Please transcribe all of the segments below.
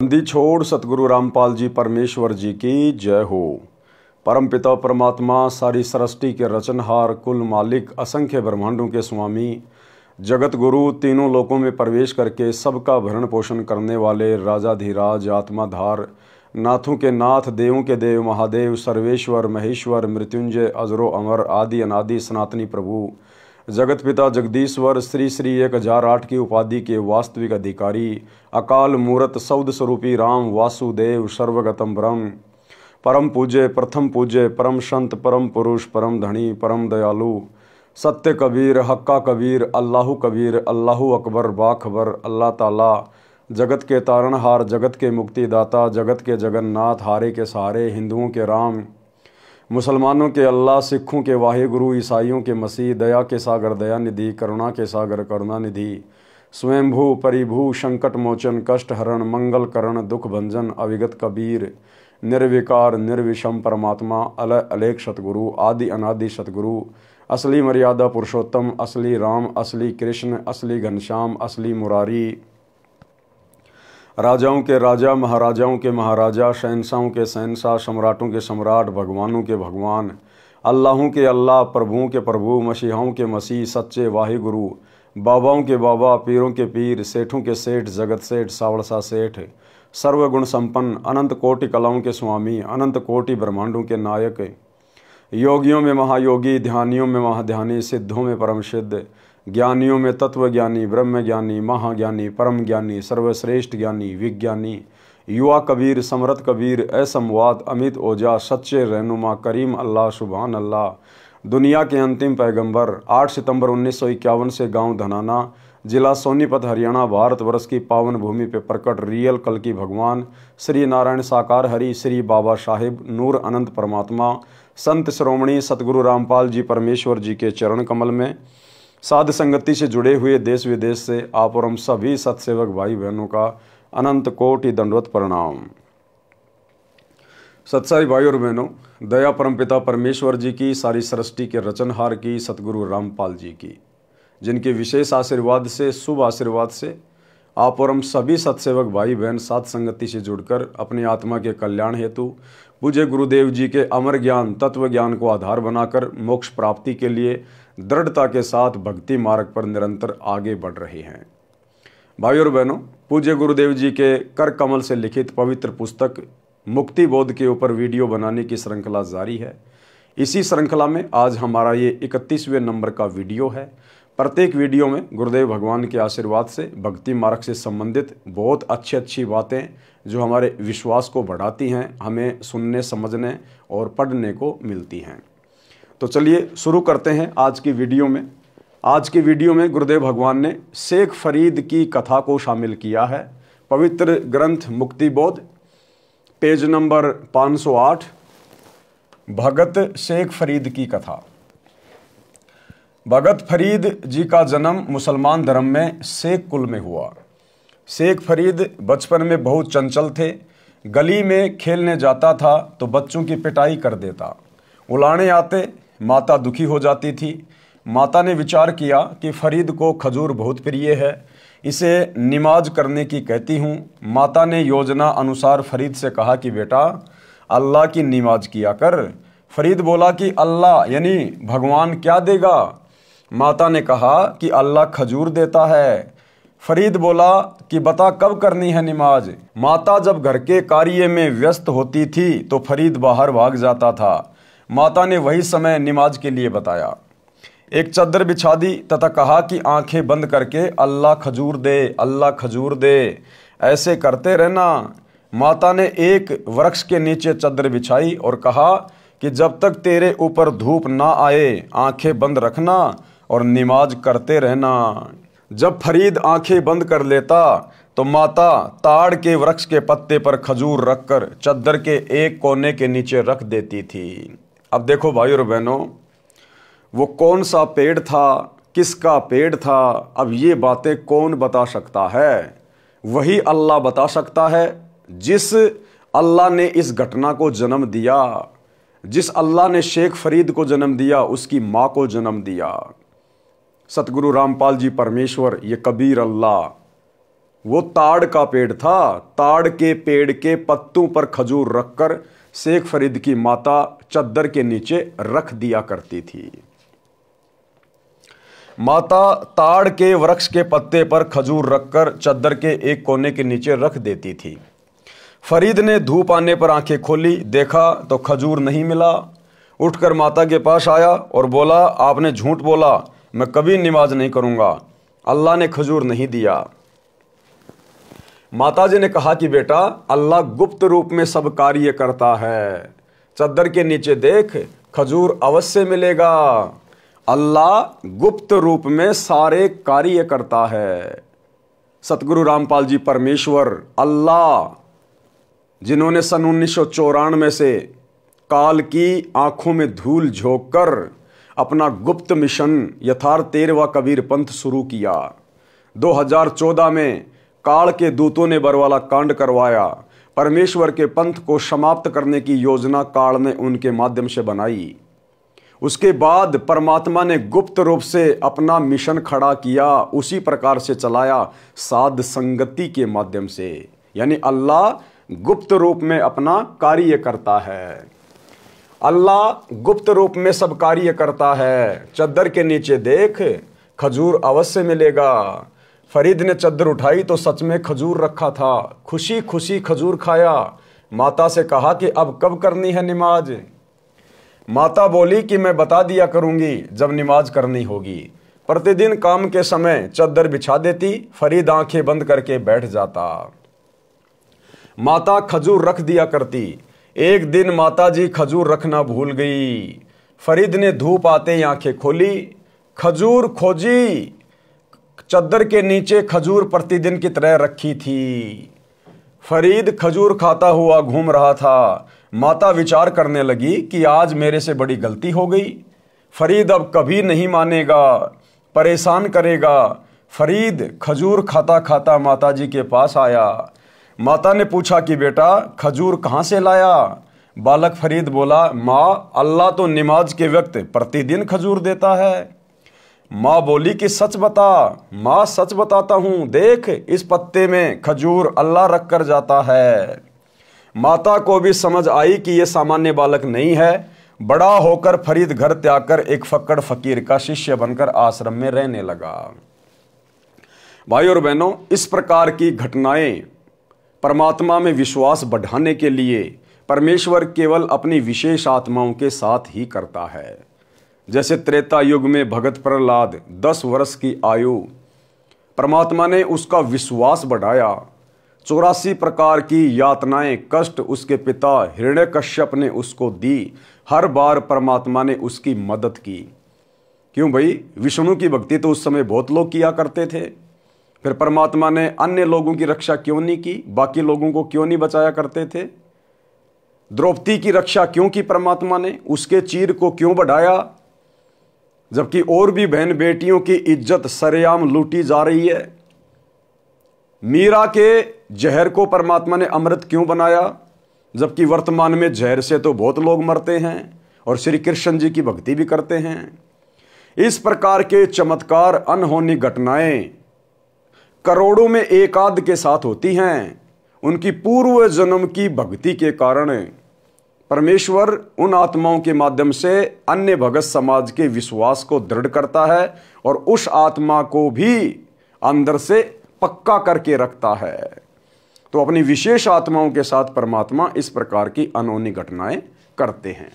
बंदी छोड़ सतगुरु रामपाल जी परमेश्वर जी की जय हो। परमपिता परमात्मा सारी सृष्टि के रचनहार, कुल मालिक, असंख्य ब्रह्मांडों के स्वामी, जगत गुरु, तीनों लोकों में प्रवेश करके सबका भरण पोषण करने वाले राजाधिराज, आत्माधार, नाथों के नाथ, देवों के देव, महादेव, सर्वेश्वर, महेश्वर, मृत्युंजय, अजरो अमर, आदि अनादि सनातनी प्रभु, जगत पिता जगदीश्वर, श्री श्री 1008 की उपाधि के वास्तविक अधिकारी, अकाल मूरत सौद स्वरूपी राम वासुदेव, सर्वगतम ब्रह्म, परम पूज्य, प्रथम पूज्य, परम संत, परम पुरुष, परम धनी, परम दयालु, सत्य कबीर, हक्का कबीर, अल्लाहु कबीर, अल्लाहु अकबर, बाखबर, अल्लाह ताला, जगत के तारणहार, जगत के मुक्तिदाता, जगत के जगन्नाथ, हारे के सहारे, हिंदुओं के राम, मुसलमानों के अल्लाह, सिखों के वाहिगुरु, ईसाइयों के मसीह, दया के सागर दयानिधि, करुणा के सागर करुणानिधि, स्वयंभू परिभू, संकट मोचन, कष्ट हरण, मंगल करण, दुख भंजन, अविगत कबीर, निर्विकार निर्विषम परमात्मा, अलय अलेख सतगुरु, आदि अनादि सतगुरु, असली मर्यादा पुरुषोत्तम, असली राम, असली कृष्ण, असली घनश्याम, असली मुरारी, राजाओं के राजा, महाराजाओं के महाराजा, शहंशाहों के शहंशाह, सम्राटों के सम्राट, भगवानों के भगवान, अल्लाहों के अल्लाह, प्रभुओं के प्रभु, मसीहाओं के मसीह, सच्चे वाहिगुरु, बाबाओं के बाबा, पीरों के पीर, सेठों के सेठ, जगत सेठ, सावड़सा सेठ, सर्वगुण संपन्न, अनंत कोटि कलाओं के स्वामी, अनंत कोटि ब्रह्मांडों के नायक, योगियों में महायोगी, ध्यानियों में महाध्यानी, सिद्धों में परम सिद्ध, ज्ञानियों में तत्वज्ञानी, ब्रह्म ज्ञानी, महाज्ञानी, परम ज्ञानी, सर्वश्रेष्ठ ज्ञानी, विज्ञानी, युवा कबीर, समरथ कबीर, असंवाद, अमित ओजा, सच्चे रहनुमा, करीम अल्लाह, सुभान अल्लाह, दुनिया के अंतिम पैगंबर, 8 सितंबर 1951 से गांव धनाना, जिला सोनीपत, हरियाणा, भारतवर्ष की पावन भूमि पे प्रकट रियल कल की भगवान, श्री नारायण साकार हरि, श्री बाबा साहिब, नूर अनंत परमात्मा, संत श्रोमणी सतगुरु रामपाल जी परमेश्वर जी के चरण कमल में साध संगति से जुड़े हुए देश विदेश से आप और हम सभी सत्सेवक भाई बहनों का अनंत कोटि दंडवत प्रणाम। सत्साई भाई और बहनों, दया परमपिता परमेश्वर जी की, सारी सृष्टि के रचनहार की, सतगुरु रामपाल जी की, जिनके विशेष आशीर्वाद से, शुभ आशीर्वाद से आप और हम सभी सत्सेवक भाई बहन साध संगति से जुड़कर अपनी आत्मा के कल्याण हेतु पूज्य गुरुदेव जी के अमर ज्ञान, तत्व ज्ञान को आधार बनाकर मोक्ष प्राप्ति के लिए दृढ़ता के साथ भक्ति मार्ग पर निरंतर आगे बढ़ रहे हैं। भाई और बहनों, पूज्य गुरुदेव जी के कर कमल से लिखित पवित्र पुस्तक मुक्ति बोध के ऊपर वीडियो बनाने की श्रृंखला जारी है। इसी श्रृंखला में आज हमारा ये 31वें नंबर का वीडियो है। प्रत्येक वीडियो में गुरुदेव भगवान के आशीर्वाद से भक्ति मार्ग से संबंधित बहुत अच्छी बातें जो हमारे विश्वास को बढ़ाती हैं, हमें सुनने, समझने और पढ़ने को मिलती हैं। तो चलिए शुरू करते हैं आज की वीडियो में। आज की वीडियो में गुरुदेव भगवान ने शेख फरीद की कथा को शामिल किया है। पवित्र ग्रंथ मुक्ति बोध, पेज नंबर 508, भगत शेख फरीद की कथा। भगत फरीद जी का जन्म मुसलमान धर्म में शेख कुल में हुआ। शेख फरीद बचपन में बहुत चंचल थे। गली में खेलने जाता था तो बच्चों की पिटाई कर देता। उलाने आते, माता दुखी हो जाती थी। माता ने विचार किया कि फरीद को खजूर बहुत प्रिय है, इसे निमाज करने की कहती हूँ। माता ने योजना अनुसार फरीद से कहा कि बेटा अल्लाह की निमाज किया कर। फरीद बोला कि अल्लाह यानी भगवान क्या देगा? माता ने कहा कि अल्लाह खजूर देता है। फरीद बोला कि बता कब करनी है निमाज? माता जब घर के कार्य में व्यस्त होती थी तो फरीद बाहर भाग जाता था। माता ने वही समय निमाज के लिए बताया। एक चादर बिछा दी तथा कहा कि आंखें बंद करके अल्लाह खजूर दे, अल्लाह खजूर दे, ऐसे करते रहना। माता ने एक वृक्ष के नीचे चादर बिछाई और कहा कि जब तक तेरे ऊपर धूप ना आए आंखें बंद रखना और निमाज करते रहना। जब फरीद आंखें बंद कर लेता तो माता ताड़ के वृक्ष के पत्ते पर खजूर रखकर चादर के एक कोने के नीचे रख देती थी। अब देखो भाई और बहनों, वो कौन सा पेड़ था, किसका पेड़ था, अब ये बातें कौन बता सकता है? वही अल्लाह बता सकता है। जिस अल्लाह ने इस घटना को जन्म दिया, जिस अल्लाह ने शेख फरीद को जन्म दिया, उसकी माँ को जन्म दिया। सतगुरु रामपाल जी परमेश्वर, ये कबीर अल्लाह, वो ताड़ का पेड़ था। ताड़ के पेड़ के पत्तों पर खजूर रखकर शेख फरीद की माता चद्दर के नीचे रख दिया करती थी। माता ताड़ के वृक्ष के पत्ते पर खजूर रखकर चद्दर के एक कोने के नीचे रख देती थी। फरीद ने धूप आने पर आंखें खोली, देखा तो खजूर नहीं मिला। उठकर माता के पास आया और बोला, आपने झूठ बोला, मैं कभी नमाज नहीं करूंगा, अल्लाह ने खजूर नहीं दिया। माताजी ने कहा कि बेटा, अल्लाह गुप्त रूप में सब कार्य करता है, चद्दर के नीचे देख, खजूर अवश्य मिलेगा। अल्लाह गुप्त रूप में सारे कार्य करता है। सतगुरु रामपाल जी परमेश्वर अल्लाह, जिन्होंने सन 1994 से काल की आंखों में धूल झोंक कर अपना गुप्त मिशन यथार्थ 13वां कबीर पंथ शुरू किया। 2014 में काल के दूतों ने बरवाला कांड करवाया। परमेश्वर के पंथ को समाप्त करने की योजना काल ने उनके माध्यम से बनाई। उसके बाद परमात्मा ने गुप्त रूप से अपना मिशन खड़ा किया, उसी प्रकार से चलाया, साध संगति के माध्यम से। यानी अल्लाह गुप्त रूप में अपना कार्य करता है। अल्लाह गुप्त रूप में सब कार्य करता है। चद्दर के नीचे देख, खजूर अवश्य मिलेगा। फरीद ने चद्दर उठाई तो सच में खजूर रखा था। खुशी खुशी खजूर खाया। माता से कहा कि अब कब करनी है नमाज। माता बोली कि मैं बता दिया करूंगी जब नमाज करनी होगी। प्रतिदिन काम के समय चद्दर बिछा देती, फरीद आंखें बंद करके बैठ जाता। माता खजूर रख दिया करती। एक दिन माताजी खजूर रखना भूल गई। फरीद ने धूप आते ही आंखें खोली, खजूर खोजी। चद्दर के नीचे खजूर प्रतिदिन की तरह रखी थी। फरीद खजूर खाता हुआ घूम रहा था। माता विचार करने लगी कि आज मेरे से बड़ी गलती हो गई। फरीद अब कभी नहीं मानेगा, परेशान करेगा। फरीद खजूर खाता खाता माताजी के पास आया। माता ने पूछा कि बेटा, खजूर कहाँ से लाया। बालक फरीद बोला, माँ, अल्लाह तो नमाज के वक्त प्रतिदिन खजूर देता है। माँ बोली कि सच बता। माँ, सच बताता हूँ, देख इस पत्ते में खजूर अल्लाह रख कर जाता है। माता को भी समझ आई कि यह सामान्य बालक नहीं है। बड़ा होकर फरीद घर त्याग कर एक फक्कड़ फकीर का शिष्य बनकर आश्रम में रहने लगा। भाई और बहनों, इस प्रकार की घटनाएं परमात्मा में विश्वास बढ़ाने के लिए परमेश्वर केवल अपनी विशेष आत्माओं के साथ ही करता है। जैसे त्रेता युग में भगत प्रहलाद 10 वर्ष की आयु, परमात्मा ने उसका विश्वास बढ़ाया। 84 प्रकार की यातनाएं, कष्ट उसके पिता हिरण्यकश्यप ने उसको दी। हर बार परमात्मा ने उसकी मदद की। क्यों भाई, विष्णु की भक्ति तो उस समय बहुत लोग किया करते थे। फिर परमात्मा ने अन्य लोगों की रक्षा क्यों नहीं की? बाकी लोगों को क्यों नहीं बचाया करते थे? द्रौपदी की रक्षा क्यों की परमात्मा ने? उसके चीर को क्यों बढ़ाया? जबकि और भी बहन बेटियों की इज्जत सरेआम लूटी जा रही है। मीरा के जहर को परमात्मा ने अमृत क्यों बनाया? जबकि वर्तमान में जहर से तो बहुत लोग मरते हैं और श्री कृष्ण जी की भक्ति भी करते हैं। इस प्रकार के चमत्कार, अनहोनी घटनाएं करोड़ों में एक आध के साथ होती हैं। उनकी पूर्व जन्म की भक्ति के कारण परमेश्वर उन आत्माओं के माध्यम से अन्य भगत समाज के विश्वास को दृढ़ करता है और उस आत्मा को भी अंदर से पक्का करके रखता है। तो अपनी विशेष आत्माओं के साथ परमात्मा इस प्रकार की अनहोनी घटनाएं करते हैं।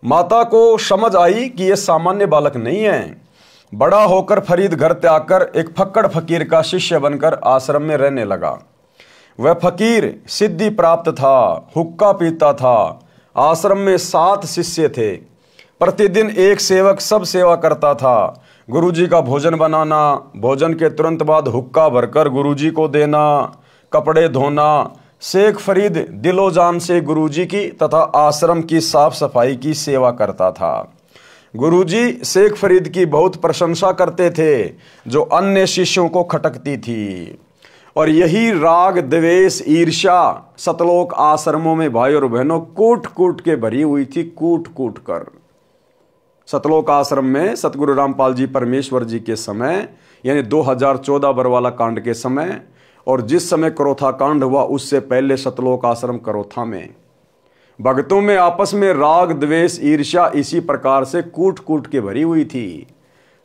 माता को समझ आई कि यह सामान्य बालक नहीं है। बड़ा होकर फरीद घर त्याग कर एक फक्कड़ फकीर का शिष्य बनकर आश्रम में रहने लगा। वह फकीर सिद्धि प्राप्त था, हुक्का पीता था। आश्रम में 7 शिष्य थे। प्रतिदिन एक सेवक सब सेवा करता था। गुरुजी का भोजन बनाना, भोजन के तुरंत बाद हुक्का भरकर गुरुजी को देना, कपड़े धोना। शेख फरीद दिलो जान से गुरुजी की तथा आश्रम की साफ सफाई की सेवा करता था। गुरुजी शेख फरीद की बहुत प्रशंसा करते थे, जो अन्य शिष्यों को खटकती थी। और यही राग, द्वेष, ईर्ष्या सतलोक आश्रमों में भाई और बहनों कूट कूट के भरी हुई थी, कूट कूट कर। सतलोक आश्रम में सतगुरु रामपाल जी परमेश्वर जी के समय यानी 2014 बरवाला कांड के समय, और जिस समय करोथा कांड हुआ उससे पहले सतलोक आश्रम करोथा में भक्तों में आपस में राग द्वेष ईर्ष्या इसी प्रकार से कूट कूट के भरी हुई थी।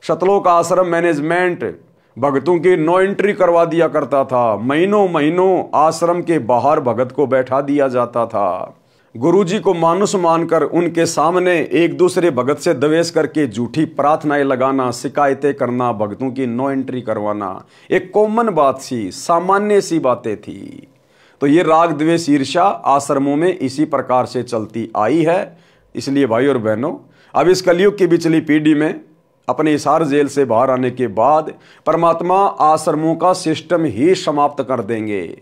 सतलोक आश्रम मैनेजमेंट भक्तों की नो एंट्री करवा दिया करता था। महीनों महीनों आश्रम के बाहर भगत को बैठा दिया जाता था। गुरुजी को मानुष मानकर उनके सामने एक दूसरे भगत से द्वेष करके झूठी प्रार्थनाएं लगाना, शिकायतें करना, भक्तों की नो एंट्री करवाना एक कॉमन बात थी, सामान्य सी बातें थी। तो ये राग द्वेष ईर्ष्या आश्रमों में इसी प्रकार से चलती आई है। इसलिए भाई और बहनों, अब इस कलयुग की पिछली पीढ़ी में अपने हिसार जेल से बाहर आने के बाद परमात्मा आश्रमों का सिस्टम ही समाप्त कर देंगे।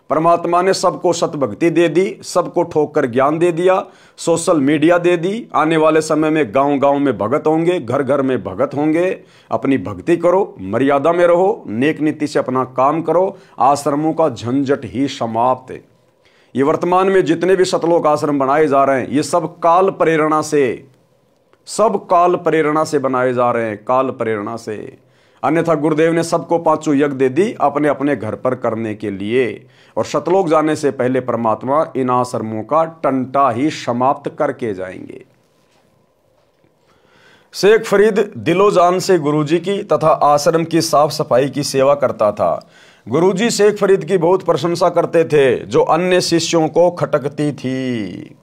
परमात्मा ने सबको सतभक्ति दे दी, सबको ठोक कर ज्ञान दे दिया, सोशल मीडिया दे दी। आने वाले समय में गांव गांव में भगत होंगे, घर घर में भगत होंगे। अपनी भक्ति करो, मर्यादा में रहो, नेक नीति से अपना काम करो, आश्रमों का झंझट ही समाप्त। ये वर्तमान में जितने भी सतलोक आश्रम बनाए जा रहे हैं ये सब काल प्रेरणा से बनाए जा रहे हैं, काल प्रेरणा से। अन्यथा गुरुदेव ने सबको 5 यज्ञ दे दी अपने अपने घर पर करने के लिए, और सतलोक जाने से पहले परमात्मा इन आश्रमों का टंटा ही समाप्त करके जाएंगे। शेख फरीद दिलो जान से गुरुजी की तथा आश्रम की साफ सफाई की सेवा करता था। गुरुजी शेख फरीद की बहुत प्रशंसा करते थे जो अन्य शिष्यों को खटकती थी।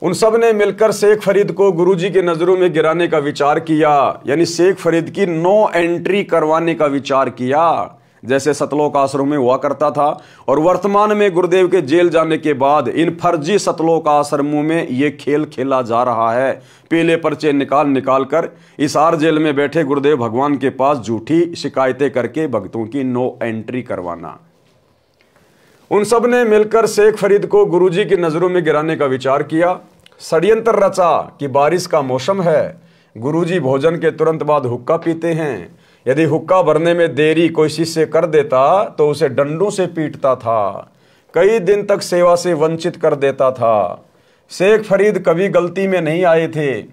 उन सब ने मिलकर शेख फरीद को गुरुजी की नजरों में गिराने का विचार किया, यानी शेख फरीद की नो एंट्री करवाने का विचार किया, जैसे सतलोक आश्रम में हुआ करता था। और वर्तमान में गुरुदेव के जेल जाने के बाद इन फर्जी सतलोक आश्रमों में ये खेल खेला जा रहा है। पीले पर्चे निकाल कर हिसार जेल में बैठे गुरुदेव भगवान के पास झूठी शिकायतें करके भक्तों की नो एंट्री करवाना। उन सब ने मिलकर शेख फरीद को गुरुजी की नजरों में गिराने का विचार किया। षड्यंत्र रचा कि बारिश का मौसम है, गुरुजी भोजन के तुरंत बाद हुक्का पीते हैं। यदि हुक्का भरने में देरी कोई शिष्य कर देता तो उसे डंडों से पीटता था, कई दिन तक सेवा से वंचित कर देता था। शेख फरीद कभी गलती में नहीं आए थे।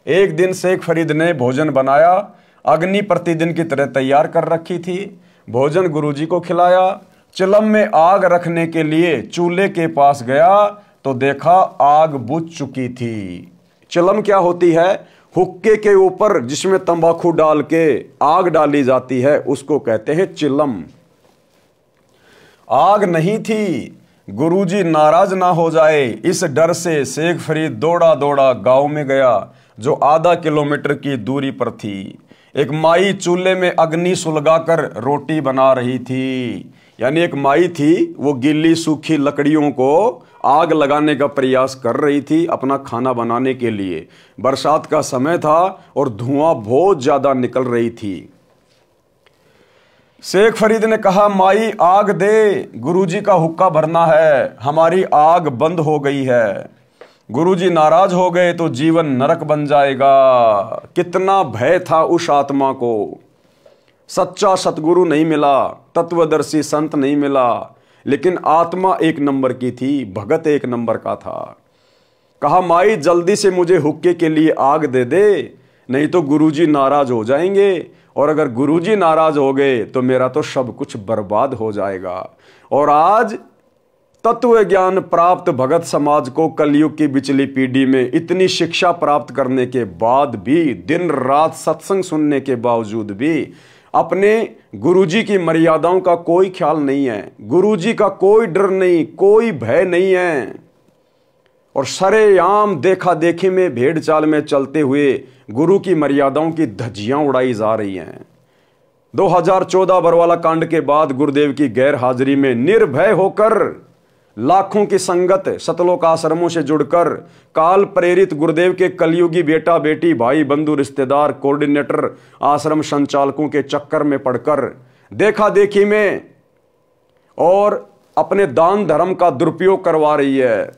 एक दिन शेख फरीद ने भोजन बनाया, अग्नि प्रतिदिन की तरह तैयार कर रखी थी। भोजन गुरुजी को खिलाया। चिलम में आग रखने के लिए चूल्हे के पास गया तो देखा आग बुझ चुकी थी। चिलम क्या होती है? हुक्के के ऊपर जिसमें तंबाकू डाल के आग डाली जाती है उसको कहते हैं चिलम। आग नहीं थी। गुरुजी नाराज ना हो जाए इस डर से शेख फरीद दौड़ा दौड़ा गांव में गया जो आधा किलोमीटर की दूरी पर थी। एक माई चूल्हे में अग्नि सुलगाकर रोटी बना रही थी, यानी एक माई थी वो गीली सूखी लकड़ियों को आग लगाने का प्रयास कर रही थी अपना खाना बनाने के लिए। बरसात का समय था और धुआं बहुत ज्यादा निकल रही थी। शेख फरीद ने कहा, माई आग दे, गुरुजी का हुक्का भरना है, हमारी आग बंद हो गई है। गुरुजी नाराज हो गए तो जीवन नरक बन जाएगा। कितना भय था उस आत्मा को। सच्चा सतगुरु नहीं मिला, तत्वदर्शी संत नहीं मिला, लेकिन आत्मा एक नंबर की थी, भगत एक नंबर का था। कहा, माई जल्दी से मुझे हुक्के के लिए आग दे दे, नहीं तो गुरुजी नाराज हो जाएंगे, और अगर गुरुजी नाराज हो गए तो मेरा तो सब कुछ बर्बाद हो जाएगा। और आज तत्व ज्ञान प्राप्त भगत समाज को कलयुग की पिछली पीढ़ी में इतनी शिक्षा प्राप्त करने के बाद भी, दिन रात सत्संग सुनने के बावजूद भी अपने गुरुजी की मर्यादाओं का कोई ख्याल नहीं है, गुरुजी का कोई डर नहीं, कोई भय नहीं है, और सरेआम देखा देखी में भेड़ चाल में चलते हुए गुरु की मर्यादाओं की धज्जियां उड़ाई जा रही हैं। 2014 बरवाला कांड के बाद गुरुदेव की गैर हाजिरी में निर्भय होकर लाखों की संगत सतलोक आश्रमों से जुड़कर काल प्रेरित गुरुदेव के कलयुगी बेटा बेटी भाई बंधु रिश्तेदार कोऑर्डिनेटर आश्रम संचालकों के चक्कर में पड़कर देखा देखी में और अपने दान धर्म का दुरुपयोग करवा रही है।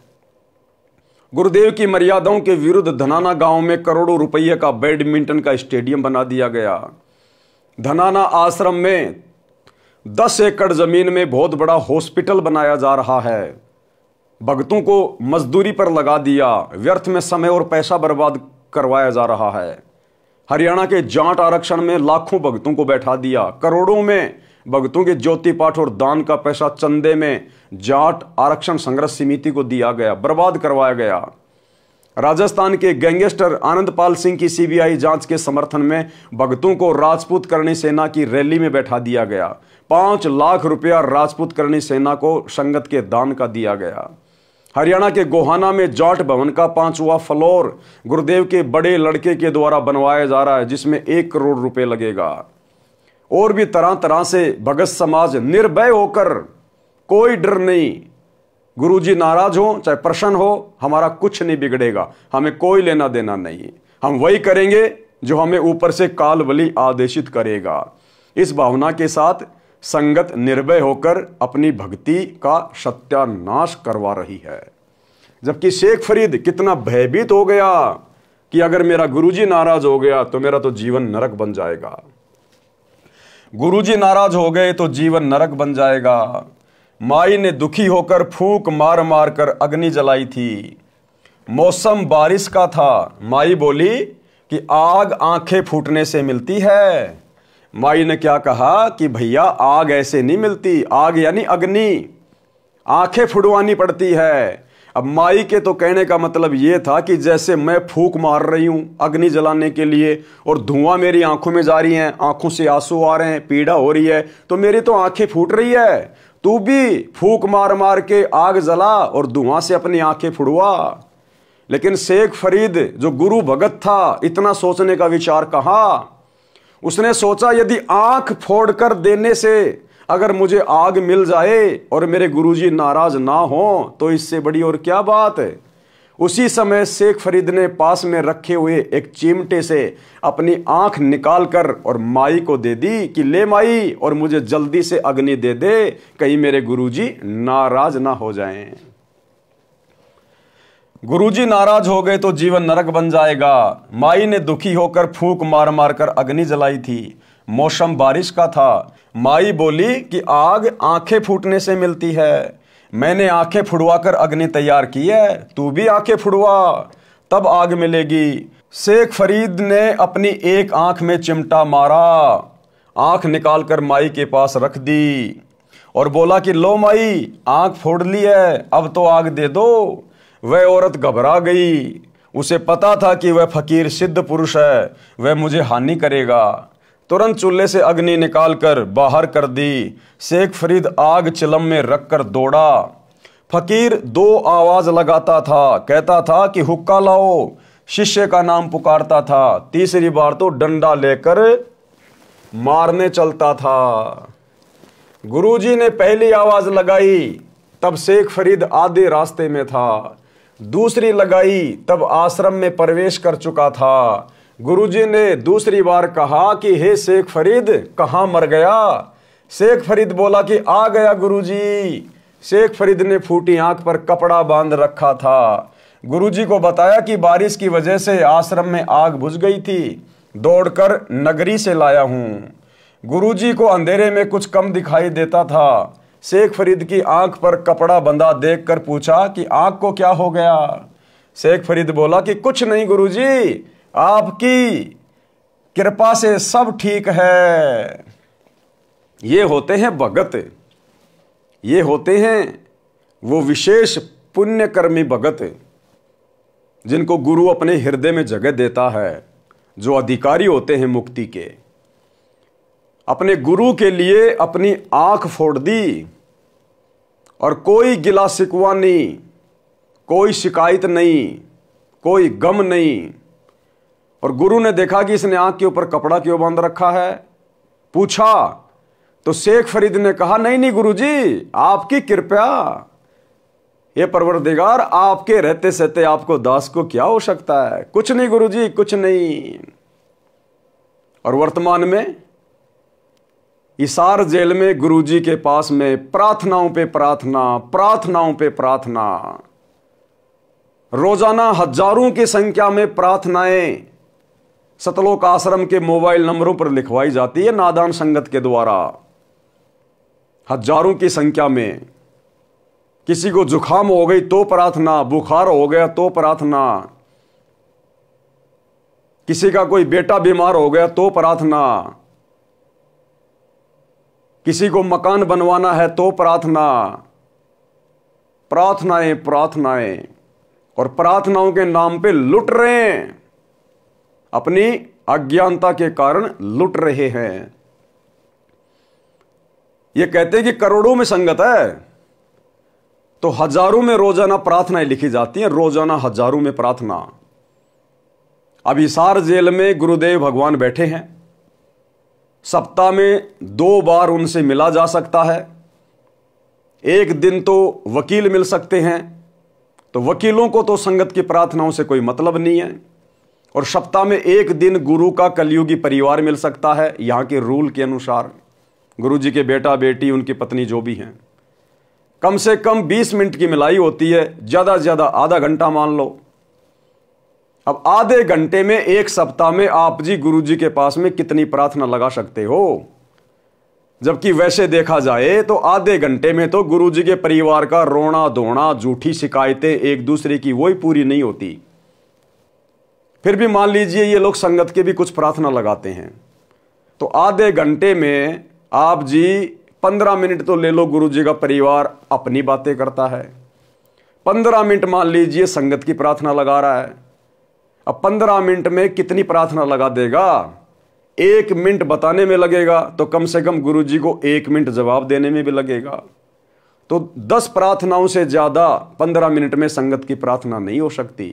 गुरुदेव की मर्यादाओं के विरुद्ध धनाना गांव में करोड़ों रुपये का बैडमिंटन का स्टेडियम बना दिया गया। धनाना आश्रम में 10 एकड़ जमीन में बहुत बड़ा हॉस्पिटल बनाया जा रहा है। भक्तों को मजदूरी पर लगा दिया, व्यर्थ में समय और पैसा बर्बाद करवाया जा रहा है। हरियाणा के जाट आरक्षण में लाखों भक्तों को बैठा दिया, करोड़ों में भक्तों के ज्योति पाठ और दान का पैसा चंदे में जाट आरक्षण संघर्ष समिति को दिया गया, बर्बाद करवाया गया। राजस्थान के गैंगस्टर आनंदपाल सिंह की सीबीआई जांच के समर्थन में भक्तों को राजपूत करणी सेना की रैली में बैठा दिया गया। 5 लाख रुपया राजपूत करणी सेना को संगत के दान का दिया गया। हरियाणा के गोहाना में जाट भवन का 5वां फ्लोर गुरुदेव के बड़े लड़के के द्वारा बनवाया जा रहा है, जिसमें 1 करोड़ रुपए लगेगा। और भी तरह तरह से भगत समाज निर्भय होकर, कोई डर नहीं, गुरुजी नाराज हो चाहे प्रसन्न हो, हमारा कुछ नहीं बिगड़ेगा, हमें कोई लेना देना नहीं, हम वही करेंगे जो हमें ऊपर से काल बलि आदेशित करेगा। इस भावना के साथ संगत निर्भय होकर अपनी भक्ति का सत्यानाश करवा रही है। जबकि शेख फरीद कितना भयभीत हो गया कि अगर मेरा गुरुजी नाराज हो गया तो मेरा तो जीवन नरक बन जाएगा, गुरुजी नाराज हो गए तो जीवन नरक बन जाएगा। माई ने दुखी होकर फूंक मार मार कर अग्नि जलाई थी। मौसम बारिश का था। माई बोली कि आग आंखें फूटने से मिलती है। माई ने क्या कहा कि भैया आग ऐसे नहीं मिलती, आग यानी अग्नि, आंखें फुड़वानी पड़ती है। अब माई के तो कहने का मतलब यह था कि जैसे मैं फूंक मार रही हूं अग्नि जलाने के लिए और धुआं मेरी आंखों में जा रही है, आंखों से आंसू आ रहे हैं, पीड़ा हो रही है, तो मेरी तो आंखें फूट रही है, तू भी फूंक मार मार के आग जला और धुआं से अपनी आंखें फुड़वा। लेकिन शेख फरीद जो गुरु भगत था, इतना सोचने का विचार कहा। उसने सोचा यदि आंख फोड़कर देने से अगर मुझे आग मिल जाए और मेरे गुरुजी नाराज ना हो तो इससे बड़ी और क्या बात है। उसी समय शेख फरीद ने पास में रखे हुए एक चिमटे से अपनी आंख निकालकर और माई को दे दी कि ले माई, और मुझे जल्दी से अग्नि दे दे, कहीं मेरे गुरुजी नाराज ना हो जाएं। गुरुजी नाराज हो गए तो जीवन नरक बन जाएगा। माई ने दुखी होकर फूंक मार मार कर अग्नि जलाई थी। मौसम बारिश का था। माई बोली कि आग आंखें फूटने से मिलती है। मैंने आंखें फुड़वाकर अग्नि तैयार की है, तू भी आंखें फुड़वा, तब आग मिलेगी। शेख फरीद ने अपनी एक आंख में चिमटा मारा, आंख निकालकर माई के पास रख दी और बोला कि लो माई, आंख फोड़ ली है, अब तो आग दे दो। वह औरत घबरा गई। उसे पता था कि वह फकीर सिद्ध पुरुष है, वह मुझे हानि करेगा। तुरंत चूल्हे से अग्नि निकालकर बाहर कर दी। शेख फरीद आग चिलम में रखकर दौड़ा। फकीर 2 आवाज लगाता था, कहता था कि हुक्का लाओ, शिष्य का नाम पुकारता था। तीसरी बार तो डंडा लेकर मारने चलता था। गुरुजी ने पहली आवाज लगाई तब शेख फरीद आधे रास्ते में था, दूसरी लगाई तब आश्रम में प्रवेश कर चुका था। गुरुजी ने दूसरी बार कहा कि हे शेख फरीद, कहां मर गया। शेख फरीद बोला कि आ गया गुरुजी। शेख फरीद ने फूटी आंख पर कपड़ा बांध रखा था। गुरुजी को बताया कि बारिश की वजह से आश्रम में आग बुझ गई थी, दौड़कर नगरी से लाया हूं। गुरुजी को अंधेरे में कुछ कम दिखाई देता था। शेख फरीद की आंख पर कपड़ा बंधा देखकर पूछा कि आंख को क्या हो गया। शेख फरीद बोला कि कुछ नहीं गुरुजी, आपकी कृपा से सब ठीक है। ये होते हैं भगत, ये होते हैं वो विशेष पुण्यकर्मी भगत जिनको गुरु अपने हृदय में जगह देता है, जो अधिकारी होते हैं मुक्ति के। अपने गुरु के लिए अपनी आंख फोड़ दी और कोई गिला शिकवा नहीं, कोई शिकायत नहीं, कोई गम नहीं। और गुरु ने देखा कि इसने आंख के ऊपर कपड़ा क्यों बांध रखा है, पूछा तो शेख फरीद ने कहा नहीं नहीं गुरुजी, आपकी कृपा, ये परवरदिगार, आपके रहते सहते आपको दास को क्या हो सकता है, कुछ नहीं गुरुजी, कुछ नहीं। और वर्तमान में हिसार जेल में गुरुजी के पास में प्रार्थनाओं पे प्रार्थना, प्रार्थनाओं पे प्रार्थना, रोजाना हजारों की संख्या में प्रार्थनाएं सतलोक आश्रम के मोबाइल नंबरों पर लिखवाई जाती है नादान संगत के द्वारा। हजारों की संख्या में किसी को जुखाम हो गई तो प्रार्थना, बुखार हो गया तो प्रार्थना, किसी का कोई बेटा बीमार हो गया तो प्रार्थना, किसी को मकान बनवाना है तो प्रार्थना, प्रार्थनाएं प्रार्थनाएं, और प्रार्थनाओं के नाम पे लुट रहे हैं, अपनी अज्ञानता के कारण लुट रहे हैं। ये कहते हैं कि करोड़ों में संगत है, तो हजारों में रोजाना प्रार्थनाएं लिखी जाती हैं, रोजाना हजारों में प्रार्थना। अब हिसार जेल में गुरुदेव भगवान बैठे हैं, सप्ताह में 2 बार उनसे मिला जा सकता है, एक दिन तो वकील मिल सकते हैं, तो वकीलों को तो संगत की प्रार्थनाओं से कोई मतलब नहीं है, और सप्ताह में 1 दिन गुरु का कलयुगी परिवार मिल सकता है, यहां के रूल के अनुसार, गुरु जी के बेटा बेटी उनकी पत्नी जो भी हैं। कम से कम 20 मिनट की मिलाई होती है, ज्यादा से ज्यादा आधा घंटा मान लो। अब आधे घंटे में 1 सप्ताह में आप जी गुरु जी के पास में कितनी प्रार्थना लगा सकते हो? जबकि वैसे देखा जाए तो आधे घंटे में तो गुरु जी के परिवार का रोना धोना, झूठी शिकायतें एक दूसरे की वही पूरी नहीं होती। फिर भी मान लीजिए ये लोग संगत के भी कुछ प्रार्थना लगाते हैं, तो आधे घंटे में आप जी 15 मिनट तो ले लो, गुरु जी का परिवार अपनी बातें करता है, 15 मिनट मान लीजिए संगत की प्रार्थना लगा रहा है। अब 15 मिनट में कितनी प्रार्थना लगा देगा? 1 मिनट बताने में लगेगा, तो कम से कम गुरु जी को 1 मिनट जवाब देने में भी लगेगा। तो 10 प्रार्थनाओं से ज्यादा 15 मिनट में संगत की प्रार्थना नहीं हो सकती।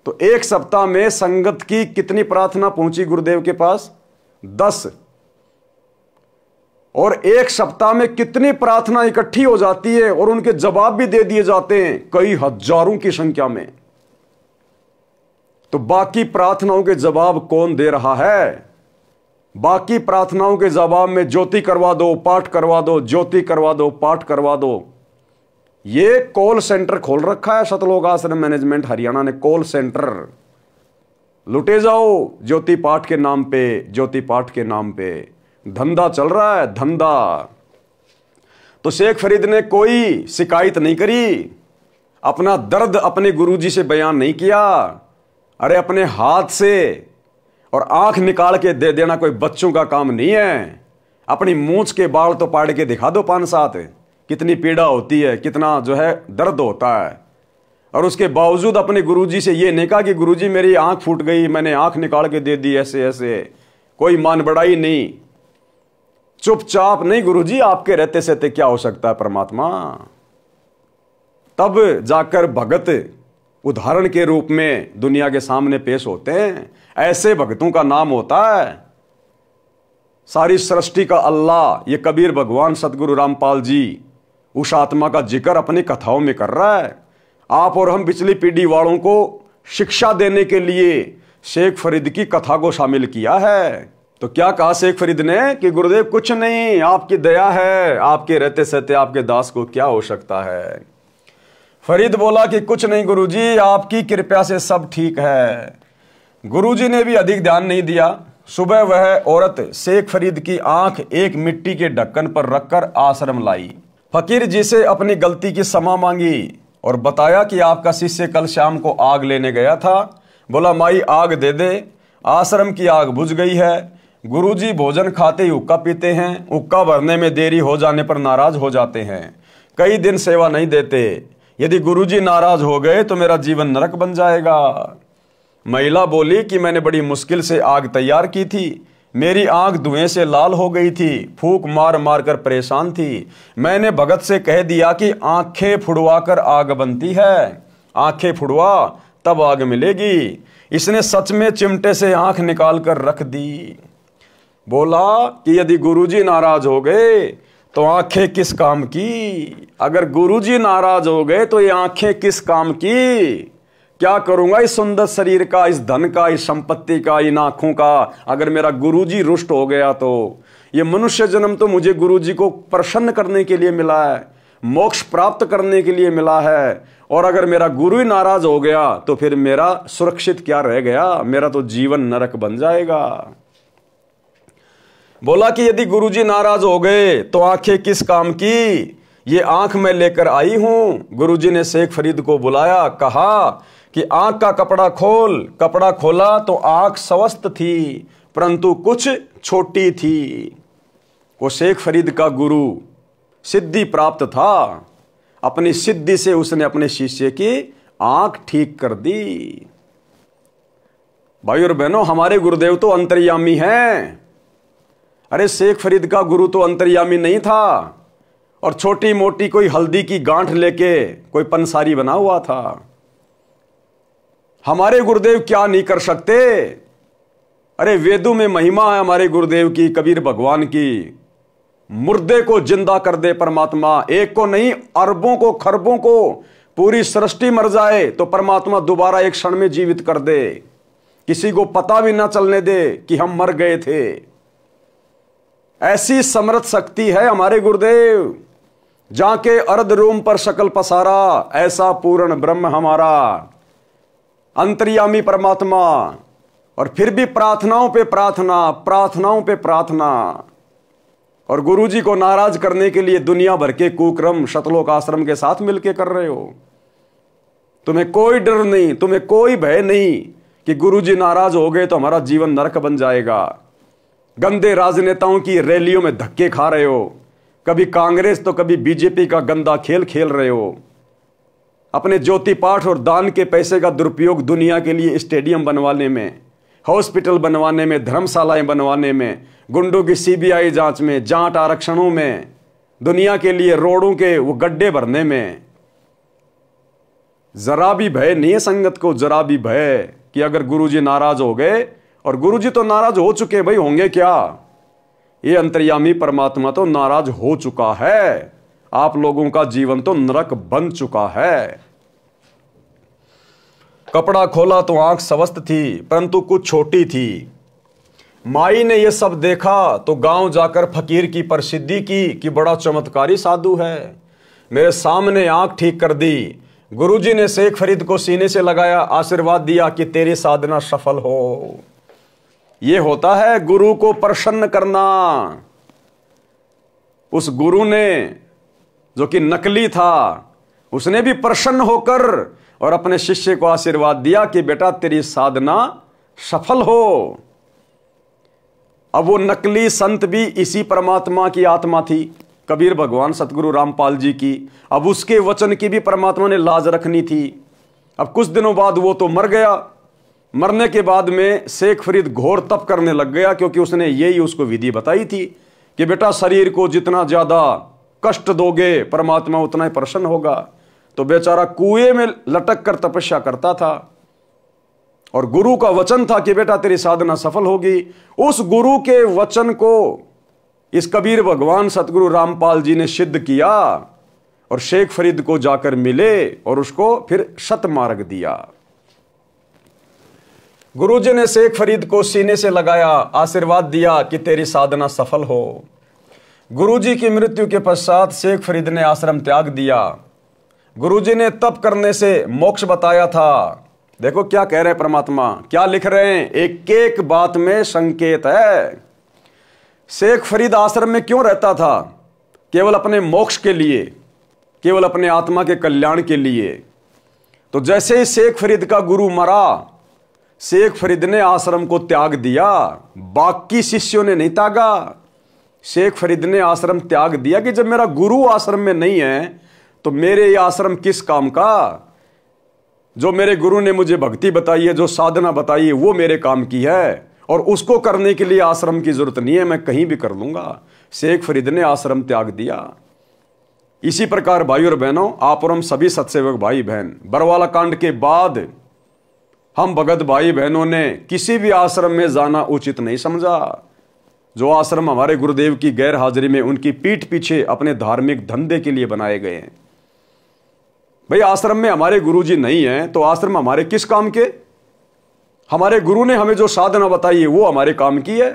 तो 1 सप्ताह में संगत की कितनी प्रार्थना पहुंची गुरुदेव के पास? 10। और 1 सप्ताह में कितनी प्रार्थना इकट्ठी हो जाती है और उनके जवाब भी दे दिए जाते हैं, कई हजारों की संख्या में। तो बाकी प्रार्थनाओं के जवाब कौन दे रहा है? बाकी प्रार्थनाओं के जवाब में ज्योति करवा दो, पाठ करवा दो, ज्योति करवा दो, पाठ करवा दो। ये कॉल सेंटर खोल रखा है सतलोक आश्रम मैनेजमेंट हरियाणा ने, कॉल सेंटर। लुटे जाओ ज्योति पाठ के नाम पे, ज्योति पाठ के नाम पे धंधा चल रहा है, धंधा। तो शेख फरीद ने कोई शिकायत नहीं करी, अपना दर्द अपने गुरुजी से बयान नहीं किया। अरे अपने हाथ से और आंख निकाल के दे देना कोई बच्चों का काम नहीं है। अपनी मूंछ के बाल तो पाड़ के दिखा दो 5-7, कितनी पीड़ा होती है, कितना जो है दर्द होता है। और उसके बावजूद अपने गुरुजी से ये नहीं कहा कि गुरुजी मेरी आंख फूट गई, मैंने आंख निकाल के दे दी, ऐसे ऐसे कोई मान बढ़ाई नहीं, चुपचाप नहीं। गुरुजी आपके रहते सहते क्या हो सकता है परमात्मा? तब जाकर भगत उदाहरण के रूप में दुनिया के सामने पेश होते हैं। ऐसे भक्तों का नाम होता है सारी सृष्टि का अल्लाह। ये कबीर भगवान सतगुरु रामपाल जी उस आत्मा का जिक्र अपनी कथाओं में कर रहा है। आप और हम पिछली पीढ़ी वालों को शिक्षा देने के लिए शेख फरीद की कथा को शामिल किया है। तो क्या कहा शेख फरीद ने कि गुरुदेव कुछ नहीं, आपकी दया है, आपके रहते सहते आपके दास को क्या हो सकता है। फरीद बोला कि कुछ नहीं गुरुजी, आपकी कृपा से सब ठीक है। गुरुजी ने भी अधिक ध्यान नहीं दिया। सुबह वह औरत शेख फरीद की आंख एक मिट्टी के ढक्कन पर रखकर आश्रम लाई। फकीर जी से अपनी गलती की क्षमा मांगी और बताया कि आपका शिष्य कल शाम को आग लेने गया था। बोला माई आग दे दे। आश्रम की आग बुझ गई है। गुरुजी भोजन खाते ही हुक्का पीते हैं, हुक्का भरने में देरी हो जाने पर नाराज हो जाते हैं, कई दिन सेवा नहीं देते। यदि गुरुजी नाराज हो गए तो मेरा जीवन नरक बन जाएगा। महिला बोली कि मैंने बड़ी मुश्किल से आग तैयार की थी, मेरी आंख धुएं से लाल हो गई थी, फूंक मार मार कर परेशान थी। मैंने भगत से कह दिया कि आंखें फुड़वा कर आग बनती है, आंखें फुड़वा तब आग मिलेगी। इसने सच में चिमटे से आंख निकाल कर रख दी। बोला कि यदि गुरुजी नाराज हो गए तो आंखें किस काम की? अगर गुरुजी नाराज हो गए तो ये आंखें किस काम की? क्या करूंगा इस सुंदर शरीर का, इस धन का, इस संपत्ति का, इन आंखों का? अगर मेरा गुरुजी रुष्ट हो गया तो ये मनुष्य जन्म तो मुझे गुरुजी को प्रसन्न करने के लिए मिला है, मोक्ष प्राप्त करने के लिए मिला है। और अगर मेरा गुरु ही नाराज हो गया तो फिर मेरा सुरक्षित क्या रह गया? मेरा तो जीवन नरक बन जाएगा। बोला कि यदि गुरुजी नाराज हो गए तो आंखें किस काम की? ये आंख मैं लेकर आई हूं। गुरुजी ने शेख फरीद को बुलाया, कहा कि आंख का कपड़ा खोल, कपड़ा खोला तो आंख स्वस्थ थी परंतु कुछ छोटी थी। वो शेख फरीद का गुरु सिद्धि प्राप्त था, अपनी सिद्धि से उसने अपने शिष्य की आंख ठीक कर दी। भाई और बहनों, हमारे गुरुदेव तो अंतर्यामी हैं। अरे शेख फरीद का गुरु तो अंतर्यामी नहीं था और छोटी मोटी कोई हल्दी की गांठ लेके कोई पंसारी बना हुआ था। हमारे गुरुदेव क्या नहीं कर सकते। अरे वेदों में महिमा है हमारे गुरुदेव की, कबीर भगवान की। मुर्दे को जिंदा कर दे परमात्मा, एक को नहीं अरबों को खरबों को, पूरी सृष्टि मर जाए तो परमात्मा दोबारा एक क्षण में जीवित कर दे, किसी को पता भी ना चलने दे कि हम मर गए थे। ऐसी समर्थ शक्ति है हमारे गुरुदेव। जाके अर्ध रोम पर शकल पसारा, ऐसा पूर्ण ब्रह्म हमारा अंतर्यामी परमात्मा। और फिर भी प्रार्थनाओं पे प्रार्थना, प्रार्थनाओं पे प्रार्थना। और गुरुजी को नाराज करने के लिए दुनिया भर के कुक्रम शतलोक आश्रम के साथ मिलकर कर रहे हो। तुम्हें कोई डर नहीं, तुम्हें कोई भय नहीं कि गुरुजी नाराज हो गए तो हमारा जीवन नरक बन जाएगा। गंदे राजनेताओं की रैलियों में धक्के खा रहे हो, कभी कांग्रेस तो कभी बीजेपी का गंदा खेल खेल रहे हो। अपने ज्योति पाठ और दान के पैसे का दुरुपयोग दुनिया के लिए स्टेडियम बनवाने में, हॉस्पिटल बनवाने में, धर्मशालाएं बनवाने में, गुंडों की सीबीआई जांच में, जाट आरक्षणों में, दुनिया के लिए रोडों के वो गड्ढे भरने में। जरा भी भय नहीं है संगत को, जरा भी भय कि अगर गुरुजी नाराज हो गए, और गुरुजी तो नाराज हो चुके भाई, होंगे क्या। ये अंतर्यामी परमात्मा तो नाराज हो चुका है। आप लोगों का जीवन तो नरक बन चुका है। कपड़ा खोला तो आंख स्वस्थ थी परंतु कुछ छोटी थी। माई ने यह सब देखा तो गांव जाकर फकीर की प्रसिद्धि की कि बड़ा चमत्कारी साधु है, मेरे सामने आंख ठीक कर दी। गुरुजी ने शेख फरीद को सीने से लगाया, आशीर्वाद दिया कि तेरी साधना सफल हो। यह होता है गुरु को प्रसन्न करना। उस गुरु ने जो कि नकली था, उसने भी प्रसन्न होकर और अपने शिष्य को आशीर्वाद दिया कि बेटा तेरी साधना सफल हो। अब वो नकली संत भी इसी परमात्मा की आत्मा थी, कबीर भगवान सतगुरु रामपाल जी की। अब उसके वचन की भी परमात्मा ने लाज रखनी थी। अब कुछ दिनों बाद वो तो मर गया। मरने के बाद में शेख फरीद घोर तप करने लग गया, क्योंकि उसने यही उसको विधि बताई थी कि बेटा शरीर को जितना ज्यादा कष्ट दोगे परमात्मा उतना ही प्रसन्न होगा। तो बेचारा कुएं में लटक कर तपस्या करता था और गुरु का वचन था कि बेटा तेरी साधना सफल होगी। उस गुरु के वचन को इस कबीर भगवान सतगुरु रामपाल जी ने सिद्ध किया और शेख फरीद को जाकर मिले और उसको फिर सतमार्ग दिया। गुरुजी ने शेख फरीद को सीने से लगाया, आशीर्वाद दिया कि तेरी साधना सफल हो। गुरुजी की मृत्यु के पश्चात शेख फरीद ने आश्रम त्याग दिया। गुरुजी ने तप करने से मोक्ष बताया था। देखो क्या कह रहे हैं परमात्मा, क्या लिख रहे हैं, एक एक बात में संकेत है। शेख फरीद आश्रम में क्यों रहता था? केवल अपने मोक्ष के लिए, केवल अपने आत्मा के कल्याण के लिए। तो जैसे ही शेख फरीद का गुरु मरा, शेख फरीद ने आश्रम को त्याग दिया। बाकी शिष्यों ने नहीं त्यागा, शेख फरीद ने आश्रम त्याग दिया कि जब मेरा गुरु आश्रम में नहीं है तो मेरे ये आश्रम किस काम का। जो मेरे गुरु ने मुझे भक्ति बताई है, जो साधना बताई है, वो मेरे काम की है और उसको करने के लिए आश्रम की जरूरत नहीं है, मैं कहीं भी कर लूंगा। शेख फरीद ने आश्रम त्याग दिया। इसी प्रकार भाई और बहनों, आप और हम सभी सत्सेवक भाई बहन, बरवाला कांड के बाद हम भगत भाई बहनों ने किसी भी आश्रम में जाना उचित नहीं समझा। जो आश्रम हमारे गुरुदेव की गैर हाजिरी में उनकी पीठ पीछे अपने धार्मिक धंधे के लिए बनाए गए हैं। भाई आश्रम में हमारे गुरुजी नहीं है तो आश्रम हमारे किस काम के? हमारे गुरु ने हमें जो साधना बताई है वो हमारे काम की है।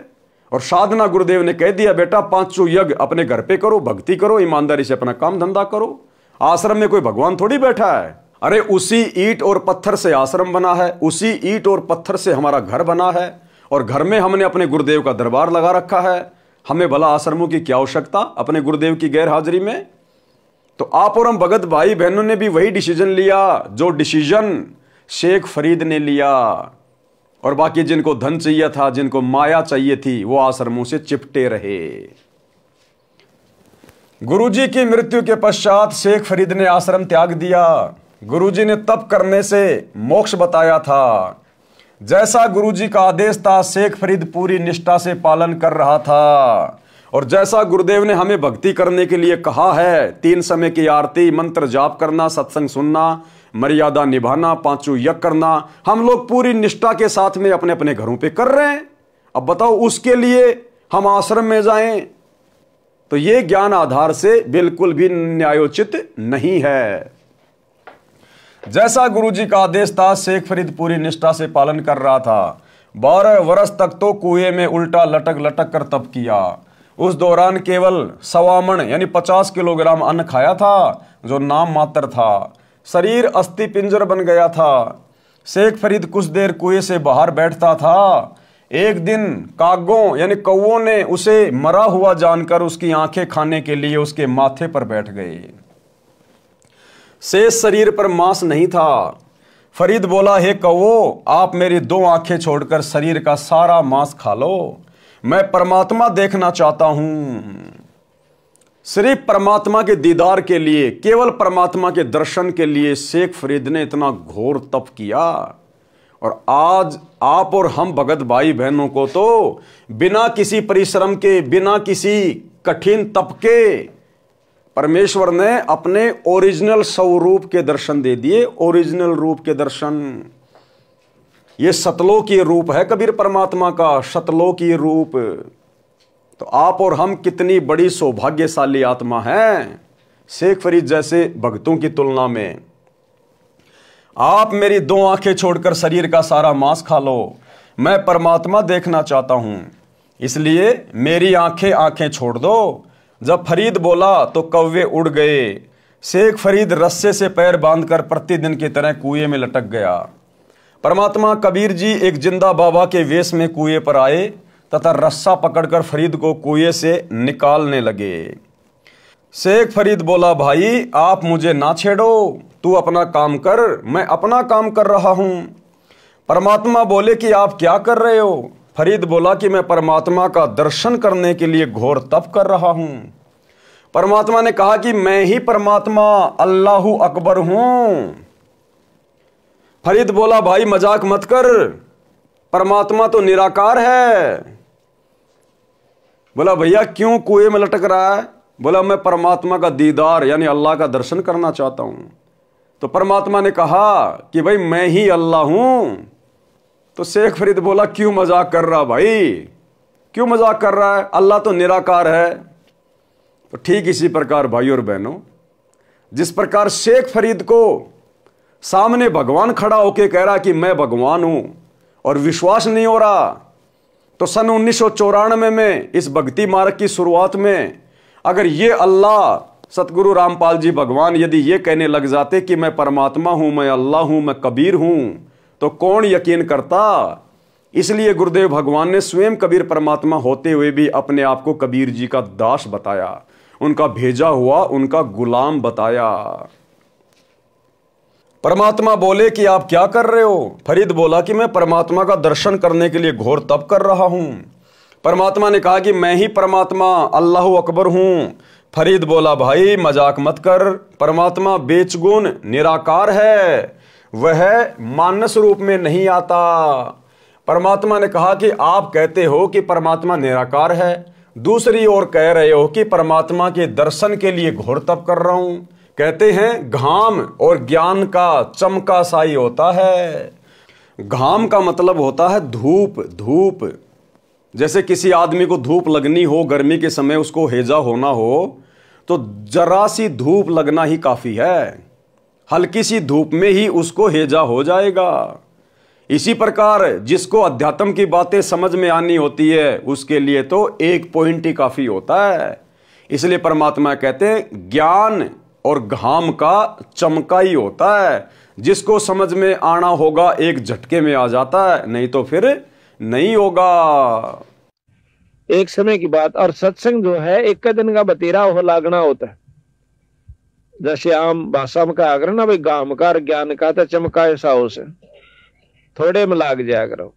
और साधना गुरुदेव ने कह दिया बेटा 500 यज्ञ अपने घर पे करो, भक्ति करो, ईमानदारी से अपना काम धंधा करो। आश्रम में कोई भगवान थोड़ी बैठा है। अरे उसी ईंट और पत्थर से आश्रम बना है, उसी ईंट और पत्थर से हमारा घर बना है और घर में हमने अपने गुरुदेव का दरबार लगा रखा है। हमें भला आश्रमों की क्या आवश्यकता अपने गुरुदेव की गैर हाजिरी में? तो आप और हम भगत भाई बहनों ने भी वही डिसीजन लिया जो डिसीजन शेख फरीद ने लिया, और बाकी जिनको धन चाहिए था, जिनको माया चाहिए थी, वो आश्रमों से चिपटे रहे। गुरुजी की मृत्यु के पश्चात शेख फरीद ने आश्रम त्याग दिया। गुरुजी ने तप करने से मोक्ष बताया था। जैसा गुरुजी का आदेश था, शेख फरीद पूरी निष्ठा से पालन कर रहा था। और जैसा गुरुदेव ने हमें भक्ति करने के लिए कहा है, 3 समय की आरती, मंत्र जाप करना, सत्संग सुनना, मर्यादा निभाना, 5 यज्ञ करना, हम लोग पूरी निष्ठा के साथ में अपने अपने घरों पे कर रहे हैं। अब बताओ, उसके लिए हम आश्रम में जाएं? तो ये ज्ञान आधार से बिल्कुल भी न्यायोचित नहीं है। जैसा गुरुजी का आदेश था, शेख फरीद पूरी निष्ठा से पालन कर रहा था। 12 वर्ष तक तो कुएं में उल्टा लटक लटक कर तप किया। उस दौरान केवल 1.25 मन यानी 50 किलोग्राम अन्न खाया था, जो नाम मात्र था। शरीर अस्थि पिंजर बन गया था। शेख फरीद कुछ देर कुएं से बाहर बैठता था। एक दिन कागों यानी कौओं ने उसे मरा हुआ जानकर उसकी आंखें खाने के लिए उसके माथे पर बैठ गए। शेष शरीर पर मांस नहीं था। फरीद बोला, हे कौओ, आप मेरी 2 आंखें छोड़कर शरीर का सारा मांस खा लो, मैं परमात्मा देखना चाहता हूं। सिर्फ परमात्मा के दीदार के लिए, केवल परमात्मा के दर्शन के लिए शेख फरीद ने इतना घोर तप किया। और आज आप और हम भगत भाई बहनों को तो बिना किसी परिश्रम के, बिना किसी कठिन तप के परमेश्वर ने अपने ओरिजिनल स्वरूप के दर्शन दे दिए। ओरिजिनल रूप के दर्शन, ये सतलोकी रूप है कबीर परमात्मा का, सतलोकी रूप। तो आप और हम कितनी बड़ी सौभाग्यशाली आत्मा हैं शेख फरीद जैसे भक्तों की तुलना में। आप मेरी 2 आंखें छोड़कर शरीर का सारा मांस खा लो, मैं परमात्मा देखना चाहता हूं, इसलिए मेरी आंखें छोड़ दो। जब फरीद बोला तो कौवे उड़ गए। शेख फरीद रस्से से पैर बांधकर प्रतिदिन की तरह कुएं में लटक गया। परमात्मा कबीर जी एक जिंदा बाबा के वेश में कुएं पर आए तथा रस्सा पकड़कर फरीद को कुएं से निकालने लगे। शेख फरीद बोला, भाई आप मुझे ना छेड़ो, तू अपना काम कर, मैं अपना काम कर रहा हूं। परमात्मा बोले कि आप क्या कर रहे हो? फरीद बोला कि मैं परमात्मा का दर्शन करने के लिए घोर तप कर रहा हूं। परमात्मा ने कहा कि मैं ही परमात्मा अल्लाहु अकबर हूं। फरीद बोला, भाई मजाक मत कर, परमात्मा तो निराकार है। बोला, भैया क्यों कुएं में लटक रहा है? बोला, मैं परमात्मा का दीदार यानी अल्लाह का दर्शन करना चाहता हूं। तो परमात्मा ने कहा कि भाई मैं ही अल्लाह हूं। तो शेख फरीद बोला, क्यों मजाक कर रहा भाई, क्यों मजाक कर रहा है, अल्लाह तो निराकार है। तो ठीक इसी प्रकार भाई और बहनों, जिस प्रकार शेख फरीद को सामने भगवान खड़ा होकर कह रहा कि मैं भगवान हूं और विश्वास नहीं हो रहा, तो सन 1994 में इस भक्ति मार्ग की शुरुआत में अगर ये अल्लाह सतगुरु रामपाल जी भगवान यदि ये कहने लग जाते कि मैं परमात्मा हूं, मैं अल्लाह हूं, मैं कबीर हूं, तो कौन यकीन करता। इसलिए गुरुदेव भगवान ने स्वयं कबीर परमात्मा होते हुए भी अपने आप को कबीर जी का दास बताया, उनका भेजा हुआ, उनका गुलाम बताया। परमात्मा बोले कि आप क्या कर रहे हो? फरीद बोला कि मैं परमात्मा का दर्शन करने के लिए घोर तप कर रहा हूं। परमात्मा ने कहा कि मैं ही परमात्मा अल्लाहु अकबर हूं। फरीद बोला, भाई मजाक मत कर, परमात्मा बेचगुन निराकार है, वह मानस रूप में नहीं आता। परमात्मा ने कहा कि आप कहते हो कि परमात्मा निराकार है, दूसरी ओर कह रहे हो कि परमात्मा के दर्शन के लिए घोर तप कर रहा हूं। कहते हैं घाम और ज्ञान का चमका साई होता है। घाम का मतलब होता है धूप। धूप जैसे किसी आदमी को धूप लगनी हो, गर्मी के समय उसको हैजा होना हो, तो जरा सी धूप लगना ही काफी है, हल्की सी धूप में ही उसको हैजा हो जाएगा। इसी प्रकार जिसको अध्यात्म की बातें समझ में आनी होती है उसके लिए तो एक पॉइंट ही काफी होता है। इसलिए परमात्मा कहते हैं ज्ञान और घाम का चमका ही होता है, जिसको समझ में आना होगा एक झटके में आ जाता है, नहीं तो फिर नहीं होगा। एक समय की बात, और सत्संग जो है एक दिन का बतेरा हो लागना होता है। जैसे आम भाषा में कहा करो ना भाई, गामकार ज्ञान का तो चमकाए साहू से, थोड़े में लाग जाया करो,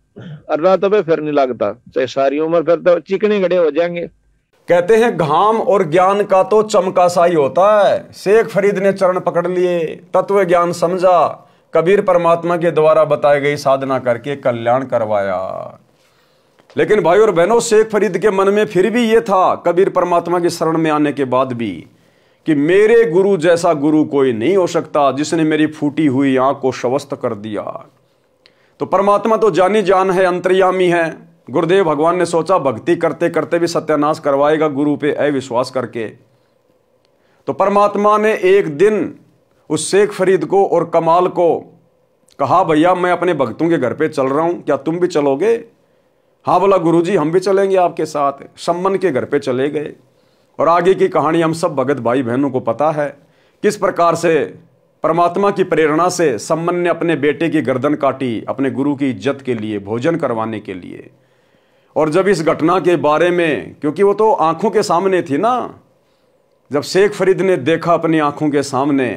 अल्लाह तो भाई फिर नहीं लगता, चाहे सारी उम्र फिर तो चिकने गड़े हो जाएंगे। कहते हैं घाम और ज्ञान का तो चमका सा ही होता है। शेख फरीद ने चरण पकड़ लिए, तत्व ज्ञान समझा, कबीर परमात्मा के द्वारा बताई गई साधना करके कल्याण करवाया। लेकिन भाई और बहनों, शेख फरीद के मन में फिर भी ये था कबीर परमात्मा की शरण में आने के बाद भी कि मेरे गुरु जैसा गुरु कोई नहीं हो सकता, जिसने मेरी फूटी हुई आंख को शवस्त कर दिया। तो परमात्मा तो जानी जान है, अंतर्यामी है। गुरुदेव भगवान ने सोचा भक्ति करते करते भी सत्यानाश करवाएगा गुरु पे अविश्वास करके। तो परमात्मा ने एक दिन उस शेख फरीद को और कमाल को कहा, भैया मैं अपने भक्तों के घर पे चल रहा हूं, क्या तुम भी चलोगे? हाँ बोला, गुरुजी हम भी चलेंगे आपके साथ। सम्मन के घर पे चले गए और आगे की कहानी हम सब भगत भाई बहनों को पता है, किस प्रकार से परमात्मा की प्रेरणा से सम्मन ने अपने बेटे की गर्दन काटी अपने गुरु की इज्जत के लिए, भोजन करवाने के लिए। और जब इस घटना के बारे में, क्योंकि वो तो आंखों के सामने थी ना, जब शेख फरीद ने देखा अपनी आंखों के सामने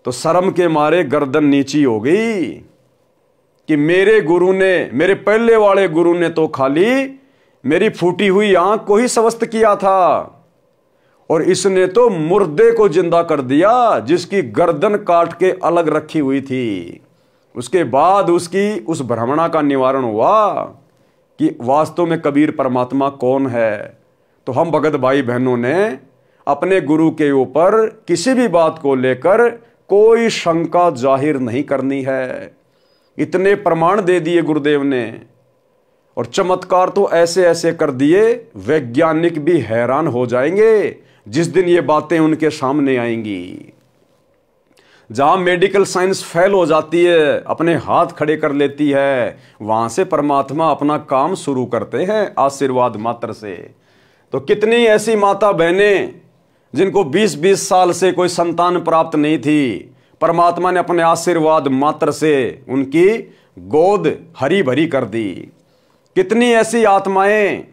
तो शर्म के मारे गर्दन नीची हो गई कि मेरे गुरु ने, मेरे पहले वाले गुरु ने तो खाली मेरी फूटी हुई आंख को ही स्वस्थ किया था, और इसने तो मुर्दे को जिंदा कर दिया जिसकी गर्दन काट के अलग रखी हुई थी। उसके बाद उसकी उस भ्रमणा का निवारण हुआ कि वास्तव में कबीर परमात्मा कौन है। तो हम भगत भाई बहनों ने अपने गुरु के ऊपर किसी भी बात को लेकर कोई शंका जाहिर नहीं करनी है। इतने प्रमाण दे दिए गुरुदेव ने, और चमत्कार तो ऐसे ऐसे कर दिए, वैज्ञानिक भी हैरान हो जाएंगे जिस दिन ये बातें उनके सामने आएंगी। जहां मेडिकल साइंस फेल हो जाती है, अपने हाथ खड़े कर लेती है, वहां से परमात्मा अपना काम शुरू करते हैं आशीर्वाद मात्र से। तो कितनी ऐसी माता बहनें जिनको 20-20 साल से कोई संतान प्राप्त नहीं थी, परमात्मा ने अपने आशीर्वाद मात्र से उनकी गोद हरी भरी कर दी। कितनी ऐसी आत्माएं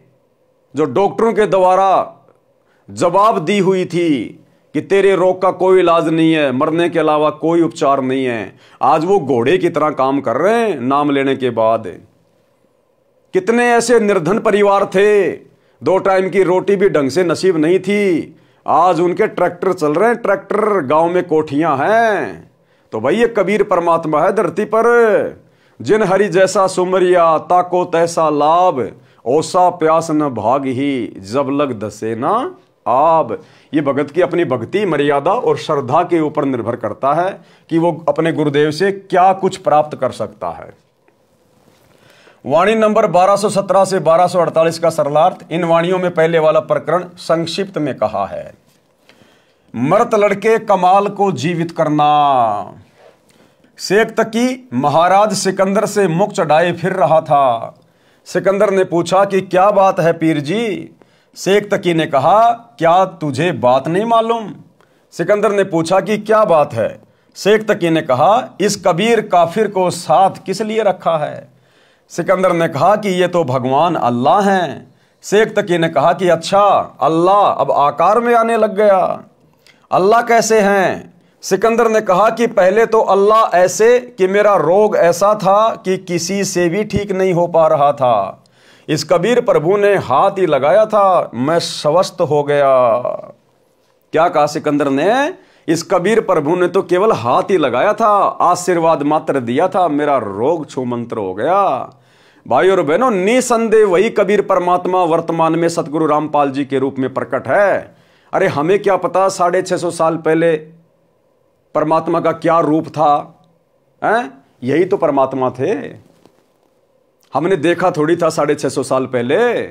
जो डॉक्टरों के द्वारा जवाब दी हुई थी कि तेरे रोग का कोई इलाज नहीं है, मरने के अलावा कोई उपचार नहीं है, आज वो घोड़े की तरह काम कर रहे हैं नाम लेने के बाद। कितने ऐसे निर्धन परिवार थे, 2 टाइम की रोटी भी ढंग से नसीब नहीं थी, आज उनके ट्रैक्टर चल रहे हैं, ट्रैक्टर, गांव में कोठियां हैं। तो भाई ये कबीर परमात्मा है धरती पर। जिन हरि जैसा सुमरिया ताको तैसा लाभ, ओसा प्यास न भाग ही जब लग दसे ना आब। ये भगत की अपनी भक्ति, मर्यादा और श्रद्धा के ऊपर निर्भर करता है कि वो अपने गुरुदेव से क्या कुछ प्राप्त कर सकता है। वाणी नंबर 1217 से 1248 का सरलार्थ। इन वाणियों में पहले वाला प्रकरण संक्षिप्त में कहा है। मृत लड़के कमाल को जीवित करना। शेख तकी महाराज सिकंदर से मुख चढ़ाए फिर रहा था। सिकंदर ने पूछा कि क्या बात है पीर जी? शेख तकी ने कहा, क्या तुझे बात नहीं मालूम? सिकंदर ने पूछा कि क्या बात है? शेख तकी ने कहा, इस कबीर काफिर को साथ किस लिए रखा है? सिकंदर ने कहा कि ये तो भगवान अल्लाह हैं। शेख तकी ने कहा कि अच्छा, अल्लाह अब आकार में आने लग गया, अल्लाह कैसे हैं? सिकंदर ने कहा कि पहले तो अल्लाह ऐसे कि मेरा रोग ऐसा था कि किसी से भी ठीक नहीं हो पा रहा था। इस कबीर प्रभु ने हाथ ही लगाया था, मैं स्वस्थ हो गया। क्या कहा सिकंदर ने? इस कबीर प्रभु ने तो केवल हाथ ही लगाया था, आशीर्वाद मात्र दिया था, मेरा रोग छूमंत्र हो गया। भाई और बहनों, निसंदेह वही कबीर परमात्मा वर्तमान में सतगुरु रामपाल जी के रूप में प्रकट है। अरे हमें क्या पता 650 साल पहले परमात्मा का क्या रूप था? यही तो परमात्मा थे, हमने देखा थोड़ी था 650 साल पहले।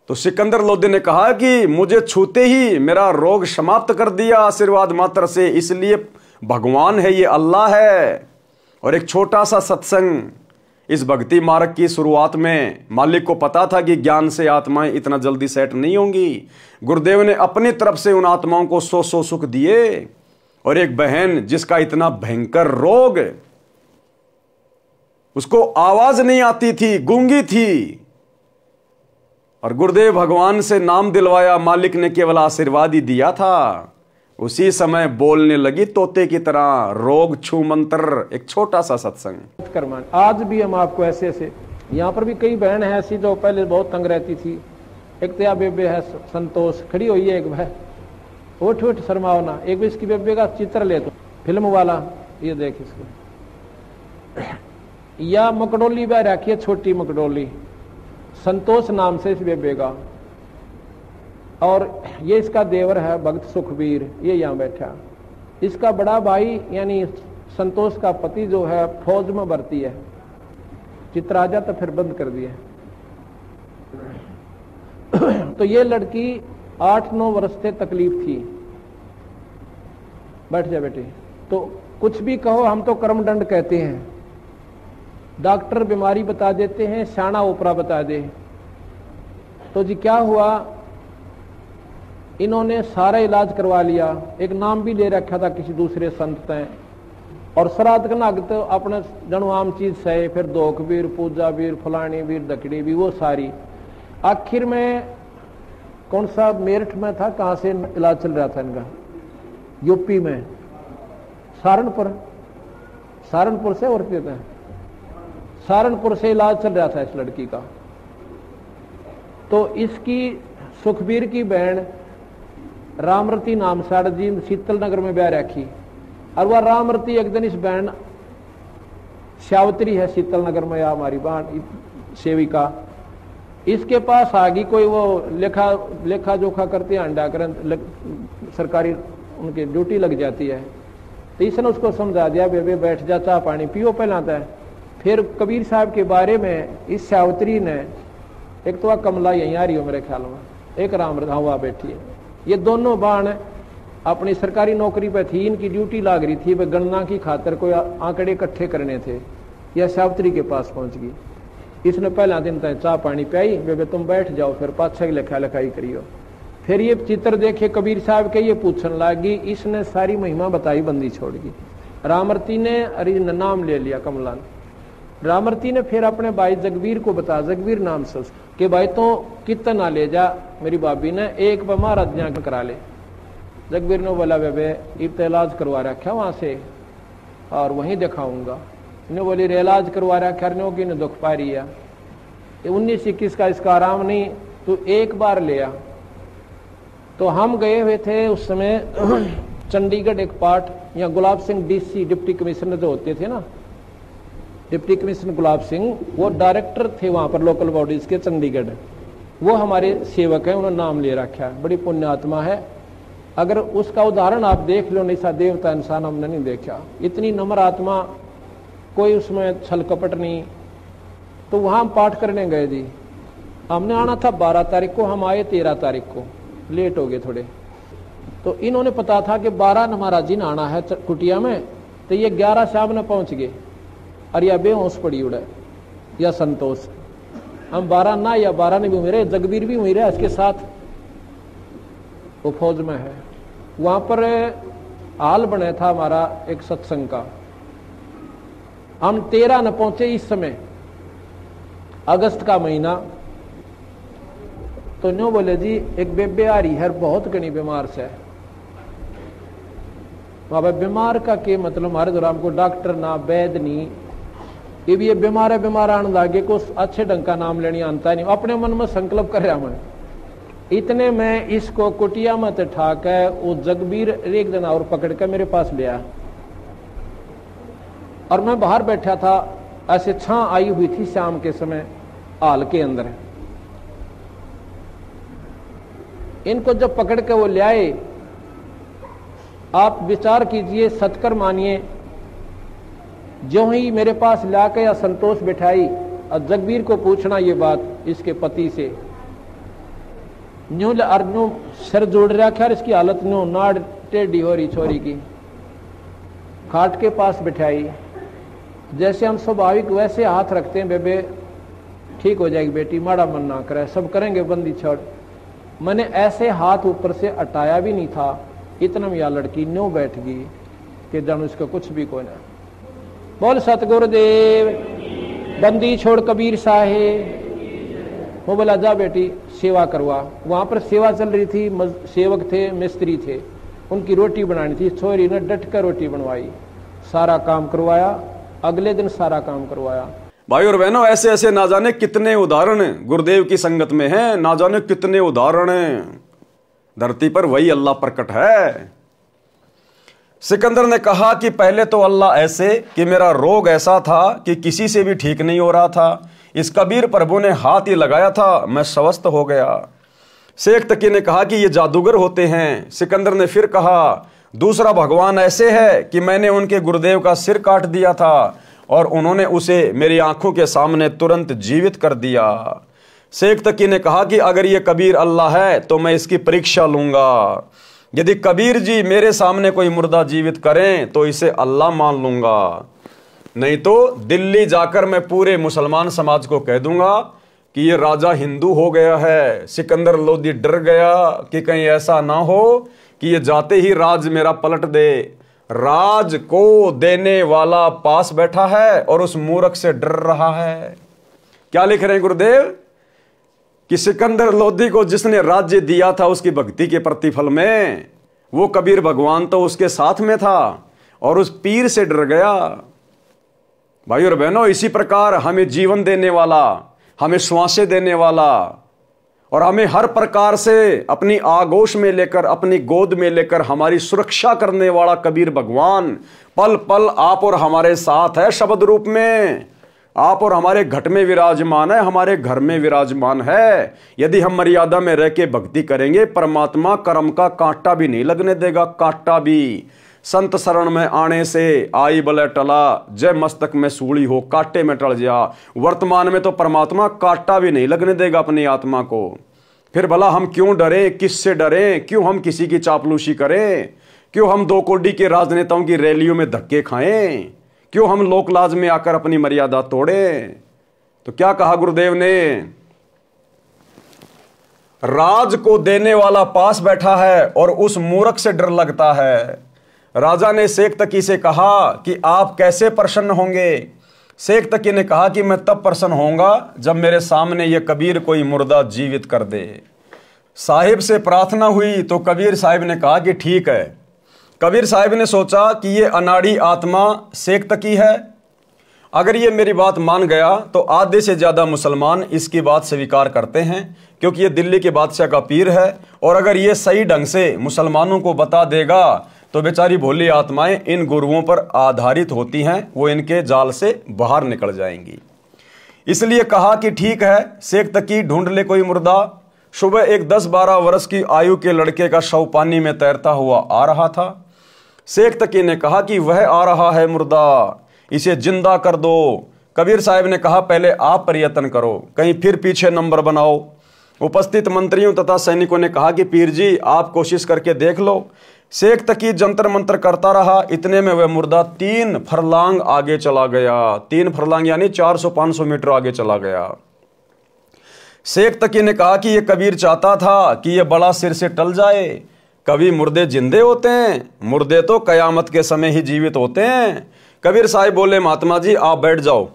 तो सिकंदर लोधी ने कहा कि मुझे छूते ही मेरा रोग समाप्त कर दिया आशीर्वाद मात्र से, इसलिए भगवान है, ये अल्लाह है। और एक छोटा सा सत्संग इस भक्ति मार्ग की शुरुआत में मालिक को पता था कि ज्ञान से आत्माएं इतना जल्दी सेट नहीं होंगी। गुरुदेव ने अपनी तरफ से उन आत्माओं को 100 सुख दिए। और एक बहन जिसका इतना भयंकर रोग, उसको आवाज नहीं आती थी, गूंगी थी, और गुरुदेव भगवान से नाम दिलवाया, मालिक ने केवल आशीर्वाद ही दिया था। उसी समय बोलने लगी तोते की तरह, रोग छू मंत्र, एक छोटा सा सत्संग। आज भी हम आपको ऐसे ऐसे, यहाँ पर भी कई बहन है ऐसी जो पहले बहुत तंग रहती थी। एक तो बेबे है संतोष, खड़ी हुई है एक भाई, उठ उठ शर्माओ ना। एक भी इसकी बेबे का चित्र ले तो फिल्म वाला, ये देख इसको। या मकडोली बह रखी है, छोटी मकडोली, संतोष नाम से इस बेबे का। और ये इसका देवर है भक्त सुखबीर, ये यहाँ बैठा। इसका बड़ा भाई यानी संतोष का पति जो है फौज में भर्ती है। चित्र आ जाता फिर बंद कर दिया। तो ये लड़की 8-9 वर्ष से तकलीफ थी। बैठ जा बेटी। तो कुछ भी कहो, हम तो कर्मदंड कहते हैं। डॉक्टर बीमारी बता देते हैं, शाना ओपरा बता दे। तो जी क्या हुआ, इन्होंने सारा इलाज करवा लिया। एक नाम भी ले रखा था किसी दूसरे संत ने। और श्राद्ध का नाग तो अपने जनु आम चीज सहे, फिर दोख वीर, पूजा वीर, फलानी वीर, दकड़ी भी, वो सारी। आखिर में कौन सा मेरठ में था, कहां से इलाज चल रहा था इनका, यूपी में सहारनपुर से और कहते हैं सहारनपुर से इलाज चल रहा था इस लड़की का। तो इसकी सुखबीर की बहन रामरती नाम साड़ जी शीतल नगर में ब्याह रखी। और वह रामरती एक दिन इस बहन श्यावत्री है शीतल नगर में, या हमारी बहन सेविका, इसके पास आ गई। कोई वो लेखा जोखा करते हैं, अंडा कर सरकारी उनकी ड्यूटी लग जाती है। तो इसने उसको समझा दिया, बेबे बैठ जा, चाह पानी पियो पहलाता है। फिर कबीर साहब के बारे में इस श्यावत्री ने, एक तो कमला यहीं आ रही हो मेरे ख्याल में, एक रामरता हुआ बैठी है। ये दोनों बाण अपनी सरकारी नौकरी पे थी, इनकी ड्यूटी लाग रही थी, वे गणना की खातर कोई आंकड़े इकट्ठे करने थे। यह श्यावत्री के पास पहुंच गई। इसने पहला दिन तक चाह पानी पियाई, बेबे तुम बैठ जाओ, फिर पाछे की लिखा लिखाई करियो। फिर ये चित्र देखे कबीर साहब के, ये पूछने लगी। इसने सारी महिमा बताई, बंदी छोड़ दी। रामरती ने अरे नाम ले लिया कमला ने। रामरती ने फिर अपने भाई जगवीर को बता, जगवीर नाम से कि भाई तो कितना ना ले जा, मेरी भाभी ने एक बार महाराज करा ले। जगवीर ने बोला बेबे इब इलाज करवा रखा वहां से और वहीं दिखाऊंगा। इन्हें बोली रे इलाज करवा रखा की ने दुख पा रही है, 19-21 का इसका आराम नहीं, तो एक बार ले आ। तो हम गए हुए थे उस समय चंडीगढ़ एक पार्ट, यहाँ Gulab Singh DC deputy commissioner जो होते थे ना, डिप्टी कमिश्नर गुलाब सिंह, वो डायरेक्टर थे वहां पर लोकल बॉडीज के चंडीगढ़। वो हमारे सेवक हैं, उन्होंने नाम ले रखा है, बड़ी पुण्यात्मा है। अगर उसका उदाहरण आप देख लो, ऐसा देवता इंसान हमने नहीं देखा, इतनी नम्र आत्मा, कोई उसमें छल कपट नहीं। तो वहां हम पाठ करने गए जी। हमने आना था 12 तारीख को, हम आए 13 तारीख को, लेट हो गए थोड़े। तो इन्होंने पता था कि 12 महाराज जी ने आना है कुटिया में, तो ये 11 शाम ने पहुंच गए। और यह बेहोश पड़ी उड़े या संतोष। हम 12 ना या 12 ने भी हुए रहे, जगवीर भी हुई रहे इसके साथ, वो फौज में है। वहां पर हाल बने था हमारा एक सत्संग का। हम 13 न पहुंचे इस समय, अगस्त का महीना। तो न्यू बोले जी एक बेबे आ रही है, बहुत घनी बीमार से। बाबा बीमार का के मतलब हमारे दौरान हमको डॉक्टर ना वैद नहीं, ये बीमार है, बीमार आने लागे कुछ अच्छे ढंग का नाम लेनी आता नहीं। अपने मन में संकल्प कर रहा मैं। इतने में इसको कुटिया में ठाक है, वो जगबीर एक दिन और पकड़ कर मेरे पास ले आया। और मैं बाहर बैठा था, ऐसे छां आई हुई थी शाम के समय हाल के अंदर। इनको जब पकड़ के वो ले आए, आप विचार कीजिए, सत्कर मानिए, जो ही मेरे पास लाके या संतोष बिठाई और जगबीर को पूछना ये बात इसके पति से, न्यू अर्नु सिर जोड़ रखा, इसकी हालत न्यू नाड़ टेढ़ी हो रही छोरी की। खाट के पास बिठाई, जैसे हम स्वाभाविक वैसे हाथ रखते हैं, बेबे ठीक हो जाएगी बेटी, माड़ा मन ना करे, सब करेंगे, बंदी छोड़। मैंने ऐसे हाथ ऊपर से हटाया भी नहीं था, इतना में यह लड़की न्यू बैठ गई कि जानो इसका कुछ भी कोई ना। बोल सतगुरुदेव, बंदी छोड़ कबीर साहेब, वो बोला जा बेटी सेवा करवा। वहां पर सेवा चल रही थी, सेवक थे, मिस्त्री थे, उनकी रोटी बनानी थी। छोरी ने डट कर रोटी बनवाई, सारा काम करवाया, अगले दिन सारा काम करवाया। भाई और बहनों, ऐसे ऐसे ना जाने कितने उदाहरण गुरुदेव की संगत में हैं, ना जाने कितने उदाहरण धरती पर वही अल्लाह प्रकट है। सिकंदर ने कहा कि पहले तो अल्लाह ऐसे कि मेरा रोग ऐसा था कि किसी से भी ठीक नहीं हो रहा था, इस कबीर प्रभु ने हाथ ही लगाया था, मैं स्वस्थ हो गया। शेख तकी ने कहा कि ये जादूगर होते हैं। सिकंदर ने फिर कहा दूसरा भगवान ऐसे है कि मैंने उनके गुरुदेव का सिर काट दिया था और उन्होंने उसे मेरी आंखों के सामने तुरंत जीवित कर दिया। शेख तकी ने कहा कि अगर ये कबीर अल्लाह है तो मैं इसकी परीक्षा लूंगा। यदि कबीर जी मेरे सामने कोई मुर्दा जीवित करें तो इसे अल्लाह मान लूंगा, नहीं तो दिल्ली जाकर मैं पूरे मुसलमान समाज को कह दूंगा कि ये राजा हिंदू हो गया है। सिकंदर लोदी डर गया कि कहीं ऐसा ना हो कि ये जाते ही राज मेरा पलट दे। राज को देने वाला पास बैठा है और उस मूर्ख से डर रहा है। क्या लिख रहे हैं गुरुदेव कि सिकंदर लोदी को जिसने राज्य दिया था उसकी भक्ति के प्रतिफल में, वो कबीर भगवान तो उसके साथ में था और उस पीर से डर गया। भाई और बहनों, इसी प्रकार हमें जीवन देने वाला, हमें श्वासें देने वाला और हमें हर प्रकार से अपनी आगोश में लेकर, अपनी गोद में लेकर हमारी सुरक्षा करने वाला कबीर भगवान पल पल आप और हमारे साथ है। शब्द रूप में आप और हमारे घट में विराजमान है, हमारे घर में विराजमान है। यदि हम मर्यादा में रह के भक्ति करेंगे, परमात्मा कर्म का कांटा भी नहीं लगने देगा, कांटा भी। संत शरण में आने से आई बले टला, जय मस्तक में सूली हो कांटे में टल जा। वर्तमान में तो परमात्मा कांटा भी नहीं लगने देगा अपनी आत्मा को। फिर भला हम क्यों डरें, किससे डरें, क्यों हम किसी की चापलूसी करें, क्यों हम दो कोडी के राजनेताओं की रैलियों में धक्के खाएं, क्यों हम लोकलाज में आकर अपनी मर्यादा तोड़ें। तो क्या कहा गुरुदेव ने, राज को देने वाला पास बैठा है और उस मूर्ख से डर लगता है। राजा ने शेख तकी से कहा कि आप कैसे प्रसन्न होंगे। शेख तकी ने कहा कि मैं तब प्रसन्न होऊंगा जब मेरे सामने ये कबीर कोई मुर्दा जीवित कर दे। साहिब से प्रार्थना हुई तो कबीर साहिब ने कहा कि ठीक है। कबीर साहिब ने सोचा कि ये अनाड़ी आत्मा शेख तकी है, अगर ये मेरी बात मान गया तो आधे से ज्यादा मुसलमान इसकी बात स्वीकार करते हैं, क्योंकि ये दिल्ली के बादशाह का पीर है। और अगर ये सही ढंग से मुसलमानों को बता देगा तो बेचारी भोली आत्माएं इन गुरुओं पर आधारित होती हैं, वो इनके जाल से बाहर निकल जाएंगी। इसलिए कहा कि ठीक है, शेख तकी ढूंढ ले कोई मुर्दा। सुबह एक 10-12 वर्ष की आयु के लड़के का शव पानी में तैरता हुआ आ रहा था। शेख तकी ने कहा कि वह आ रहा है मुर्दा, इसे जिंदा कर दो। कबीर साहब ने कहा पहले आप प्रयत्न करो, कहीं फिर पीछे नंबर बनाओ। उपस्थित मंत्रियों तथा सैनिकों ने कहा कि पीर जी आप कोशिश करके देख लो। शेख तकी जंतर मंतर करता रहा, इतने में वह मुर्दा 3 फरलांग आगे चला गया। 3 फरलांग यानी 400-500 मीटर आगे चला गया। शेख तकी ने कहा कि यह कबीर चाहता था कि यह बड़ा सिर से टल जाए। कभी मुर्दे जिंदे होते हैं, मुर्दे तो कयामत के समय ही जीवित होते हैं। कबीर साहब बोले महात्मा जी आप बैठ जाओ,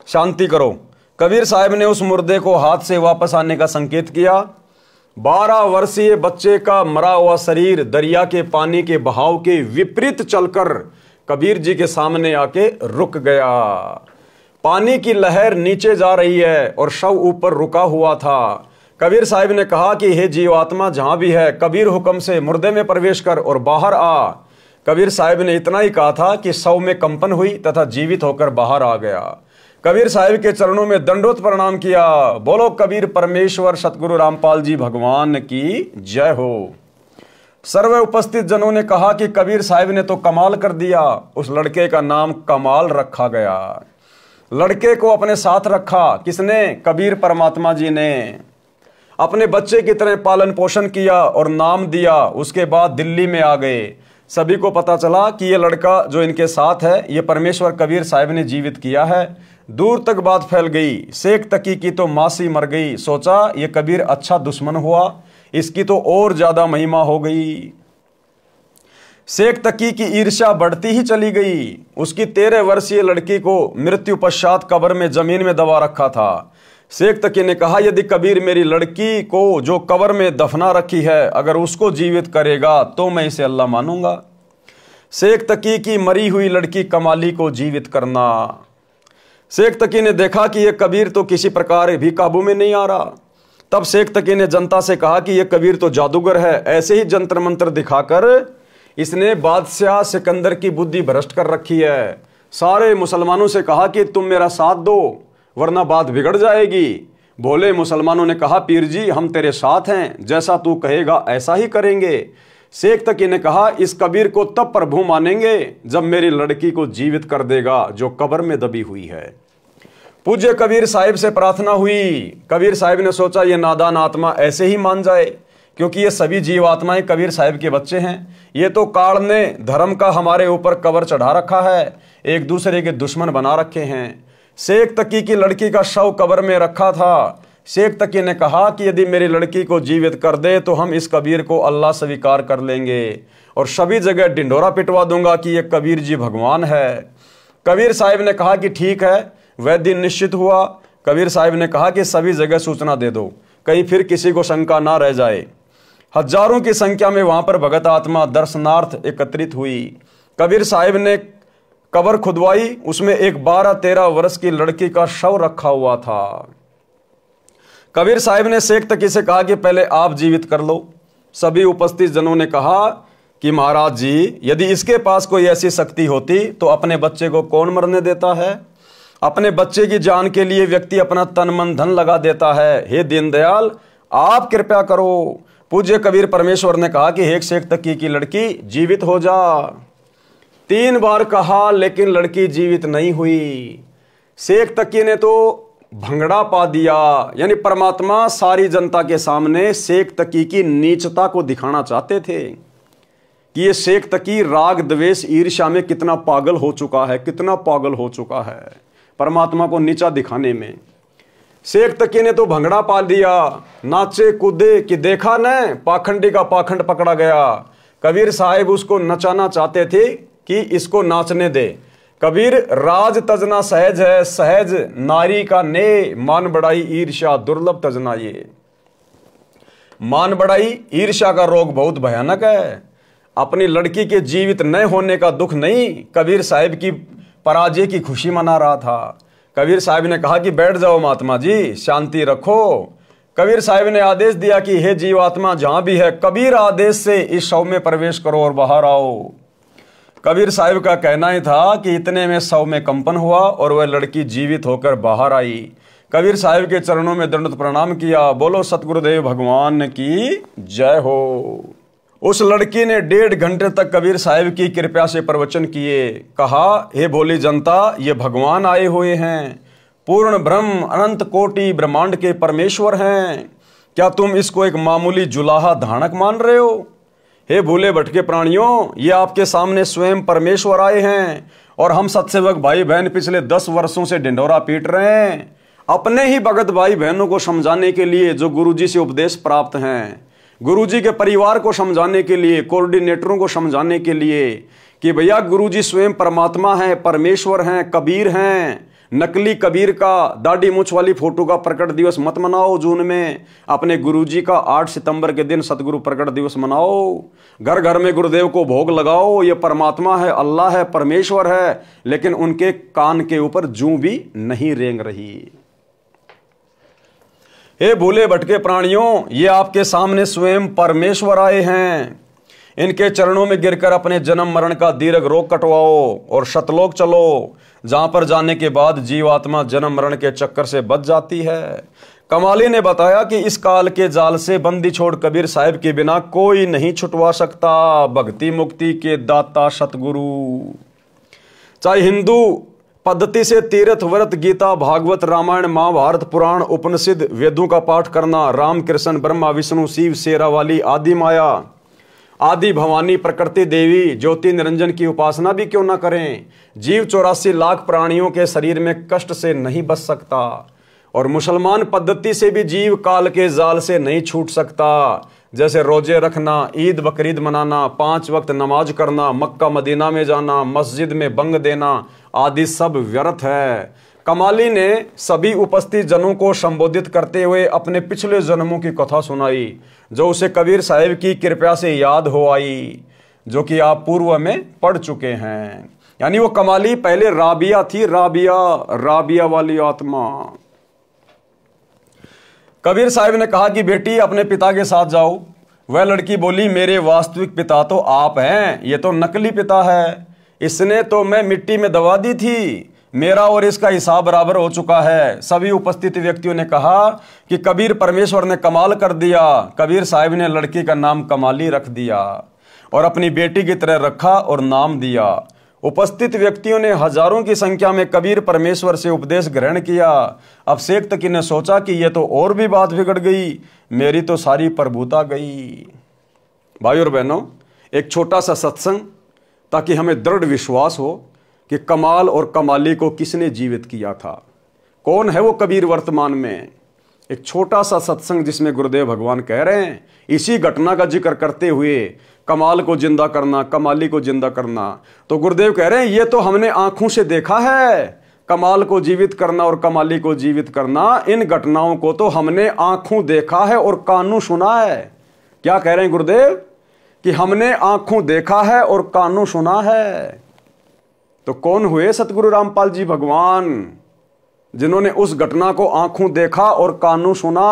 शांति करो। कबीर साहब ने उस मुर्दे को हाथ से वापस आने का संकेत किया। 12 वर्षीय बच्चे का मरा हुआ शरीर दरिया के पानी के बहाव के विपरीत चलकर कबीर जी के सामने आके रुक गया। पानी की लहर नीचे जा रही है और शव ऊपर रुका हुआ था। कबीर साहब ने कहा कि हे जीवात्मा जहां भी है, कबीर हुक्म से मुर्दे में प्रवेश कर और बाहर आ। कबीर साहब ने इतना ही कहा था कि शव में कंपन हुई तथा जीवित होकर बाहर आ गया। कबीर साहब के चरणों में दंडोत प्रणाम किया। बोलो कबीर परमेश्वर सतगुरु रामपाल जी भगवान की जय हो। सर्व उपस्थित जनों ने कहा कि कबीर साहब ने तो कमाल कर दिया। उस लड़के का नाम कमाल रखा गया। लड़के को अपने साथ रखा किसने? कबीर परमात्मा जी ने। अपने बच्चे की तरह पालन पोषण किया और नाम दिया। उसके बाद दिल्ली में आ गए। सभी को पता चला कि यह लड़का जो इनके साथ है यह परमेश्वर कबीर साहब ने जीवित किया है। दूर तक बात फैल गई। शेख तकी की तो मासी मर गई। सोचा यह कबीर अच्छा दुश्मन हुआ, इसकी तो और ज्यादा महिमा हो गई। शेख तकी की ईर्ष्या बढ़ती ही चली गई। उसकी 13 वर्षीय लड़की को मृत्यु पश्चात कब्र में जमीन में दबा रखा था। शेख तकी ने कहा, यदि कबीर मेरी लड़की को जो कब्र में दफना रखी है अगर उसको जीवित करेगा तो मैं इसे अल्लाह मानूंगा। शेख तकी की मरी हुई लड़की कमाली को जीवित करना। शेख तकी ने देखा कि यह कबीर तो किसी प्रकार भी काबू में नहीं आ रहा। तब शेख तकी ने जनता से कहा कि यह कबीर तो जादूगर है। ऐसे ही जंतर मंत्र दिखाकर इसने बादशाह सिकंदर की बुद्धि भ्रष्ट कर रखी है। सारे मुसलमानों से कहा कि तुम मेरा साथ दो वरना बात बिगड़ जाएगी। भोले मुसलमानों ने कहा, पीर जी हम तेरे साथ हैं, जैसा तू कहेगा ऐसा ही करेंगे। शेख तकी ने कहा, इस कबीर को तब प्रभु मानेंगे जब मेरी लड़की को जीवित कर देगा जो कब्र में दबी हुई है। पूज्य कबीर साहिब से प्रार्थना हुई। कबीर साहिब ने सोचा ये नादान आत्मा ऐसे ही मान जाए, क्योंकि ये सभी जीव आत्माएं कबीर साहिब के बच्चे हैं। ये तो काल ने धर्म का हमारे ऊपर कवर चढ़ा रखा है, एक दूसरे के दुश्मन बना रखे हैं। शेख तकी की लड़की का शव कब्र में रखा था। शेख तकी ने कहा कि यदि मेरी लड़की को जीवित कर दे तो हम इस कबीर को अल्लाह स्वीकार कर लेंगे और सभी जगह ढिंढोरा पिटवा दूंगा कि यह कबीर जी भगवान है। कबीर साहिब ने कहा कि ठीक है। वह दिन निश्चित हुआ। कबीर साहिब ने कहा कि सभी जगह सूचना दे दो, कहीं फिर किसी को शंका ना रह जाए। हजारों की संख्या में वहां पर भगत आत्मा दर्शनार्थ एकत्रित हुई। कबीर साहिब ने कब्र खुदवाई। उसमें एक 12-13 वर्ष की लड़की का शव रखा हुआ था। कबीर साहिब ने शेख तकी से कहा कि पहले आप जीवित कर लो। सभी उपस्थित जनों ने कहा कि महाराज जी, यदि इसके पास कोई ऐसी शक्ति होती तो अपने बच्चे को कौन मरने देता है? अपने बच्चे की जान के लिए व्यक्ति अपना तन मन धन लगा देता है। हे दीनदयाल, आप कृपया करो। पूज्य कबीर परमेश्वर ने कहा कि हे शेख तकी की लड़की जीवित हो जा। 3 बार कहा लेकिन लड़की जीवित नहीं हुई। शेख तकी ने तो भंगड़ा पा दिया। यानी परमात्मा सारी जनता के सामने शेख तकी की नीचता को दिखाना चाहते थे कि ये शेख तकी राग द्वेष ईर्ष्या में कितना पागल हो चुका है, कितना पागल हो चुका है परमात्मा को नीचा दिखाने में। शेख तकी ने तो भंगड़ा पा दिया, नाचे कूदे कि देखा न पाखंडी का पाखंड पकड़ा गया। कबीर साहिब उसको नचाना चाहते थे कि इसको नाचने दे। कबीर राज तजना सहज है, सहज नारी का ने मान बढ़ाई ईर्ष्या दुर्लभ तजना। ये मान बढ़ाई ईर्ष्या का रोग बहुत भयानक है। अपनी लड़की के जीवित न होने का दुख नहीं, कबीर साहिब की पराजय की खुशी मना रहा था। कबीर साहिब ने कहा कि बैठ जाओ महात्मा जी, शांति रखो। कबीर साहिब ने आदेश दिया कि हे जीवात्मा जहां भी है, कबीर आदेश से इस शव में प्रवेश करो और बाहर आओ। कबीर साहिब का कहना ही था कि इतने में शव में कंपन हुआ और वह लड़की जीवित होकर बाहर आई। कबीर साहिब के चरणों में दंडवत प्रणाम किया। बोलो सतगुरुदेव भगवान की जय हो। उस लड़की ने 1.5 घंटे तक कबीर साहिब की कृपा से प्रवचन किए। कहा, हे भोली जनता, ये भगवान आए हुए हैं, पूर्ण ब्रह्म अनंत कोटि ब्रह्मांड के परमेश्वर हैं। क्या तुम इसको एक मामूली जुलाहा धानक मान रहे हो? हे भूले भटके प्राणियों, ये आपके सामने स्वयं परमेश्वर आए हैं और हम सत्सेवक भाई बहन पिछले 10 वर्षों से ढिंढोरा पीट रहे हैं अपने ही भगत भाई बहनों को समझाने के लिए जो गुरुजी से उपदेश प्राप्त हैं, गुरुजी के परिवार को समझाने के लिए, कोऑर्डिनेटरों को समझाने के लिए कि भैया गुरुजी स्वयं परमात्मा है, परमेश्वर हैं, कबीर हैं। नकली कबीर का दाढ़ी मूछ वाली फोटो का प्रकट दिवस मत मनाओ जून में। अपने गुरुजी का 8 सितंबर के दिन सतगुरु प्रकट दिवस मनाओ। घर घर में गुरुदेव को भोग लगाओ। ये परमात्मा है, अल्लाह है, परमेश्वर है, लेकिन उनके कान के ऊपर जूं भी नहीं रेंग रही। हे भूले भटके प्राणियों, ये आपके सामने स्वयं परमेश्वर आए हैं। इनके चरणों में गिरकर अपने जन्म मरण का दीर्घ रोग कटवाओ और शतलोक चलो, जहां पर जाने के बाद जीवात्मा जन्म मरण के चक्कर से बच जाती है। कमाली ने बताया कि इस काल के जाल से बंदी छोड़ कबीर साहिब के बिना कोई नहीं छुटवा सकता। भक्ति मुक्ति के दाता सतगुरु। चाहे हिंदू पद्धति से तीर्थ व्रत गीता भागवत रामायण महाभारत पुराण उपनिषद वेदों का पाठ करना, राम कृष्ण ब्रह्मा विष्णु शिव शेरावाली आदि माया आदि भवानी प्रकृति देवी ज्योति निरंजन की उपासना भी क्यों ना करें। जीव 84 लाख प्राणियों के शरीर में कष्ट से नहीं बच सकता और मुसलमान पद्धति से भी जीव काल के जाल से नहीं छूट सकता। जैसे रोजे रखना, ईद बकरीद मनाना, 5 वक्त नमाज करना, मक्का मदीना में जाना, मस्जिद में बंग देना आदि सब व्यर्थ है। कमाली ने सभी उपस्थित जनों को संबोधित करते हुए अपने पिछले जन्मों की कथा सुनाई, जो उसे कबीर साहिब की कृपा से याद हो आई, जो कि आप पूर्व में पढ़ चुके हैं। यानी वो कमाली पहले राबिया थी, राबिया वाली आत्मा। कबीर साहिब ने कहा कि बेटी अपने पिता के साथ जाओ। वह लड़की बोली, मेरे वास्तविक पिता तो आप हैं, ये तो नकली पिता है, इसने तो मैं मिट्टी में दबा दी थी, मेरा और इसका हिसाब बराबर हो चुका है। सभी उपस्थित व्यक्तियों ने कहा कि कबीर परमेश्वर ने कमाल कर दिया। कबीर साहिब ने लड़की का नाम कमाली रख दिया और अपनी बेटी की तरह रखा और नाम दिया। उपस्थित व्यक्तियों ने हजारों की संख्या में कबीर परमेश्वर से उपदेश ग्रहण किया। अब शेख तकी ने सोचा कि यह तो और भी बात बिगड़ गई, मेरी तो सारी प्रभुता गई। भाई और बहनों, एक छोटा सा सत्संग ताकि हमें दृढ़ विश्वास हो कि कमाल और कमाली को किसने जीवित किया था, कौन है वो कबीर वर्तमान में। एक छोटा सा सत्संग जिसमें गुरुदेव भगवान कह रहे हैं, इसी घटना का जिक्र करते हुए कमाल को जिंदा करना, कमाली को जिंदा करना। तो गुरुदेव कह रहे हैं ये तो हमने आंखों से देखा है, कमाल को जीवित करना और कमाली को जीवित करना, इन घटनाओं को तो हमने आंखों देखा है और कानों सुना है। क्या कह रहे हैं गुरुदेव कि हमने आंखों देखा है और कानों सुना है। तो कौन हुए सतगुरु रामपाल जी भगवान, जिन्होंने उस घटना को आंखों देखा और कानों सुना?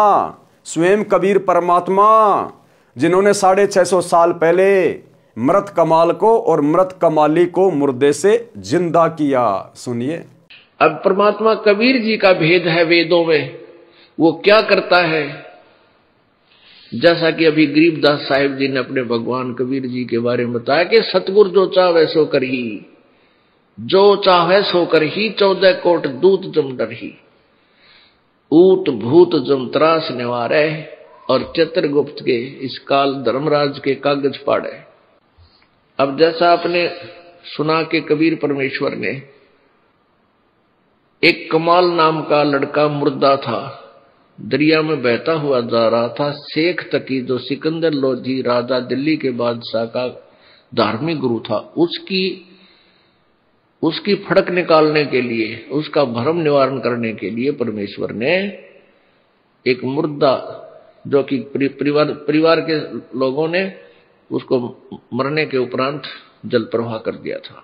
स्वयं कबीर परमात्मा, जिन्होंने 650 साल पहले मृत कमाल को और मृत कमाली को मुर्दे से जिंदा किया। सुनिए, अब परमात्मा कबीर जी का भेद है वेदों में, वो क्या करता है? जैसा कि अभी गरीबदास साहिब जी ने अपने भगवान कबीर जी के बारे में बताया कि सतगुरु जो चाहे सो करही, जो चाहे सो करही, 14 कोट दूत जम डरही, ऊत भूत जम त्रास निवारे, और चित्रगुप्त के इस काल धर्मराज के कागज पाड़े। अब जैसा आपने सुना कि कबीर परमेश्वर ने, एक कमाल नाम का लड़का मुर्दा था, दरिया में बहता हुआ जा रहा था। शेख तकी जो सिकंदर लोधी राजा दिल्ली के बादशाह का धार्मिक गुरु था, उसकी फड़क निकालने के लिए, उसका भ्रम निवारण करने के लिए परमेश्वर ने एक मुर्दा, जो कि परिवार के लोगों ने उसको मरने के उपरांत जल प्रवाह कर दिया था,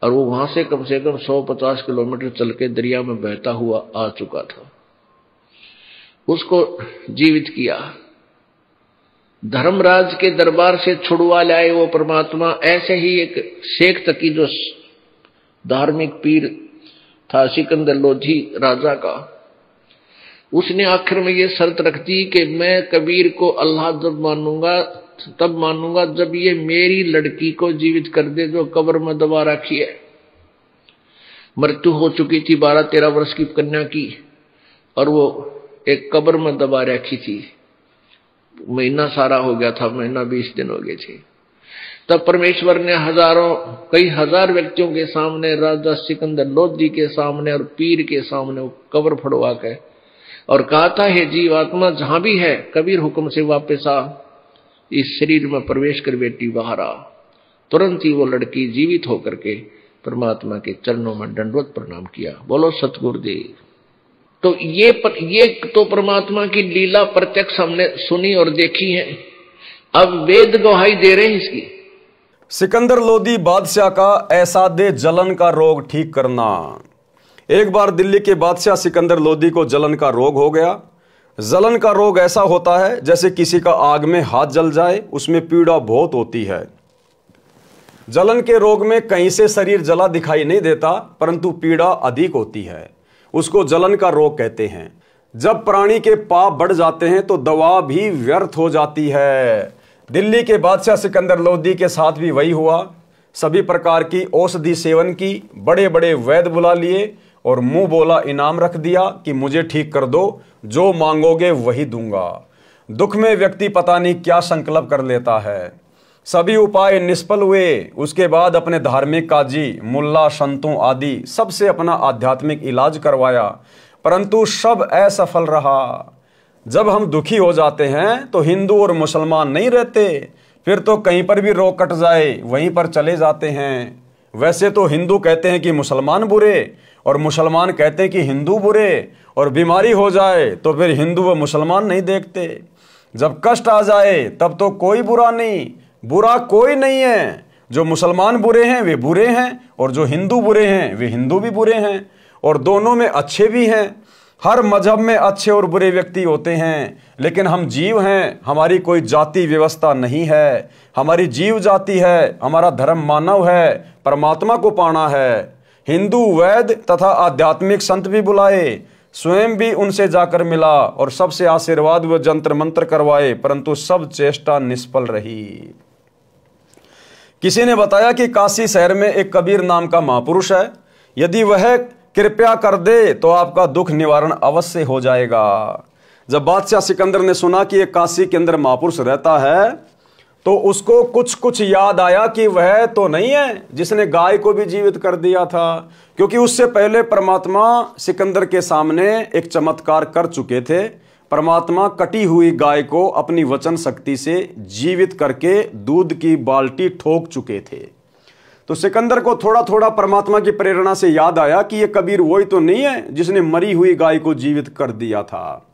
और वो वहां से कम 150 किलोमीटर चल के दरिया में बहता हुआ आ चुका था। उसको जीवित किया, धर्मराज के दरबार से छुड़वा लाए वो परमात्मा। ऐसे ही एक शेख तकी जो धार्मिक पीर था सिकंदर लोधी राजा का, उसने आखिर में ये शर्त रख दी कि मैं कबीर को अल्लाह तब मानूंगा जब ये मेरी लड़की को जीवित कर दे जो कब्र में दबा रखी है। मृत्यु हो चुकी थी 12-13 वर्ष की कन्या की, और वो एक कब्र में दबा रखी थी। महीना सारा हो गया था, महीना 20 दिन हो गए थे। तब परमेश्वर ने कई हजार व्यक्तियों के सामने, राजा सिकंदर लोधी के सामने और पीर के सामने कब्र फड़वा के और कहा था, हे जीवात्मा जहां भी है, कबीर हुक्म से वापस आ, इस शरीर में प्रवेश कर बेटी बाहर आ। तुरंत ही वो लड़की जीवित होकर के परमात्मा के चरणों में दंडवत प्रणाम किया। बोलो सतगुरुदेव। तो ये तो परमात्मा की लीला प्रत्यक्ष हमने सुनी और देखी है। अब वेद गवाही दे रहे हैं इसकी। सिकंदर लोधी बादशाह का ऐसादे जलन का रोग ठीक करना। एक बार दिल्ली के बादशाह सिकंदर लोधी को जलन का रोग हो गया। जलन का रोग ऐसा होता है जैसे किसी का आग में हाथ जल जाए, उसमें पीड़ा बहुत होती है। जलन के रोग में कहीं से शरीर जला दिखाई नहीं देता, परंतु पीड़ा अधिक होती है। उसको जलन का रोग कहते हैं। जब प्राणी के पाप बढ़ जाते हैं तो दवा भी व्यर्थ हो जाती है। दिल्ली के बादशाह सिकंदर लोधी के साथ भी वही हुआ। सभी प्रकार की औषधि सेवन की, बड़े बड़े वैद्य बुला लिए और मुंह बोला इनाम रख दिया कि मुझे ठीक कर दो, जो मांगोगे वही दूंगा। दुख में व्यक्ति पता नहीं क्या संकल्प कर लेता है। सभी उपाय निष्फल हुए। उसके बाद अपने धार्मिक काजी, मुल्ला, संतों आदि सबसे अपना आध्यात्मिक इलाज करवाया, परंतु सब असफल रहा। जब हम दुखी हो जाते हैं तो हिंदू और मुसलमान नहीं रहते, फिर तो कहीं पर भी रोग कट जाए वहीं पर चले जाते हैं। वैसे तो हिंदू कहते हैं कि मुसलमान बुरे और मुसलमान कहते हैं कि हिंदू बुरे, और बीमारी हो जाए तो फिर हिंदू व मुसलमान नहीं देखते। जब कष्ट आ जाए तब तो कोई बुरा नहीं, बुरा कोई नहीं है। जो मुसलमान बुरे हैं वे बुरे हैं, और जो हिंदू बुरे हैं वे हिंदू भी बुरे हैं, और दोनों में अच्छे भी हैं। हर मजहब में अच्छे और बुरे व्यक्ति होते हैं, लेकिन हम जीव हैं, हमारी कोई जाति व्यवस्था नहीं है। हमारी जीव जाति है, हमारा धर्म मानव है, परमात्मा को पाना है। हिंदू वैद तथा आध्यात्मिक संत भी बुलाए, स्वयं भी उनसे जाकर मिला और सबसे आशीर्वाद व जंतर मंत्र करवाए, परंतु सब चेष्टा निष्फल रही। किसी ने बताया कि काशी शहर में एक कबीर नाम का महापुरुष है, यदि वह कृपया कर दे तो आपका दुख निवारण अवश्य हो जाएगा। जब बादशाह सिकंदर ने सुना कि एक काशी के अंदर महापुरुष रहता है, तो उसको कुछ याद आया कि वह तो नहीं है जिसने गाय को भी जीवित कर दिया था, क्योंकि उससे पहले परमात्मा सिकंदर के सामने एक चमत्कार कर चुके थे। परमात्मा कटी हुई गाय को अपनी वचन शक्ति से जीवित करके दूध की बाल्टी ठोक चुके थे। तो सिकंदर को थोड़ा थोड़ा परमात्मा की प्रेरणा से याद आया कि यह कबीर वही तो नहीं है जिसने मरी हुई गाय को जीवित कर दिया था।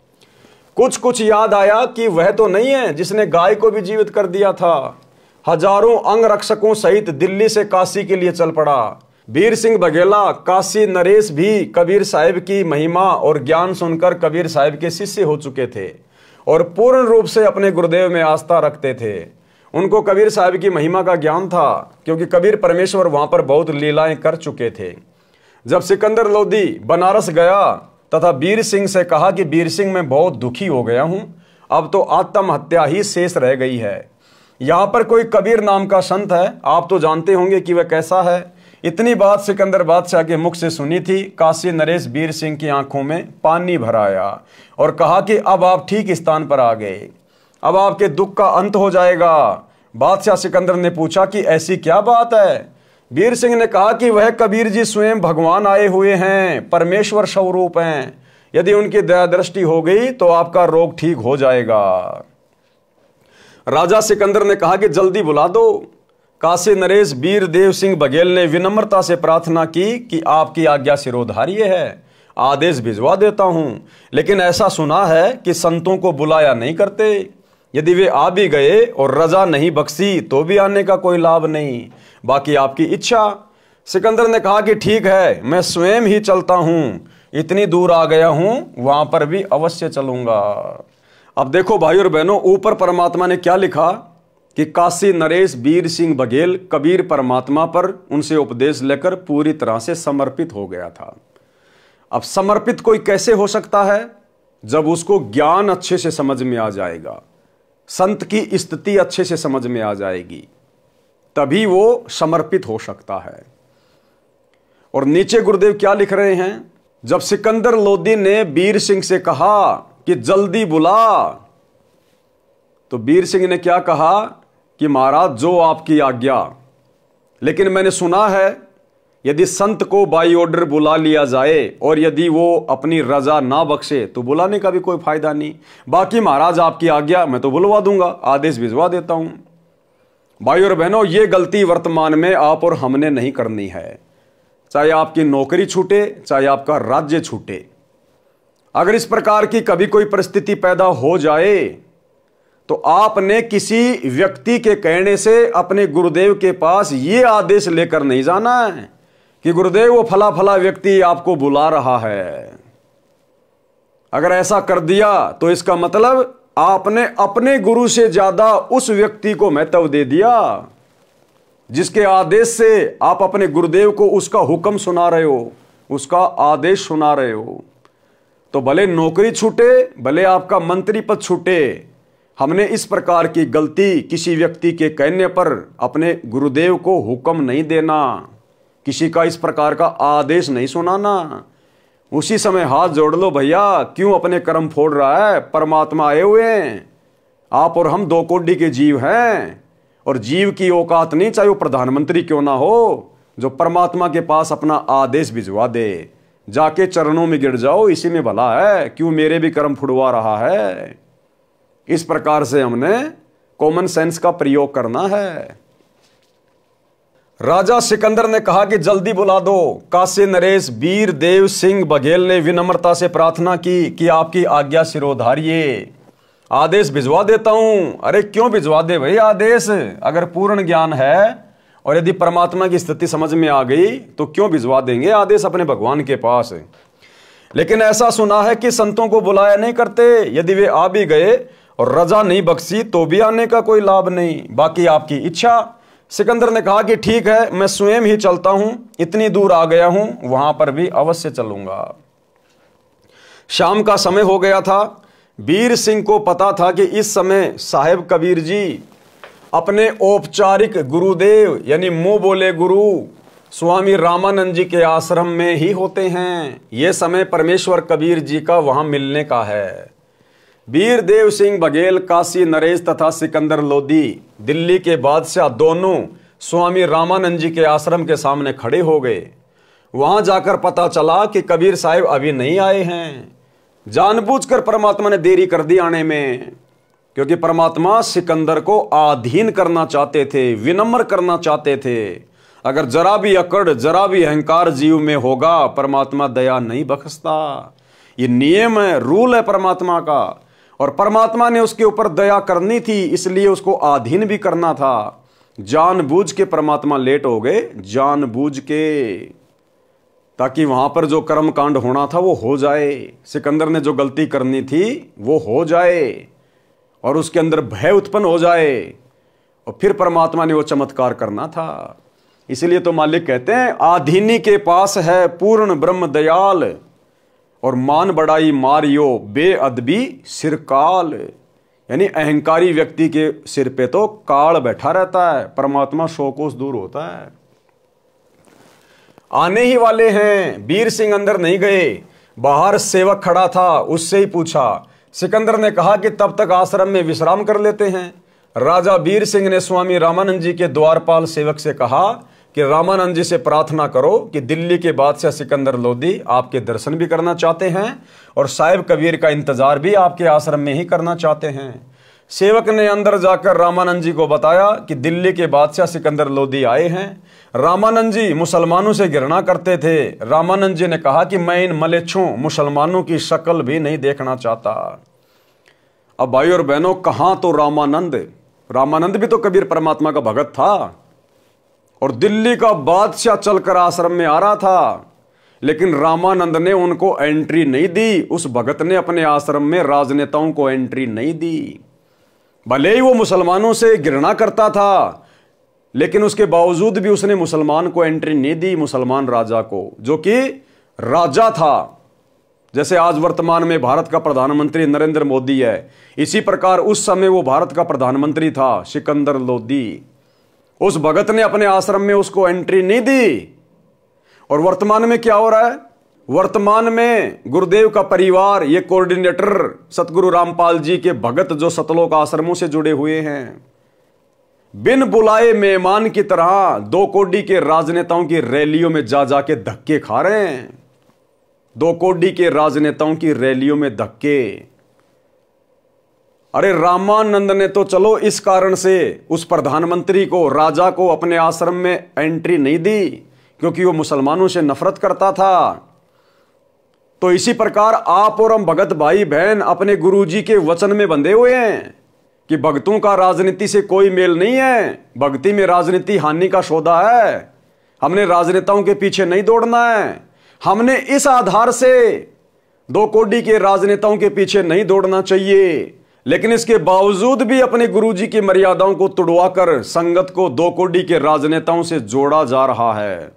कुछ याद आया कि वह तो नहीं है जिसने गाय को भी जीवित कर दिया था। हजारों अंगरक्षकों सहित दिल्ली से काशी के लिए चल पड़ा। वीर सिंह बघेला, काशी नरेश भी कबीर साहिब की महिमा और ज्ञान सुनकर कबीर साहिब के शिष्य हो चुके थे और पूर्ण रूप से अपने गुरुदेव में आस्था रखते थे। उनको कबीर साहिब की महिमा का ज्ञान था, क्योंकि कबीर परमेश्वर वहां पर बहुत लीलाएं कर चुके थे। जब सिकंदर लोदी बनारस गया तथा वीर सिंह से कहा कि वीर सिंह मैं बहुत दुखी हो गया हूं, अब तो आत्महत्या ही शेष रह गई है। यहां पर कोई कबीर नाम का संत है, आप तो जानते होंगे कि वह कैसा है। इतनी बात सिकंदर बादशाह के मुख से सुनी थी। काशी नरेश वीर सिंह की आंखों में पानी भर आया और कहा कि अब आप ठीक स्थान पर आ गए, अब आपके दुख का अंत हो जाएगा। बादशाह सिकंदर ने पूछा कि ऐसी क्या बात है। वीर सिंह ने कहा कि वह कबीर जी स्वयं भगवान आए हुए हैं, परमेश्वर स्वरूप हैं। यदि उनकी दया दृष्टि हो गई तो आपका रोग ठीक हो जाएगा। राजा सिकंदर ने कहा कि जल्दी बुला दो। काशी नरेश वीर देव सिंह बघेल ने विनम्रता से प्रार्थना की कि आपकी आज्ञा सिरोधार्य है, आदेश भिजवा देता हूं, लेकिन ऐसा सुना है कि संतों को बुलाया नहीं करते। यदि वे आ भी गए और रजा नहीं बख्शी तो भी आने का कोई लाभ नहीं, बाकी आपकी इच्छा। सिकंदर ने कहा कि ठीक है, मैं स्वयं ही चलता हूं, इतनी दूर आ गया हूं, वहां पर भी अवश्य चलूंगा। अब देखो भाई और बहनों, ऊपर परमात्मा ने क्या लिखा कि काशी नरेश वीर सिंह बघेल कबीर परमात्मा पर उनसे उपदेश लेकर पूरी तरह से समर्पित हो गया था। अब समर्पित कोई कैसे हो सकता है? जब उसको ज्ञान अच्छे से समझ में आ जाएगा, संत की स्थिति अच्छे से समझ में आ जाएगी, तभी वो समर्पित हो सकता है। और नीचे गुरुदेव क्या लिख रहे हैं? जब सिकंदर लोदी ने वीर सिंह से कहा कि जल्दी बुला, तो वीर सिंह ने क्या कहा कि महाराज जो आपकी आज्ञा, लेकिन मैंने सुना है यदि संत को बाई ऑर्डर बुला लिया जाए और यदि वो अपनी रजा ना बख्शे तो बुलाने का भी कोई फायदा नहीं। बाकी महाराज आपकी आज्ञा, मैं तो बुलवा दूंगा, आदेश भिजवा देता हूं। भाई और बहनों, ये गलती वर्तमान में आप और हमने नहीं करनी है। चाहे आपकी नौकरी छूटे, चाहे आपका राज्य छूटे, अगर इस प्रकार की कभी कोई परिस्थिति पैदा हो जाए तो आपने किसी व्यक्ति के कहने से अपने गुरुदेव के पास ये आदेश लेकर नहीं जाना है कि गुरुदेव वो फला फला व्यक्ति आपको बुला रहा है। अगर ऐसा कर दिया तो इसका मतलब आपने अपने गुरु से ज्यादा उस व्यक्ति को महत्व दे दिया जिसके आदेश से आप अपने गुरुदेव को उसका हुक्म सुना रहे हो, उसका आदेश सुना रहे हो। तो भले नौकरी छूटे, भले आपका मंत्री पद छूटे, हमने इस प्रकार की गलती किसी व्यक्ति के कहने पर अपने गुरुदेव को हुक्म नहीं देना, किसी का इस प्रकार का आदेश नहीं सुनाना। उसी समय हाथ जोड़ लो, भैया क्यों अपने कर्म फोड़ रहा है? परमात्मा आए हुए हैं, आप और हम दो कोडी के जीव हैं, और जीव की औकात नहीं, चाहे वो प्रधानमंत्री क्यों ना हो, जो परमात्मा के पास अपना आदेश भिजवा दे। जाके चरणों में गिर जाओ, इसी में भला है, क्यों मेरे भी कर्म फुड़वा रहा है। इस प्रकार से हमने कॉमन सेंस का प्रयोग करना है। राजा सिकंदर ने कहा कि जल्दी बुला दो। काशी नरेश वीर देव सिंह बघेल ने विनम्रता से प्रार्थना की कि आपकी आज्ञा सिरोधारिये, आदेश भिजवा देता हूं। अरे क्यों भिजवा दे भाई आदेश, अगर पूर्ण ज्ञान है और यदि परमात्मा की स्थिति समझ में आ गई तो क्यों भिजवा देंगे आदेश अपने भगवान के पास। लेकिन ऐसा सुना है कि संतों को बुलाया नहीं करते, यदि वे आ भी गए और रजा नहीं बख्शी तो भी आने का कोई लाभ नहीं, बाकी आपकी इच्छा। सिकंदर ने कहा कि ठीक है, मैं स्वयं ही चलता हूं, इतनी दूर आ गया हूं, वहां पर भी अवश्य चलूंगा। शाम का समय हो गया था। वीर सिंह को पता था कि इस समय साहेब कबीर जी अपने औपचारिक गुरुदेव यानी मुंह बोले गुरु स्वामी रामानंद जी के आश्रम में ही होते हैं। यह समय परमेश्वर कबीर जी का वहां मिलने का है। वीर देव सिंह बघेल, काशी नरेश तथा सिकंदर लोधी दिल्ली के बादशाह दोनों स्वामी रामानंद जी के आश्रम के सामने खड़े हो गए। वहां जाकर पता चला कि कबीर साहब अभी नहीं आए हैं। जानबूझकर परमात्मा ने देरी कर दी आने में, क्योंकि परमात्मा सिकंदर को आधीन करना चाहते थे, विनम्र करना चाहते थे। अगर जरा भी अकड़, जरा भी अहंकार जीव में होगा, परमात्मा दया नहीं बख्शता। ये नियम है, रूल है परमात्मा का, और परमात्मा ने उसके ऊपर दया करनी थी, इसलिए उसको आधीन भी करना था। जानबूझ के परमात्मा लेट हो गए, जानबूझ के, ताकि वहां पर जो कर्म कांड होना था वो हो जाए, सिकंदर ने जो गलती करनी थी वो हो जाए और उसके अंदर भय उत्पन्न हो जाए, और फिर परमात्मा ने वो चमत्कार करना था। इसलिए तो मालिक कहते हैं आधीनी के पास है पूर्ण ब्रह्म दयाल, और मान बड़ाई मारियो बेअदबी सिरकाल। यानी अहंकारी व्यक्ति के सिर पे तो काल बैठा रहता है, परमात्मा 100 कोस दूर होता है। आने ही वाले हैं। वीर सिंह अंदर नहीं गए, बाहर सेवक खड़ा था, उससे ही पूछा। सिकंदर ने कहा कि तब तक आश्रम में विश्राम कर लेते हैं। राजा वीर सिंह ने स्वामी रामानंद जी के द्वारपाल सेवक से कहा कि रामानंद जी से प्रार्थना करो कि दिल्ली के बादशाह सिकंदर लोधी आपके दर्शन भी करना चाहते हैं और साहिब कबीर का इंतजार भी आपके आश्रम में ही करना चाहते हैं। सेवक ने अंदर जाकर रामानंद जी को बताया कि दिल्ली के बादशाह सिकंदर लोधी आए हैं। रामानंद जी मुसलमानों से घृणा करते थे। रामानंद जी ने कहा कि मैं इन मलेच्छों मुसलमानों की शक्ल भी नहीं देखना चाहता। अब भाई और बहनों, कहां तो रामानंद भी तो कबीर परमात्मा का भगत था, और दिल्ली का बादशाह चलकर आश्रम में आ रहा था, लेकिन रामानंद ने उनको एंट्री नहीं दी। उस भगत ने अपने आश्रम में राजनेताओं को एंट्री नहीं दी। भले ही वो मुसलमानों से घृणा करता था, लेकिन उसके बावजूद भी उसने मुसलमान को एंट्री नहीं दी, मुसलमान राजा को, जो कि राजा था। जैसे आज वर्तमान में भारत का प्रधानमंत्री नरेंद्र मोदी है, इसी प्रकार उस समय वो भारत का प्रधानमंत्री था सिकंदर लोधी। उस भगत ने अपने आश्रम में उसको एंट्री नहीं दी। और वर्तमान में क्या हो रहा है? वर्तमान में गुरुदेव का परिवार, ये कोऑर्डिनेटर सतगुरु रामपाल जी के भगत जो सतलोक आश्रमों से जुड़े हुए हैं, बिन बुलाए मेहमान की तरह 2 कोडी के राजनेताओं की रैलियों में जा जाके धक्के खा रहे हैं। 2 कोडी के राजनेताओं की रैलियों में धक्के। अरे रामानंद ने तो चलो इस कारण से उस प्रधानमंत्री को, राजा को अपने आश्रम में एंट्री नहीं दी, क्योंकि वो मुसलमानों से नफरत करता था। तो इसी प्रकार आप और हम भगत भाई बहन अपने गुरुजी के वचन में बंधे हुए हैं कि भक्तों का राजनीति से कोई मेल नहीं है। भक्ति में राजनीति हानि का सौदा है। हमने राजनेताओं के पीछे नहीं दौड़ना है। हमने इस आधार से 2 कोडी के राजनेताओं के पीछे नहीं दौड़ना चाहिए, लेकिन इसके बावजूद भी अपने गुरुजी की मर्यादाओं को तुड़वाकर संगत को 2 कोडी के राजनेताओं से जोड़ा जा रहा है।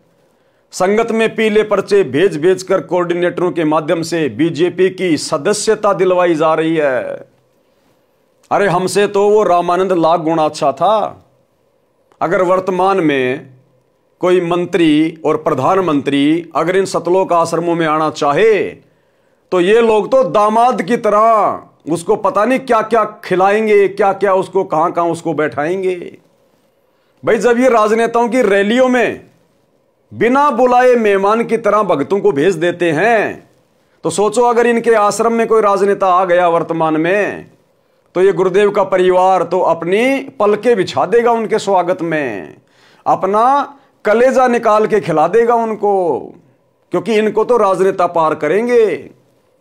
संगत में पीले पर्चे भेज भेज कर कोऑर्डिनेटरों के माध्यम से बीजेपी की सदस्यता दिलवाई जा रही है। अरे हमसे तो वो रामानंद लाख गुना अच्छा था। अगर वर्तमान में कोई मंत्री और प्रधानमंत्री अगर इन सतलोक आश्रमों में आना चाहे, तो ये लोग तो दामाद की तरह उसको पता नहीं क्या क्या खिलाएंगे, क्या क्या उसको कहां कहां उसको बैठाएंगे। भाई जब ये राजनेताओं की रैलियों में बिना बुलाए मेहमान की तरह भक्तों को भेज देते हैं, तो सोचो अगर इनके आश्रम में कोई राजनेता आ गया वर्तमान में, तो ये गुरुदेव का परिवार तो अपनी पलके बिछा देगा उनके स्वागत में, अपना कलेजा निकाल के खिला देगा उनको, क्योंकि इनको तो राजनेता पार करेंगे,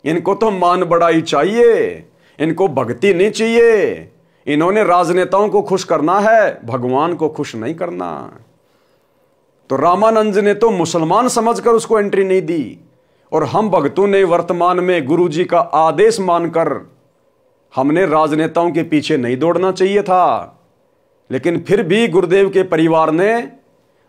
इनको तो मान बड़ाई चाहिए, इनको भक्ति नहीं चाहिए। इन्होंने राजनेताओं को खुश करना है, भगवान को खुश नहीं करना। तो रामानंद ने तो मुसलमान समझकर उसको एंट्री नहीं दी, और हम भक्तों ने वर्तमान में गुरुजी का आदेश मानकर हमने राजनेताओं के पीछे नहीं दौड़ना चाहिए था। लेकिन फिर भी गुरुदेव के परिवार ने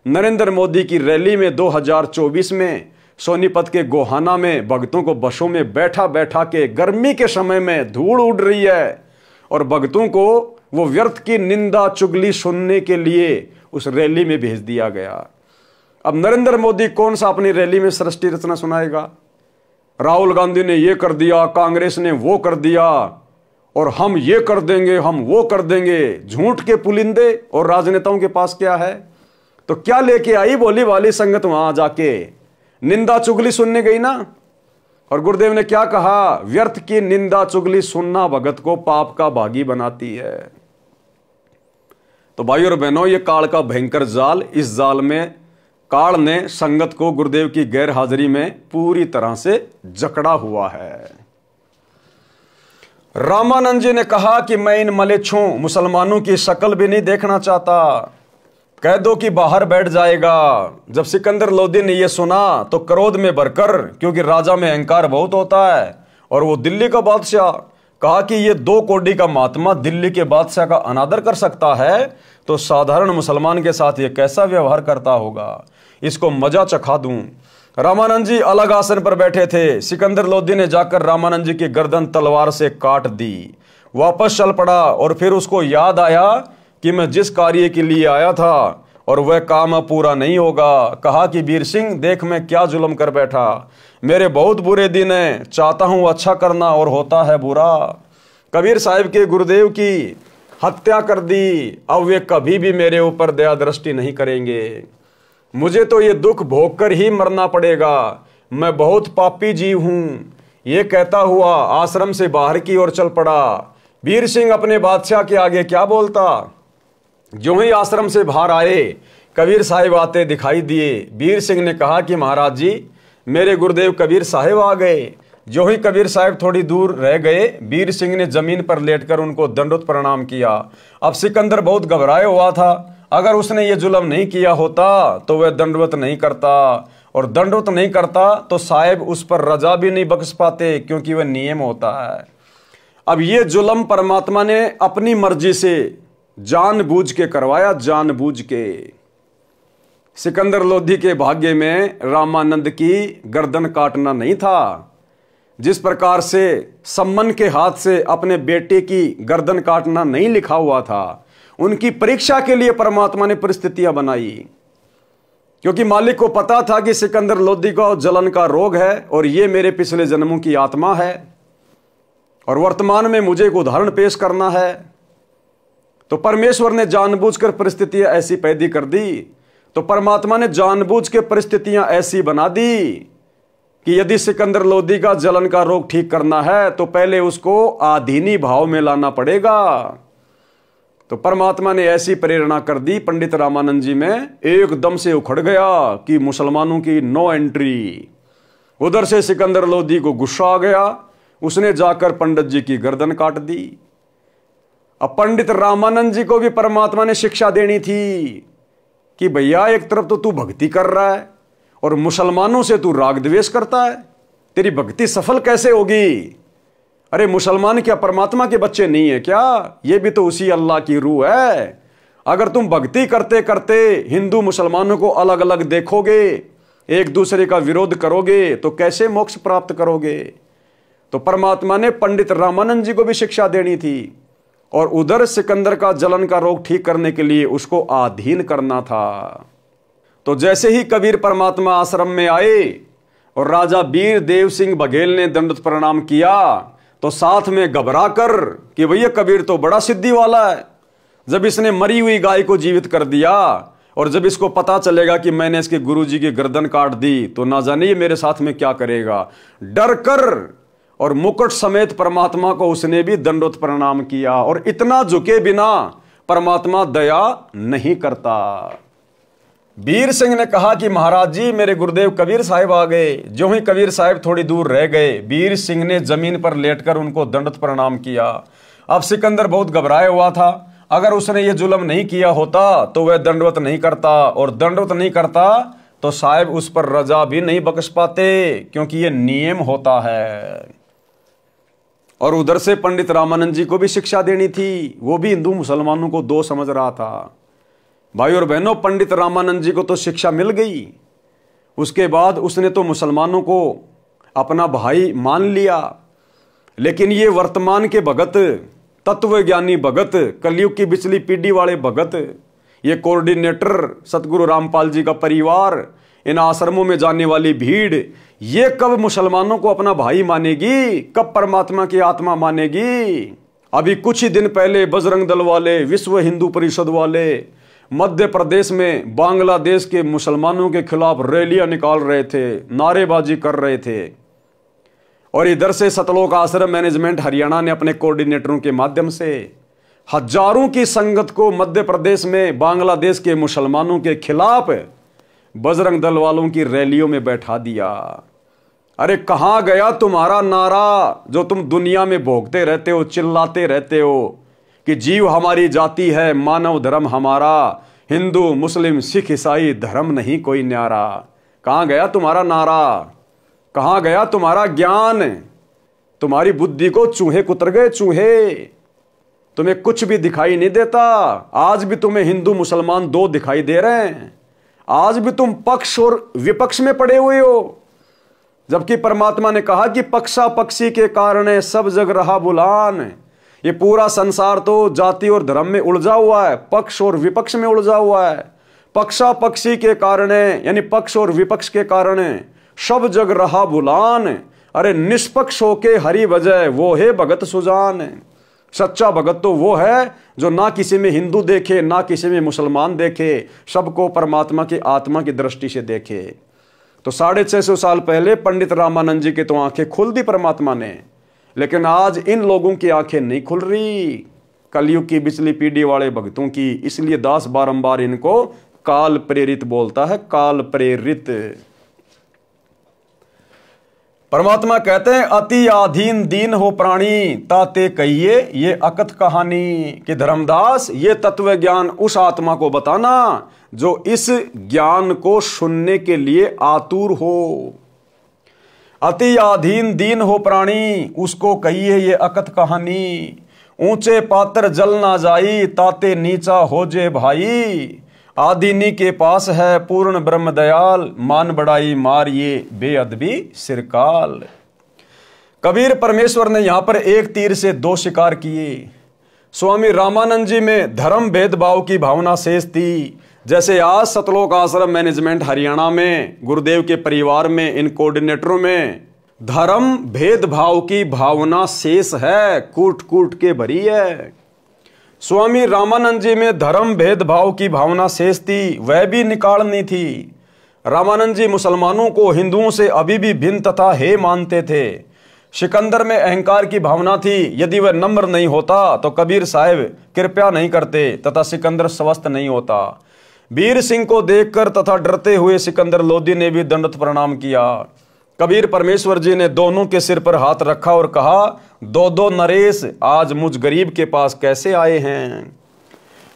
नरेंद्र मोदी की रैली में 2024 में सोनीपत के गोहाना में भक्तों को बसों में बैठा बैठा के, गर्मी के समय में धूल उड़ रही है, और भक्तों को वो व्यर्थ की निंदा चुगली सुनने के लिए उस रैली में भेज दिया गया। अब नरेंद्र मोदी कौन सा अपनी रैली में सृष्टि रचना सुनाएगा? राहुल गांधी ने ये कर दिया, कांग्रेस ने वो कर दिया, और हम ये कर देंगे, हम वो कर देंगे। झूठ के पुलिंदे। और राजनेताओं के पास क्या है? तो क्या लेके आई बोली वाली संगत? वहां जाके निंदा चुगली सुनने गई ना। और गुरुदेव ने क्या कहा? व्यर्थ की निंदा चुगली सुनना भगत को पाप का भागी बनाती है। तो भाई और बहनों, ये काल का भयंकर जाल, इस जाल में काल ने संगत को गुरुदेव की गैर हाजिरी में पूरी तरह से जकड़ा हुआ है। रामानंद जी ने कहा कि मैं इन मलेच्छों मुसलमानों की शक्ल भी नहीं देखना चाहता, कह दो कि बाहर बैठ जाएगा। जब सिकंदर लोदी ने यह सुना तो क्रोध में भरकर, क्योंकि राजा में अहंकार बहुत होता है और वो दिल्ली का बादशाह, कहा कि ये 2 कोड़ी का महात्मा दिल्ली के बादशाह का अनादर कर सकता है, तो साधारण मुसलमान के साथ ये कैसा व्यवहार करता होगा, इसको मजा चखा दूं। रामानंद जी अलग आसन पर बैठे थे। सिकंदर लोदी ने जाकर रामानंद जी की गर्दन तलवार से काट दी, वापस चल पड़ा। और फिर उसको याद आया कि मैं जिस कार्य के लिए आया था और वह काम अब पूरा नहीं होगा। कहा कि वीर सिंह, देख मैं क्या जुल्म कर बैठा, मेरे बहुत बुरे दिन हैं, चाहता हूं अच्छा करना और होता है बुरा। कबीर साहिब के गुरुदेव की हत्या कर दी, अब वे कभी भी मेरे ऊपर दया दृष्टि नहीं करेंगे। मुझे तो ये दुख भोग कर ही मरना पड़ेगा, मैं बहुत पापी जीव हूं। ये कहता हुआ आश्रम से बाहर की ओर चल पड़ा। वीर सिंह अपने बादशाह के आगे क्या बोलता? जो ही आश्रम से बाहर आए, कबीर साहिब आते दिखाई दिए। वीर सिंह ने कहा कि महाराज जी, मेरे गुरुदेव कबीर साहिब आ गए। जो ही कबीर साहिब थोड़ी दूर रह गए, वीर सिंह ने जमीन पर लेटकर उनको दंडवत प्रणाम किया। अब सिकंदर बहुत घबराया हुआ था, अगर उसने ये जुल्म नहीं किया होता तो वह दंडवत नहीं करता, और दंडवत नहीं करता तो साहिब उस पर रजा भी नहीं बख्श पाते, क्योंकि वह नियम होता है। अब ये जुल्म परमात्मा ने अपनी मर्जी से जानबूझ के करवाया, जानबूझ के। सिकंदर लोधी के भाग्य में रामानंद की गर्दन काटना नहीं था। जिस प्रकार से सम्मन के हाथ से अपने बेटे की गर्दन काटना नहीं लिखा हुआ था, उनकी परीक्षा के लिए परमात्मा ने परिस्थितियां बनाई, क्योंकि मालिक को पता था कि सिकंदर लोधी को जलन का रोग है और ये मेरे पिछले जन्मों की आत्मा है, और वर्तमान में मुझे एक उदाहरण पेश करना है। तो परमेश्वर ने जानबूझकर परिस्थितियां ऐसी पैदा कर दी। तो परमात्मा ने जानबूझ के परिस्थितियां ऐसी बना दी कि यदि सिकंदर लोधी का जलन का रोग ठीक करना है तो पहले उसको आधीनी भाव में लाना पड़ेगा। तो परमात्मा ने ऐसी प्रेरणा कर दी पंडित रामानंद जी में, एकदम से उखड़ गया कि मुसलमानों की नो एंट्री। उधर से सिकंदर लोधी को गुस्सा आ गया, उसने जाकर पंडित जी की गर्दन काट दी। अब पंडित रामानंद जी को भी परमात्मा ने शिक्षा देनी थी कि भैया, एक तरफ तो तू भक्ति कर रहा है और मुसलमानों से तू राग द्वेष करता है, तेरी भक्ति सफल कैसे होगी? अरे मुसलमान क्या परमात्मा के बच्चे नहीं है क्या? ये भी तो उसी अल्लाह की रूह है। अगर तुम भक्ति करते करते हिंदू मुसलमानों को अलग अलग देखोगे, एक दूसरे का विरोध करोगे, तो कैसे मोक्ष प्राप्त करोगे? तो परमात्मा ने पंडित रामानंद जी को भी शिक्षा देनी थी, और उधर सिकंदर का जलन का रोग ठीक करने के लिए उसको अधीन करना था। तो जैसे ही कबीर परमात्मा आश्रम में आए और राजा वीर देव सिंह बघेल ने दंडवत प्रणाम किया, तो साथ में घबरा कर कि भैया कबीर तो बड़ा सिद्धि वाला है, जब इसने मरी हुई गाय को जीवित कर दिया और जब इसको पता चलेगा कि मैंने इसके गुरुजी की गर्दन काट दी तो ना जाने ये मेरे साथ में क्या करेगा। डर कर और मुकुट समेत परमात्मा को उसने भी दंडवत प्रणाम किया, और इतना झुके बिना परमात्मा दया नहीं करता। वीर सिंह ने कहा कि महाराज जी मेरे गुरुदेव कबीर साहब आ गए। जो ही कबीर साहब थोड़ी दूर रह गए, वीर सिंह ने जमीन पर लेटकर उनको दंडवत प्रणाम किया। अब सिकंदर बहुत घबराया हुआ था। अगर उसने ये जुल्म नहीं किया होता तो वह दंडवत नहीं करता, और दंडवत नहीं करता तो साहब उस पर रजा भी नहीं बख्श पाते, क्योंकि ये नियम होता है। और उधर से पंडित रामानंद जी को भी शिक्षा देनी थी। वो भी हिंदू मुसलमानों को दो समझ रहा था। भाई और बहनों, पंडित रामानंद जी को तो शिक्षा मिल गई। उसके बाद उसने तो मुसलमानों को अपना भाई मान लिया। लेकिन ये वर्तमान के भगत, तत्वज्ञानी भगत, कलयुग की बिचली पीढ़ी वाले भगत, ये कोऑर्डिनेटर सतगुरु रामपाल जी का परिवार, इन आश्रमों में जाने वाली भीड़, ये कब मुसलमानों को अपना भाई मानेगी, कब परमात्मा की आत्मा मानेगी। अभी कुछ ही दिन पहले बजरंग दल वाले, विश्व हिंदू परिषद वाले मध्य प्रदेश में बांग्लादेश के मुसलमानों के खिलाफ रैलियां निकाल रहे थे, नारेबाजी कर रहे थे। और इधर से सतलोक आश्रम मैनेजमेंट हरियाणा ने अपने कोऑर्डिनेटरों के माध्यम से हजारों की संगत को मध्य प्रदेश में बांग्लादेश के मुसलमानों के खिलाफ बजरंग दल वालों की रैलियों में बैठा दिया। अरे कहां गया तुम्हारा नारा जो तुम दुनिया में भोगते रहते हो, चिल्लाते रहते हो कि जीव हमारी जाति है, मानव धर्म हमारा, हिंदू मुस्लिम सिख ईसाई धर्म नहीं कोई न्यारा। कहां गया तुम्हारा नारा, कहां गया तुम्हारा ज्ञान। तुम्हारी बुद्धि को चूहे कुतर गए, चूहे। तुम्हें कुछ भी दिखाई नहीं देता। आज भी तुम्हें हिंदू मुसलमान दो दिखाई दे रहे हैं। आज भी तुम पक्ष और विपक्ष में पड़े हुए हो, जबकि परमात्मा ने कहा कि पक्षा पक्षी के कारण सब जग रहा बुलान। ये पूरा संसार तो जाति और धर्म में उलझा हुआ है, पक्ष और विपक्ष में उलझा हुआ है। पक्षा पक्षी के कारण, यानी पक्ष और विपक्ष के कारण सब जग रहा बुलान। अरे निष्पक्ष होके हरि बजय वो है भगत सुजान। सच्चा भगत तो वो है जो ना किसी में हिंदू देखे, ना किसी में मुसलमान देखे, सबको परमात्मा की आत्मा की दृष्टि से देखे। तो 650 साल पहले पंडित रामानंद जी के तो आंखें खोल दी परमात्मा ने, लेकिन आज इन लोगों की आंखें नहीं खुल रही, कलयुग की बिचली पीढ़ी वाले भक्तों की। इसलिए दास बारंबार इनको काल प्रेरित बोलता है, काल प्रेरित। परमात्मा कहते हैं अति आधीन दीन हो प्राणी, ताते कहिए ये अकथ कहानी। कि धर्मदास ये तत्व ज्ञान उस आत्मा को बताना जो इस ज्ञान को सुनने के लिए आतुर हो। अति आधीन दीन हो प्राणी, उसको कहिए ये अकथ कहानी। ऊंचे पात्र जल ना जाई, ताते नीचा हो जे भाई। आदिनी के पास है पूर्ण ब्रह्म दयाल, मान बढ़ाई मार ये बेअदबी सिरकाल। कबीर परमेश्वर ने यहां पर एक तीर से दो शिकार किए। स्वामी रामानंद जी में धर्म भेदभाव की भावना शेष थी, जैसे आज सतलोक आश्रम मैनेजमेंट हरियाणा में गुरुदेव के परिवार में इन कोऑर्डिनेटरों में धर्म भेदभाव की भावना शेष है, कूट कूट के भरी है। स्वामी रामानंद जी में धर्म भेदभाव की भावना शेष थी, वह भी निकालनी थी। रामानंद जी मुसलमानों को हिंदुओं से अभी भी भिन्न तथा हे मानते थे। सिकंदर में अहंकार की भावना थी, यदि वह नम्र नहीं होता तो कबीर साहब कृपया नहीं करते तथा सिकंदर स्वस्थ नहीं होता। वीर सिंह को देखकर तथा डरते हुए सिकंदर लोधी ने भी दंडवत प्रणाम किया। कबीर परमेश्वर जी ने दोनों के सिर पर हाथ रखा और कहा, दो दो नरेश आज मुझ गरीब के पास कैसे आए हैं,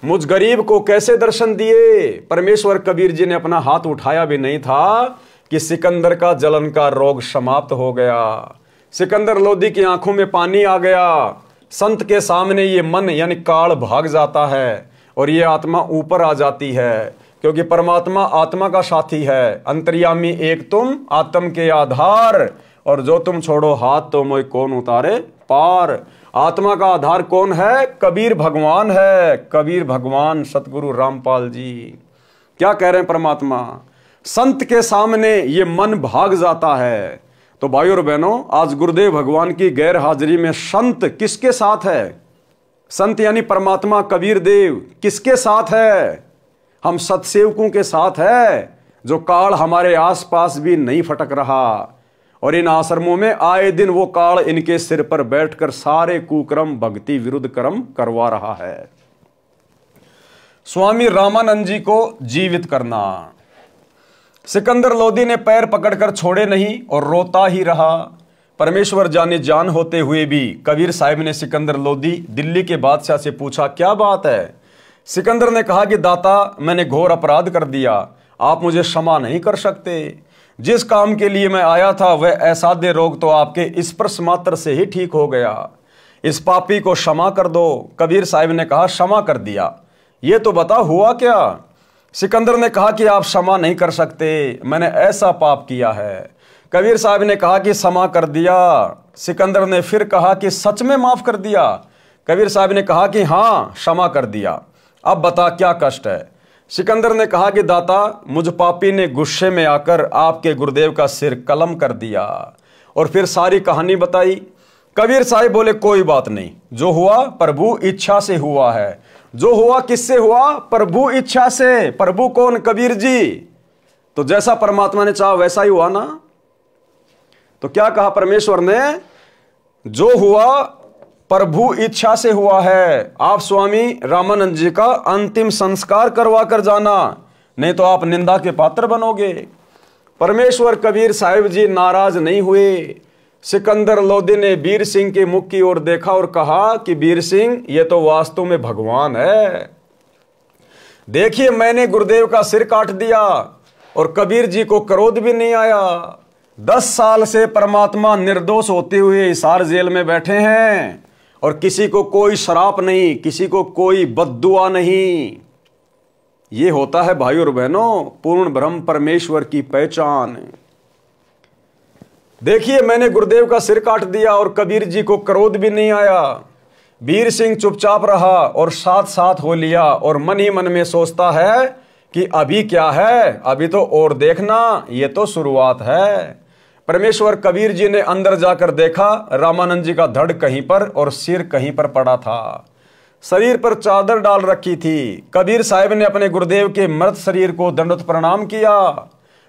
मुझ गरीब को कैसे दर्शन दिए। परमेश्वर कबीर जी ने अपना हाथ उठाया भी नहीं था कि सिकंदर का जलन का रोग समाप्त हो गया। सिकंदर लोधी की आंखों में पानी आ गया। संत के सामने ये मन यानी काल भाग जाता है और ये आत्मा ऊपर आ जाती है, क्योंकि परमात्मा आत्मा का साथी है। अंतर्यामी एक तुम, आत्म के आधार, और जो तुम छोड़ो हाथ तो मोय कौन उतारे पार। आत्मा का आधार कौन है? कबीर भगवान है। कबीर भगवान सतगुरु रामपाल जी क्या कह रहे हैं? परमात्मा संत के सामने ये मन भाग जाता है। तो भाई और बहनों, आज गुरुदेव भगवान की गैर हाजिरी में संत किसके साथ है? संत यानी परमात्मा कबीर देव किसके साथ है? हम सतसेवकों के साथ है, जो काल हमारे आसपास भी नहीं फटक रहा। और इन आश्रमों में आए दिन वो काल इनके सिर पर बैठकर सारे कुकर्म भक्ति विरुद्ध कर्म करवा रहा है। स्वामी रामानंद जी को जीवित करना। सिकंदर लोदी ने पैर पकड़कर छोड़े नहीं और रोता ही रहा। परमेश्वर जाने जान होते हुए भी कबीर साहब ने सिकंदर लोदी दिल्ली के बादशाह से पूछा, क्या बात है? सिकंदर ने कहा कि दाता, मैंने घोर अपराध कर दिया, आप मुझे क्षमा नहीं कर सकते। जिस काम के लिए मैं आया था वह असाध्य रोग तो आपके स्पर्श मात्र से ही ठीक हो गया। इस पापी को क्षमा कर दो। कबीर साहब ने कहा, क्षमा कर दिया, ये तो बता हुआ क्या? सिकंदर ने कहा कि आप क्षमा नहीं कर सकते, मैंने ऐसा पाप किया है। कबीर साहब ने कहा कि क्षमा कर दिया। सिकंदर ने फिर कहा कि सच में माफ कर दिया? कबीर साहब ने कहा कि हाँ, क्षमा कर दिया, अब बता क्या कष्ट है? सिकंदर ने कहा कि दाता, मुझ पापी ने गुस्से में आकर आपके गुरुदेव का सिर कलम कर दिया। और फिर सारी कहानी बताई। कबीर साहब बोले, कोई बात नहीं, जो हुआ प्रभु इच्छा से हुआ है। जो हुआ किससे हुआ? प्रभु इच्छा से। प्रभु कौन? कबीर जी। तो जैसा परमात्मा ने चाहा वैसा ही हुआ ना। तो क्या कहा परमेश्वर ने? जो हुआ प्रभु इच्छा से हुआ है। आप स्वामी रामानंद जी का अंतिम संस्कार करवा कर जाना, नहीं तो आप निंदा के पात्र बनोगे। परमेश्वर कबीर साहिब जी नाराज नहीं हुए। सिकंदर लोदी ने वीर सिंह के मुख की ओर देखा और कहा कि वीर सिंह, ये तो वास्तव में भगवान है। देखिए, मैंने गुरुदेव का सिर काट दिया और कबीर जी को क्रोध भी नहीं आया। 10 साल से परमात्मा निर्दोष होते हुए हिसार जेल में बैठे हैं और किसी को कोई श्राप नहीं, किसी को कोई बद्दुआ नहीं। ये होता है भाई और बहनों पूर्ण ब्रह्म परमेश्वर की पहचान। देखिए, मैंने गुरुदेव का सिर काट दिया और कबीर जी को क्रोध भी नहीं आया। वीर सिंह चुपचाप रहा और साथ साथ हो लिया और मन ही मन में सोचता है कि अभी क्या है, अभी तो और देखना, ये तो शुरुआत है। परमेश्वर कबीर जी ने अंदर जाकर देखा, रामानंद जी का धड़ कहीं पर और सिर कहीं पर पड़ा था। शरीर पर चादर डाल रखी थी। कबीर साहब ने अपने गुरुदेव के मृत शरीर को दंडवत प्रणाम किया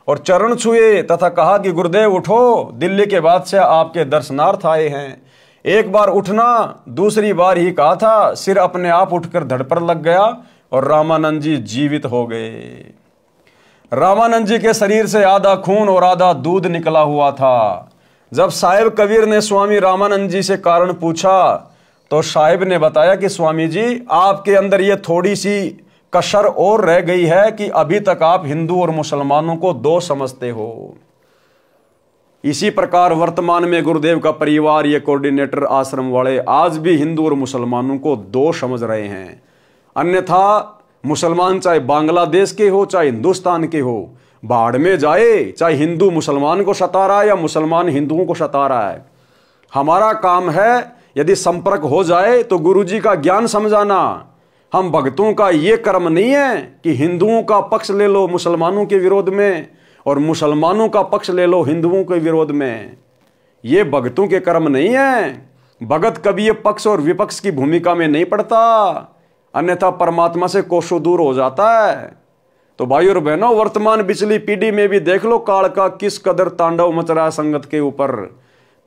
और चरण छुए तथा कहा कि गुरुदेव उठो, दिल्ली के बादशाह आपके दर्शनार्थ आए हैं। एक बार उठना, दूसरी बार ही कहा था, सिर अपने आप उठकर धड़ पर लग गया और रामानंद जी जीवित हो गए। रामानंद जी के शरीर से आधा खून और आधा दूध निकला हुआ था। जब साहिब कबीर ने स्वामी रामानंद जी से कारण पूछा तो साहिब ने बताया कि स्वामी जी, आपके अंदर ये थोड़ी सी कसर और रह गई है कि अभी तक आप हिंदू और मुसलमानों को दो समझते हो। इसी प्रकार वर्तमान में गुरुदेव का परिवार, ये कोऑर्डिनेटर आश्रम वाले आज भी हिंदू और मुसलमानों को दो समझ रहे हैं। अन्यथा मुसलमान चाहे बांग्लादेश के हो चाहे हिंदुस्तान के हो, बाढ़ में जाए, चाहे हिंदू मुसलमान को सता रहा है या मुसलमान हिंदुओं को सता रहा है। हमारा काम है, यदि संपर्क हो जाए तो गुरुजी का ज्ञान समझाना। हम भक्तों का ये कर्म नहीं है कि हिंदुओं का पक्ष ले लो मुसलमानों के विरोध में और मुसलमानों का पक्ष ले लो हिंदुओं के विरोध में। ये भक्तों के कर्म नहीं है। भगत कभी ये पक्ष और विपक्ष की भूमिका में नहीं पड़ता, अन्यथा परमात्मा से कोसों दूर हो जाता है। तो भाई और बहनों, वर्तमान पिछली पीढ़ी में भी देख लो काल का किस कदर तांडव मच रहा है संगत के ऊपर।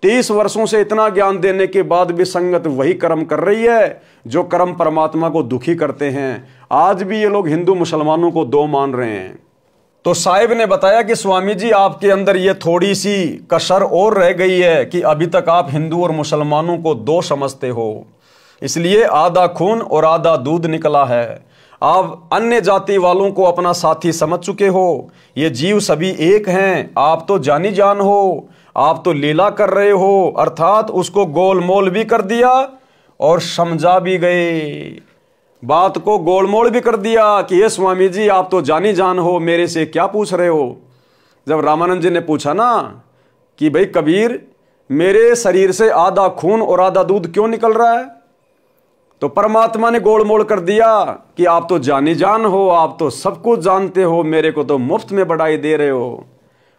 30 वर्षों से इतना ज्ञान देने के बाद भी संगत वही कर्म कर रही है जो कर्म परमात्मा को दुखी करते हैं। आज भी ये लोग हिंदू मुसलमानों को दो मान रहे हैं। तो साहिब ने बताया कि स्वामी जी, आपके अंदर ये थोड़ी सी कसर और रह गई है कि अभी तक आप हिंदू और मुसलमानों को दो समझते हो, इसलिए आधा खून और आधा दूध निकला है। आप अन्य जाति वालों को अपना साथी समझ चुके हो। ये जीव सभी एक हैं। आप तो जानी जान हो, आप तो लीला कर रहे हो, अर्थात उसको गोलमोल भी कर दिया और समझा भी गए। बात को गोलमोल भी कर दिया कि ये स्वामी जी, आप तो जानी जान हो, मेरे से क्या पूछ रहे हो। जब रामानंद जी ने पूछा ना कि भाई कबीर, मेरे शरीर से आधा खून और आधा दूध क्यों निकल रहा है, तो परमात्मा ने गोलमोल कर दिया कि आप तो जानी जान हो, आप तो सब कुछ जानते हो, मेरे को तो मुफ्त में बढ़ाई दे रहे हो।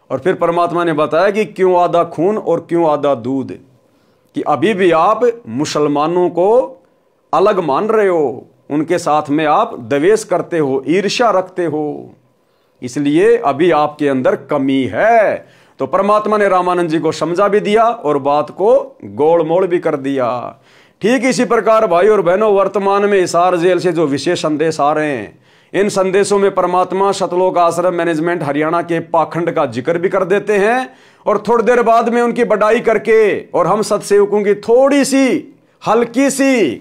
और फिर परमात्मा ने बताया कि क्यों आधा खून और क्यों आधा दूध, कि अभी भी आप मुसलमानों को अलग मान रहे हो, उनके साथ में आप द्वेष करते हो, ईर्ष्या रखते हो, इसलिए अभी आपके अंदर कमी है। तो परमात्मा ने रामानंद जी को समझा भी दिया और बात को गोलमोल भी कर दिया। ठीक इसी प्रकार भाई और बहनों, वर्तमान में हिसार जेल से जो विशेष संदेश आ रहे हैं इन संदेशों में परमात्मा सतलोक आश्रम मैनेजमेंट हरियाणा के पाखंड का जिक्र भी कर देते हैं और थोड़ी देर बाद में उनकी बड़ाई करके और हम सत्सेवकों की थोड़ी सी हल्की सी,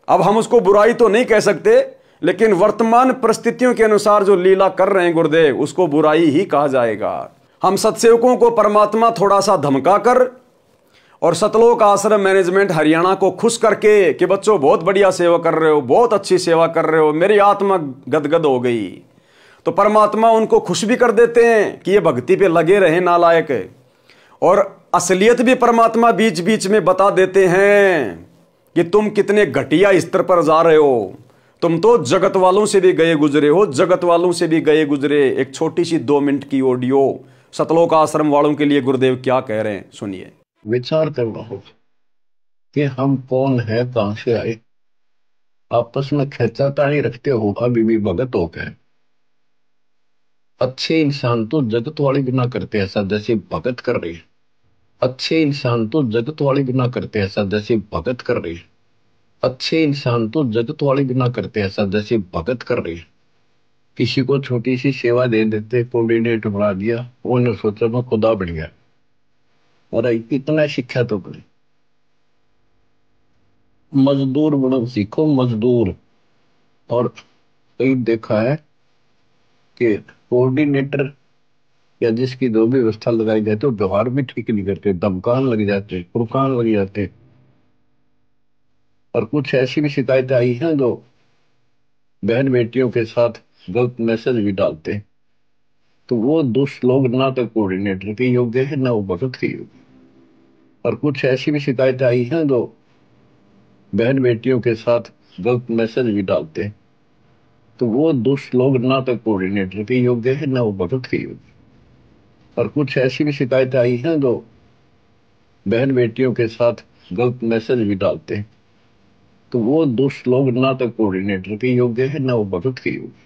अब हम उसको बुराई तो नहीं कह सकते, लेकिन वर्तमान परिस्थितियों के अनुसार जो लीला कर रहे हैं गुरुदेव, उसको बुराई ही कहा जाएगा। हम सत्सेवकों को परमात्मा थोड़ा सा धमका कर और सतलोक आश्रम मैनेजमेंट हरियाणा को खुश करके कि बच्चों बहुत बढ़िया सेवा कर रहे हो, बहुत अच्छी सेवा कर रहे हो, मेरी आत्मा गदगद हो गई, तो परमात्मा उनको खुश भी कर देते हैं कि ये भक्ति पे लगे रहे नालायक। और असलियत भी परमात्मा बीच बीच में बता देते हैं कि तुम कितने घटिया स्तर पर जा रहे हो, तुम तो जगत वालों से भी गए गुजरे हो, जगत वालों से भी गए गुजरे। एक छोटी सी 2 मिनट की ऑडियो सतलोक आश्रम वालों के लिए गुरुदेव क्या कह रहे हैं, सुनिए। विचार करना हो कि हम कौन है, कहां से आए। आपस में खेचातानी रखते हो अभी भी भगत हो गए। अच्छे इंसान तो जगत वाली बिना करते ऐसा जैसे भगत कर रही है। अच्छे इंसान तो जगत वाली बिना करते ऐसा जैसे भगत कर रही है। अच्छे इंसान तो जगत वाली बिना करते ऐसा जैसे भगत कर रही है। किसी को छोटी सी सेवा दे देते, कोऑर्डिनेटर बना दिया, उन्होंने सोचा मैं खुदा बन गया। और इतना शिक्षा तो करें, मजदूर बनो सीखो, मजदूर। और कई देखा है कि कोऑर्डिनेटर या जिसकी जो भी व्यवस्था लगाई जाती है व्यवहार भी ठीक नहीं करते, धमकान लग जाते, कुरकान लग जाते। और कुछ ऐसी भी शिकायतें आई हैं जो बहन बेटियों के साथ गलत मैसेज भी डालते हैं। तो वो दुष्ट लोग ना तो कोऑर्डिनेटर के योग्य है ना वो भगत के योग्य। और कुछ ऐसी भी शिकायतें आई हैं जो बहन बेटियों के साथ गलत मैसेज भी डालते हैं। तो वो दुष्ट लोग ना तो कोऑर्डिनेटर के योग्य है ना वो भगत के योग्य। और कुछ ऐसी भी शिकायतें आई हैं जो बहन बेटियों के साथ गलत मैसेज भी डालते हैं। तो वो दुष्ट लोग ना तो कोऑर्डिनेटर के योग्य है ना वो भगत के योग्य।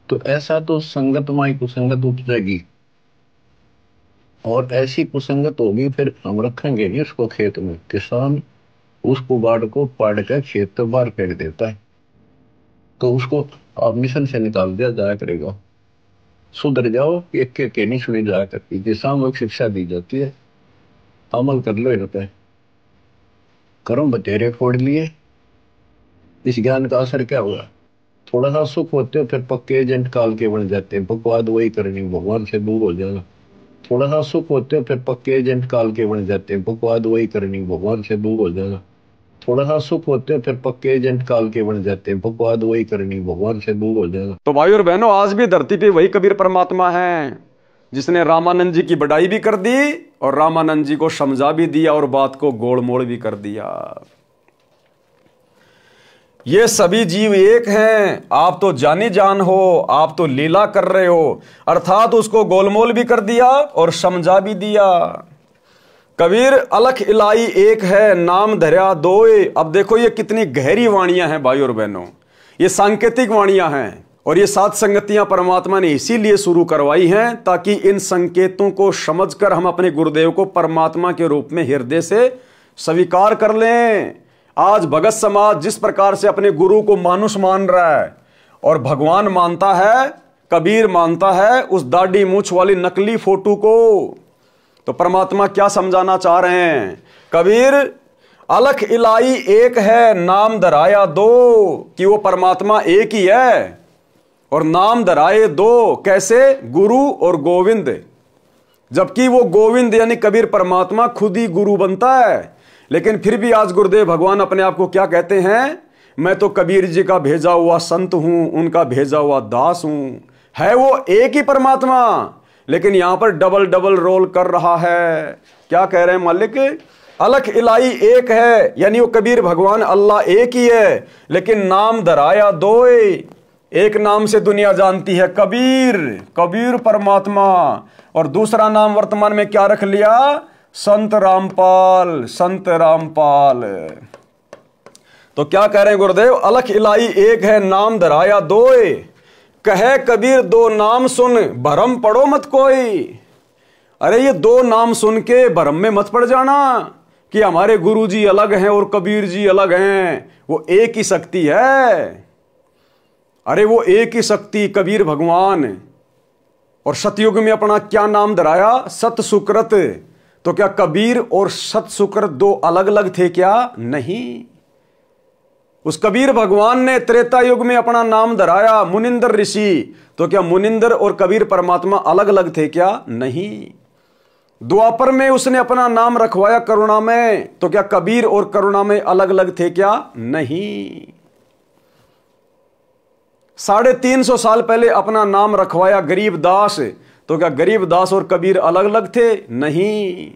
तो ऐसा तो संगत माई कुसंगत उपजेगी, और ऐसी कुसंगत होगी फिर हम रखेंगे नहीं उसको खेत में। किसान उस कुबाड़ को पाड़ कर खेत से बाहर फेंक देता है, तो उसको आप मिशन से निकाल दिया जाया करेगा। सुधर जाओ, एक के नहीं सुनी जाया करती। कि सामूहिक शिक्षा दी जाती है, अमल कर लो इन पे। करो बतेरे फोड़ लिए, इस ज्ञान का असर क्या हुआ? थोड़ा सा सुख होते हो फिर पक्के एजेंट काल के बन जाते हैं। बकवाद वही करनी, भगवान से दूर हो जाना। थोड़ा सा सुख होते हो फिर पक्के एजेंट काल के बन जाते हैं। बकवाद वही करनी, भगवान से दूर हो जाना। थोड़ा सा सुख होते हो फिर पक्के एजेंट काल के बन जाते हैं। बकवाद वही करनी, भगवान से दूर हो जाना। तो भाई और बहनों, आज भी धरती पे वही कबीर परमात्मा है जिसने रामानंद जी की बड़ाई भी कर दी और रामानंद जी को समझा भी दिया और बात को गोल मोड़ भी कर दिया। ये सभी जीव एक हैं, आप तो जानी जान हो, आप तो लीला कर रहे हो, अर्थात उसको गोलमोल भी कर दिया और समझा भी दिया। कबीर अलख इलाई एक है, नाम धर्या दोए। अब देखो ये कितनी गहरी वाणियां हैं भाई और बहनों, ये सांकेतिक वाणियां हैं। और ये 7 संगतियां परमात्मा ने इसीलिए शुरू करवाई हैं ताकि इन संकेतों को समझकर हम अपने गुरुदेव को परमात्मा के रूप में हृदय से स्वीकार कर लें। आज भगत समाज जिस प्रकार से अपने गुरु को मानुष मान रहा है और भगवान मानता है, कबीर मानता है उस दाढ़ी मूंछ वाली नकली फोटो को, तो परमात्मा क्या समझाना चाह रहे हैं? कबीर अलख इलाई एक है, नाम धराया दो, कि वो परमात्मा एक ही है और नाम धराए दो। कैसे? गुरु और गोविंद। जबकि वो गोविंद यानी कबीर परमात्मा खुद ही गुरु बनता है, लेकिन फिर भी आज गुरुदेव भगवान अपने आप को क्या कहते हैं? मैं तो कबीर जी का भेजा हुआ संत हूं, उनका भेजा हुआ दास हूं। है वो एक ही परमात्मा, लेकिन यहां पर डबल डबल रोल कर रहा है। क्या कह रहे हैं मालिक? अलख इलाई एक है, यानी वो कबीर भगवान अल्लाह एक ही है, लेकिन नाम धराया दोए। एक नाम से दुनिया जानती है कबीर, कबीर परमात्मा, और दूसरा नाम वर्तमान में क्या रख लिया? संत रामपाल, संत रामपाल। तो क्या कह रहे हैं गुरुदेव? अलख इलाई एक है, नाम धराया दोए। कहे कबीर दो नाम सुन, भरम पड़ो मत कोई। अरे ये 2 नाम सुन के भरम में मत पड़ जाना कि हमारे गुरु जी अलग हैं और कबीर जी अलग हैं। वो एक ही शक्ति है। अरे वो एक ही शक्ति कबीर भगवान, और सतयुग में अपना क्या नाम धराया? सत सुकृत। तो क्या कबीर और सत सुकृत दो अलग अलग थे क्या? नहीं। उस कबीर भगवान ने त्रेता युग में अपना नाम धराया मुनिंदर ऋषि। तो क्या मुनिंदर और कबीर परमात्मा अलग अलग थे क्या? नहीं। द्वापर में उसने अपना नाम रखवाया करुणामय। तो क्या कबीर और करुणामय अलग अलग थे क्या? नहीं। 350 साल पहले अपना नाम रखवाया गरीबदास। तो क्या गरीबदास और कबीर अलग अलग थे? नहीं।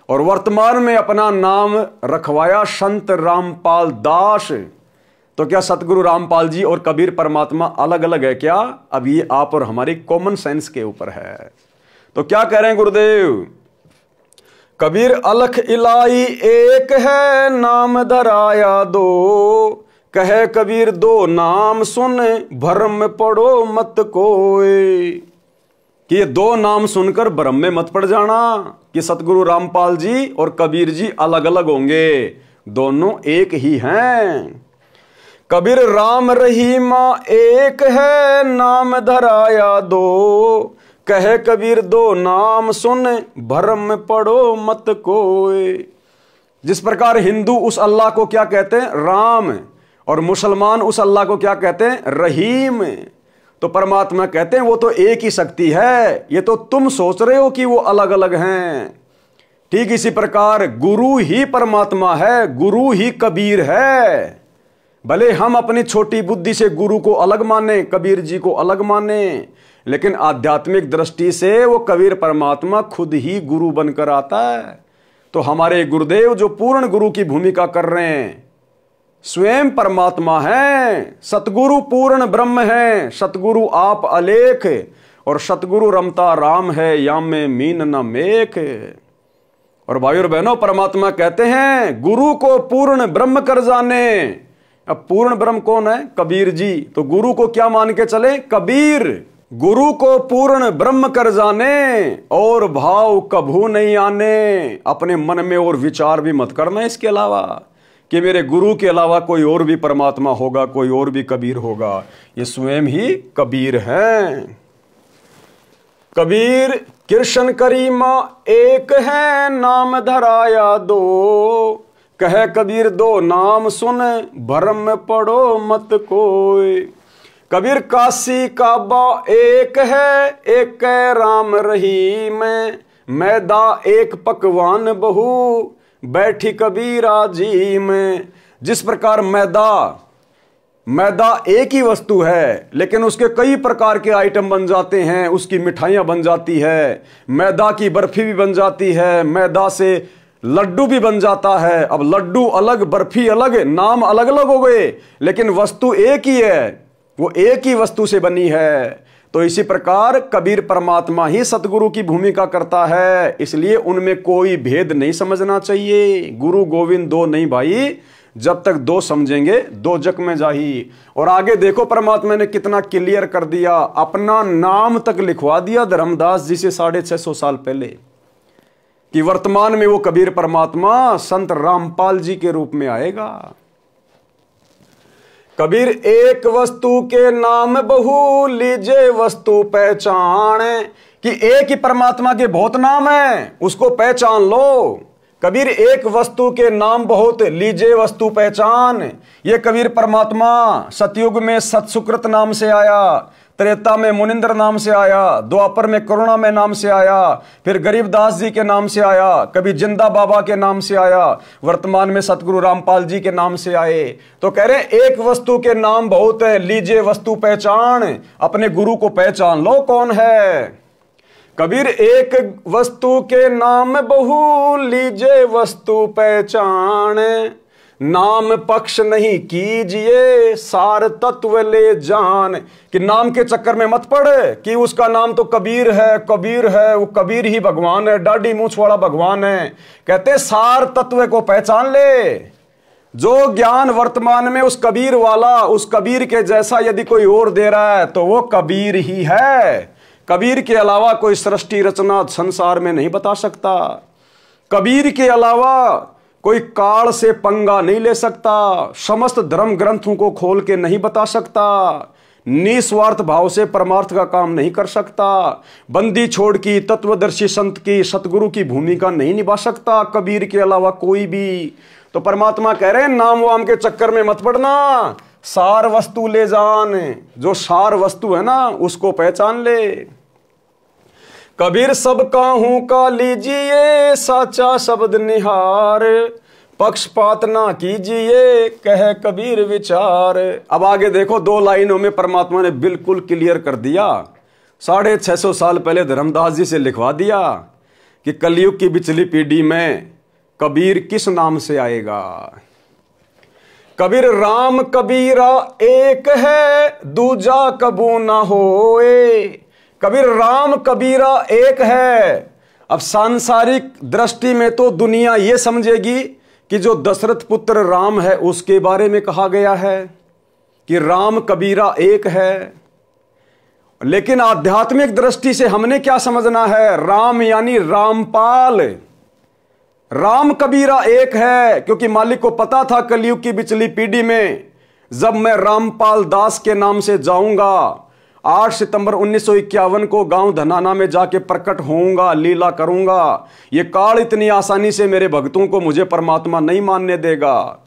और वर्तमान में अपना नाम रखवाया संत रामपाल दास। तो क्या सतगुरु रामपाल जी और कबीर परमात्मा अलग अलग है क्या? अब ये आप और हमारी कॉमन सेंस के ऊपर है। तो क्या कह रहे हैं गुरुदेव? कबीर अलख इलाई एक है, नाम धराया दो। कहे कबीर दो नाम सुन, भरम पड़ो मत कोई। कि ये दो नाम सुनकर भ्रम में मत पड़ जाना कि सतगुरु रामपाल जी और कबीर जी अलग अलग होंगे, दोनों एक ही हैं। कबीर राम रहीमा एक है, नाम धराया दो। कहे कबीर दो नाम सुन, भरम पड़ो मत कोई। जिस प्रकार हिंदू उस अल्लाह को क्या कहते हैं? राम। और मुसलमान उस अल्लाह को क्या कहते हैं? रहीम। तो परमात्मा कहते हैं वो तो एक ही शक्ति है, ये तो तुम सोच रहे हो कि वो अलग अलग हैं। ठीक इसी प्रकार गुरु ही परमात्मा है, गुरु ही कबीर है। भले हम अपनी छोटी बुद्धि से गुरु को अलग माने, कबीर जी को अलग माने, लेकिन आध्यात्मिक दृष्टि से वो कबीर परमात्मा खुद ही गुरु बनकर आता है। तो हमारे गुरुदेव जो पूर्ण गुरु की भूमिका कर रहे हैं, स्वयं परमात्मा है। सतगुरु पूर्ण ब्रह्म है, सतगुरु आप अलेख, और सतगुरु रमता राम है, याम में मीन न मेख। और भाई और बहनों, परमात्मा कहते हैं गुरु को पूर्ण ब्रह्म कर जाने। अब पूर्ण ब्रह्म कौन है? कबीर जी। तो गुरु को क्या मान के चले? कबीर। गुरु को पूर्ण ब्रह्म कर जाने, और भाव कभू नहीं आने। अपने मन में और विचार भी मत करना इसके अलावा कि मेरे गुरु के अलावा कोई और भी परमात्मा होगा, कोई और भी कबीर होगा। ये स्वयं ही कबीर हैं। कबीर कृष्ण करीमा एक है, नाम धराया दो। कहे कबीर दो नाम सुन, भरम पड़ो मत कोई। कबीर काशी काबा एक है, एक राम रहीम। मैदा एक पकवान बहु, बैठी कबीरा जी में। जिस प्रकार मैदा एक ही वस्तु है, लेकिन उसके कई प्रकार के आइटम बन जाते हैं, उसकी मिठाइयां बन जाती है, मैदा की बर्फी भी बन जाती है, मैदा से लड्डू भी बन जाता है। अब लड्डू अलग, बर्फी अलग, नाम अलग अलग हो गए, लेकिन वस्तु एक ही है, वो एक ही वस्तु से बनी है। तो इसी प्रकार कबीर परमात्मा ही सतगुरु की भूमिका करता है, इसलिए उनमें कोई भेद नहीं समझना चाहिए। गुरु गोविंद दो नहीं भाई, जब तक दो समझेंगे दो जग में जाही। और आगे देखो परमात्मा ने कितना क्लियर कर दिया, अपना नाम तक लिखवा दिया धर्मदास जी से 650 साल पहले, कि वर्तमान में वो कबीर परमात्मा संत रामपाल जी के रूप में आएगा। कबीर एक वस्तु के नाम बहु, लीजे वस्तु पहचान। कि एक ही परमात्मा के बहुत नाम है, उसको पहचान लो। कबीर एक वस्तु के नाम बहुत, लीजे वस्तु पहचान। ये कबीर परमात्मा सतयुग में सतसुकृत नाम से आया, त्रेता में मुनिंदर नाम से आया, द्वापर में करुणा में नाम से आया, फिर गरीबदास जी के नाम से आया, कभी जिंदा बाबा के नाम से आया, वर्तमान में सतगुरु रामपाल जी के नाम से आए। तो कह रहे एक वस्तु के नाम बहुत है, लीजिए वस्तु पहचान। अपने गुरु को पहचान लो कौन है। कबीर एक वस्तु के नाम बहु, लीजिए वस्तु पहचान। नाम पक्ष नहीं कीजिए, सार तत्व ले जान। कि नाम के चक्कर में मत पड़े कि उसका नाम तो कबीर है, कबीर है, वो कबीर ही भगवान है, डाढ़ी मूछ वाला भगवान है। कहते सार तत्व को पहचान ले। जो ज्ञान वर्तमान में उस कबीर वाला, उस कबीर के जैसा यदि कोई और दे रहा है तो वो कबीर ही है। कबीर के अलावा कोई सृष्टि रचना संसार में नहीं बता सकता। कबीर के अलावा कोई काल से पंगा नहीं ले सकता, समस्त धर्म ग्रंथों को खोल के नहीं बता सकता, निस्वार्थ भाव से परमार्थ का काम नहीं कर सकता। बंदी छोड़ की तत्वदर्शी संत की सतगुरु की भूमिका नहीं निभा सकता कबीर के अलावा कोई भी। तो परमात्मा कह रहे हैं नाम वाम के चक्कर में मत पड़ना, सार वस्तु ले जान। जो सार वस्तु है ना उसको पहचान ले। कबीर सब काहू का लीजिए साचा शब्द निहार, पक्षपात ना कीजिए कह कबीर विचार। अब आगे देखो, 2 लाइनों में परमात्मा ने बिल्कुल क्लियर कर दिया। 650 साल पहले धर्मदास जी से लिखवा दिया कि कलयुग की पिछली पीढ़ी में कबीर किस नाम से आएगा। कबीर राम कबीरा एक है दूजा कबू ना होए। कबीर राम कबीरा एक है। अब सांसारिक दृष्टि में तो दुनिया ये समझेगी कि जो दशरथ पुत्र राम है उसके बारे में कहा गया है कि राम कबीरा एक है। लेकिन आध्यात्मिक दृष्टि से हमने क्या समझना है, राम यानी रामपाल। राम कबीरा एक है क्योंकि मालिक को पता था कलयुग की पिछली पीढ़ी में जब मैं रामपाल दास के नाम से जाऊंगा, 8 सितंबर 1951 को गांव धनाना में जाके प्रकट होऊंगा, लीला करूंगा, ये काल इतनी आसानी से मेरे भक्तों को मुझे परमात्मा नहीं मानने देगा।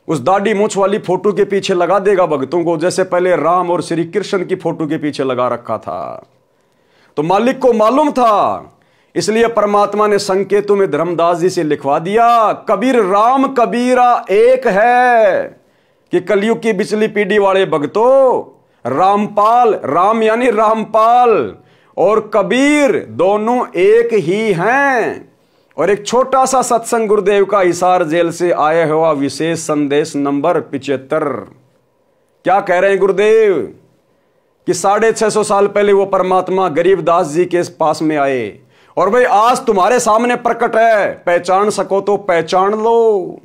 उस दाढ़ी मूंछ वाली फोटो के पीछे लगा देगा भक्तों को, जैसे पहले राम और श्री कृष्ण की फोटो के पीछे लगा रखा था। तो मालिक को मालूम था, इसलिए परमात्मा ने संकेतों में धर्मदास जी से लिखवा दिया कबीर राम कबीरा एक है कि कलयुग की पिछली पीढ़ी वाले भक्तों रामपाल, राम यानी रामपाल और कबीर दोनों एक ही हैं। और एक छोटा सा सत्संग गुरुदेव का हिसार जेल से आया हुआ विशेष संदेश नंबर 75। क्या कह रहे हैं गुरुदेव कि 650 साल पहले वो परमात्मा गरीबदास जी के पास में आए और भाई आज तुम्हारे सामने प्रकट है, पहचान सको तो पहचान लो।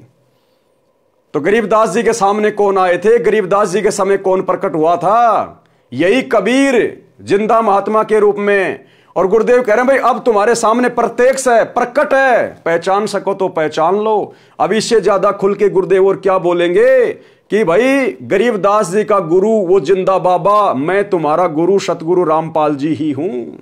तो गरीबदास जी के सामने कौन आए थे, गरीबदास जी के समय कौन प्रकट हुआ था, यही कबीर जिंदा महात्मा के रूप में। और गुरुदेव कह रहे हैं भाई अब तुम्हारे सामने प्रत्यक्ष है, प्रकट है, पहचान सको तो पहचान लो। अब इससे ज्यादा खुल के गुरुदेव और क्या बोलेंगे कि भाई गरीबदास जी का गुरु वो जिंदा बाबा, मैं तुम्हारा गुरु सतगुरु रामपाल जी ही हूं।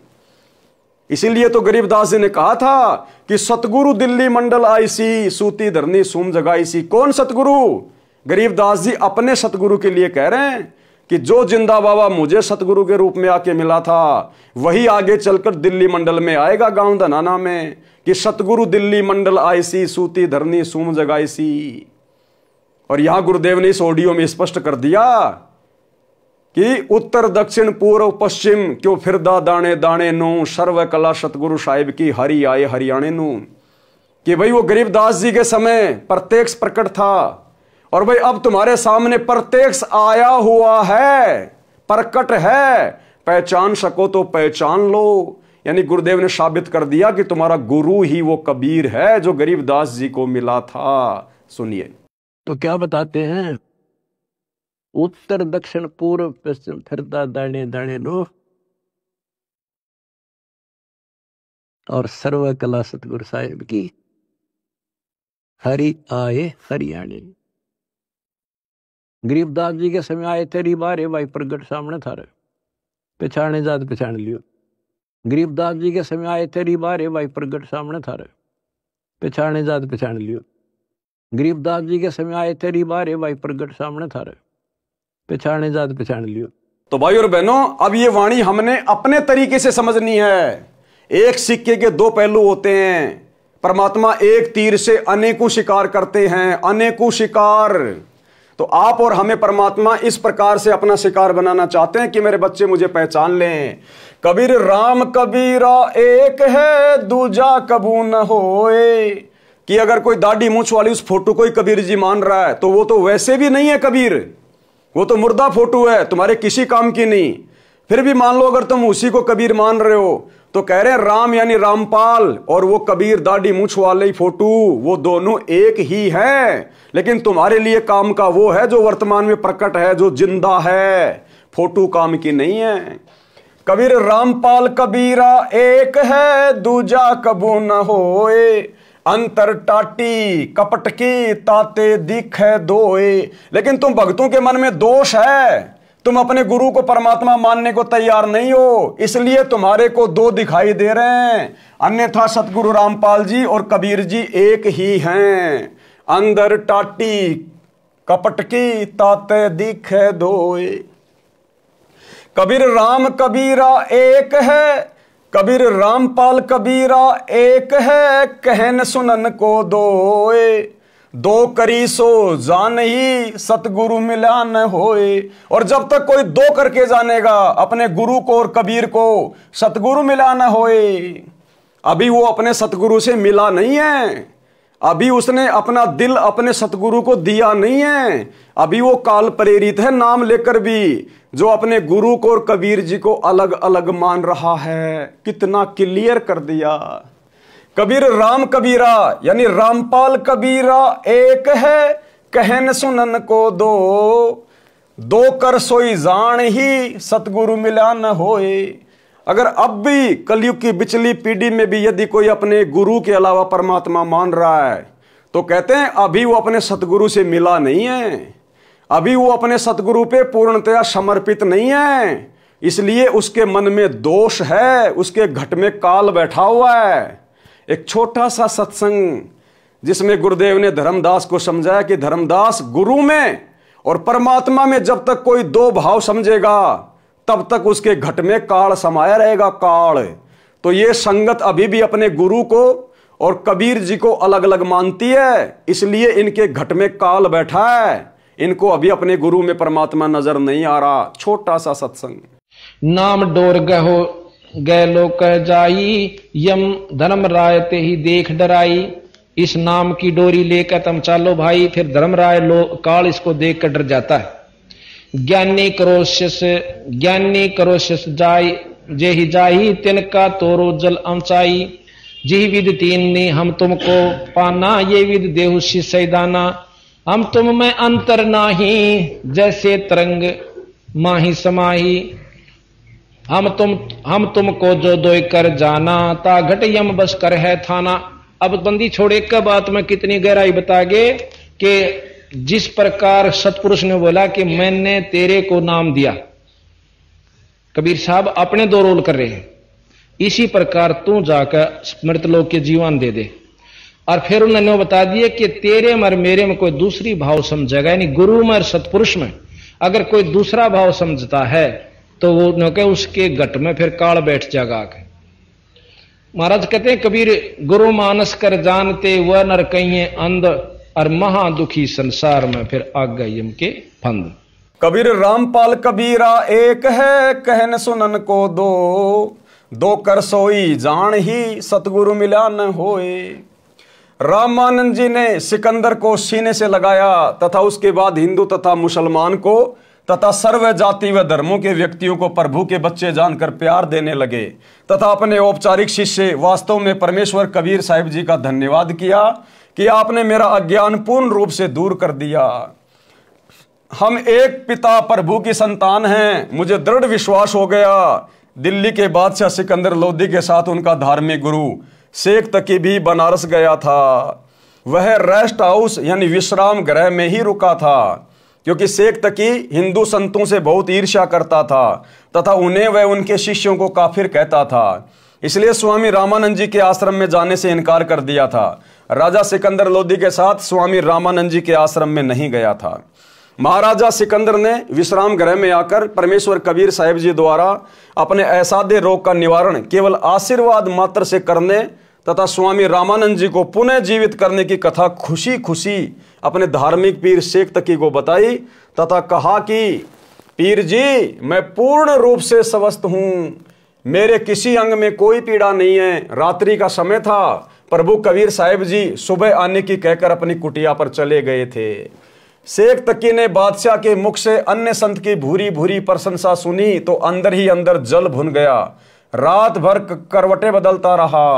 इसीलिए तो गरीबदास जी ने कहा था कि सतगुरु दिल्ली मंडल आईसी सूती धरनी सूम जगाईसी। कौन सतगुरु? गरीबदास जी अपने सतगुरु के लिए कह रहे हैं कि जो जिंदा बाबा मुझे सतगुरु के रूप में आके मिला था वही आगे चलकर दिल्ली मंडल में आएगा गांव धनाना में कि सतगुरु दिल्ली मंडल आईसी सूती धरनी सूम जगाईसी। और यहां गुरुदेव ने इस ऑडियो में स्पष्ट कर दिया कि उत्तर दक्षिण पूर्व पश्चिम क्यों फिरदा दाने दाने नो सर्व कला सतगुरु साहिब की हरि आए हरियाणे नु। कि भाई वो गरीबदास जी के समय प्रत्यक्ष प्रकट था और भाई अब तुम्हारे सामने प्रत्यक्ष आया हुआ है, प्रकट है, पहचान सको तो पहचान लो। यानी गुरुदेव ने साबित कर दिया कि तुम्हारा गुरु ही वो कबीर है जो गरीबदास जी को मिला था। सुनिए तो क्या बताते हैं, उत्तर दक्षिण पूर्व पश्चिम फिरता दाने दाने लो और सर्व कला सतगुरु साहिब की हरि आए हरियाणे। गरीबदास जी के समय आए तेरी बारे भाई प्रगट सामने था रे, पहचाने जात पहचान लियो। गरीबदास जी के समय आए तेरी बारे भाई प्रगट सामने था रे, पहचाने जात पहचान लियो। गरीबदास जी के समय आए तेरी बारे भाई प्रगट सामने था रे, पहचाने जात पहचान लियो। तो भाई और बहनों अब ये वाणी हमने अपने तरीके से समझनी है। एक सिक्के के 2 पहलू होते हैं। परमात्मा एक तीर से अनेकों शिकार करते हैं, अनेकों शिकार। तो आप और हमें परमात्मा इस प्रकार से अपना शिकार बनाना चाहते हैं कि मेरे बच्चे मुझे पहचान लें। कबीर राम कबीरा एक है दूजा कबू न होए। कि अगर कोई दाढ़ी मूंछ वाली उस फोटो को ही कबीर जी मान रहा है तो वो तो वैसे भी नहीं है कबीर, वो तो मुर्दा फोटो है, तुम्हारे किसी काम की नहीं। फिर भी मान लो अगर तुम उसी को कबीर मान रहे हो तो कह रहे हैं राम यानी रामपाल और वो कबीर दाढ़ी मूंछ वाले फोटो, वो दोनों एक ही है। लेकिन तुम्हारे लिए काम का वो है जो वर्तमान में प्रकट है, जो जिंदा है, फोटो काम की नहीं है। कबीर रामपाल कबीरा एक है दूजा कबू न होए, अंतर टाटी कपट की ताते दिखे दोए। लेकिन तुम भक्तों के मन में दोष है, तुम अपने गुरु को परमात्मा मानने को तैयार नहीं हो, इसलिए तुम्हारे को दो दिखाई दे रहे हैं, अन्यथा सतगुरु रामपाल जी और कबीर जी एक ही हैं। अंदर टाटी कपट की ताते दिखे दोए। कबीर राम कबीरा एक है, कबीर रामपाल कबीरा एक है, कहन सुनन को दोए। दो करी सो जान ही सतगुरु मिला न होए। और जब तक कोई दो करके जानेगा अपने गुरु को और कबीर को, सतगुरु मिला न होए। अभी वो अपने सतगुरु से मिला नहीं है, अभी उसने अपना दिल अपने सतगुरु को दिया नहीं है, अभी वो काल प्रेरित है नाम लेकर भी, जो अपने गुरु को और कबीर जी को अलग अलग मान रहा है। कितना क्लियर कर दिया। कबीर राम कबीरा यानी रामपाल कबीरा एक है, कहन सुनन को दो कर सोई जान ही सतगुरु मिला न होए। अगर अब भी कलयुग की बिचली पीढ़ी में भी यदि कोई अपने गुरु के अलावा परमात्मा मान रहा है, तो कहते हैं अभी वो अपने सतगुरु से मिला नहीं है, अभी वो अपने सतगुरु पे पूर्णतया समर्पित नहीं है, इसलिए उसके मन में दोष है, उसके घट में काल बैठा हुआ है। एक छोटा सा सत्संग जिसमें गुरुदेव ने धर्मदास को समझाया कि धर्मदास, गुरु में और परमात्मा में जब तक कोई दो भाव समझेगा तब तक उसके घट में काल समाया रहेगा, काल। तो ये संगत अभी भी अपने गुरु को और कबीर जी को अलग अलग मानती है, इसलिए इनके घट में काल बैठा है, इनको अभी अपने गुरु में परमात्मा नजर नहीं आ रहा। छोटा सा सत्संग। नाम डोर गहो गए लो कह जाई, यम धर्म राय ते ही देख डराई। इस नाम की डोरी लेकर तुम चालो भाई, फिर धर्म राय लो काल इसको देख कर डर जाता है। ज्ञानी करोशस जाई जे ही जाई, तिनका तोरो जल ऊंचाई। जी विद तीन ने हम तुमको पाना, ये विद देहु सैदाना। हम तुम में अंतर नाही, जैसे तरंग माही समाही। हम तुमको जो दोय कर जाना, ता घट यम बस कर है थाना। अब बंदी छोड़े का बात में कितनी गहराई बता गे कि जिस प्रकार सतपुरुष ने बोला कि मैंने तेरे को नाम दिया, कबीर साहब अपने दो रोल कर रहे हैं, इसी प्रकार तू जाकर मृतलोक के जीवन दे दे। और फिर उन्होंने बता दिया कि तेरे में और मेरे में कोई दूसरी भाव समझेगा, यानी गुरु में और सतपुरुष में अगर कोई दूसरा भाव समझता है तो वो कहे उसके घट में फिर काल बैठ जाएगा आके। महाराज कहते हैं कबीर गुरु मानस कर जानते, वह नर कहिए अंध, और महा दुखी संसार में फिर आग गई यम के फंद। कबीर रामपाल कबीरा एक है, कहन सुनन को दो कर सोई जान ही सतगुरु मिला न होए। रामानंद जी ने सिकंदर को सीने से लगाया तथा उसके बाद हिंदू तथा मुसलमान को तथा सर्व जाति व धर्मों के व्यक्तियों को प्रभु के बच्चे जानकर प्यार देने लगे तथा अपने औपचारिक शिष्य वास्तव में परमेश्वर कबीर साहिब जी का धन्यवाद किया कि आपने मेरा अज्ञान पूर्ण रूप से दूर कर दिया। हम एक पिता प्रभु की संतान हैं, मुझे दृढ़ विश्वास हो गया। दिल्ली के बादशाह सिकंदर लोदी के साथ उनका धार्मिक गुरु शेख तकी भी बनारस गया था। वह रेस्ट हाउस यानी विश्राम गृह में ही रुका था, क्योंकि शेख तकी हिंदू संतों से बहुत ईर्ष्या करता था तथा उन्हें वह उनके शिष्यों को काफिर कहता था, इसलिए स्वामी रामानंद जी के आश्रम में जाने से इनकार कर दिया था। राजा सिकंदर लोदी के साथ स्वामी रामानंद जी के आश्रम में नहीं गया था। महाराजा सिकंदर ने विश्राम गृह में आकर परमेश्वर कबीर साहिब जी द्वारा अपने असाध्य रोग का निवारण केवल आशीर्वाद मात्र से करने तथा स्वामी रामानंद जी को पुनः जीवित करने की कथा खुशी खुशी अपने धार्मिक पीर शेख तकी को बताई तथा कहा कि पीर जी, मैं पूर्ण रूप से स्वस्थ हूं, मेरे किसी अंग में कोई पीड़ा नहीं है। रात्रि का समय था, प्रभु कबीर साहिब जी सुबह आने की कहकर अपनी कुटिया पर चले गए थे। शेख तकी ने बादशाह के मुख से अन्य संत की भूरी भूरी प्रशंसा सुनी तो अंदर ही अंदर जल भुन गया। रात भर करवटें बदलता रहा,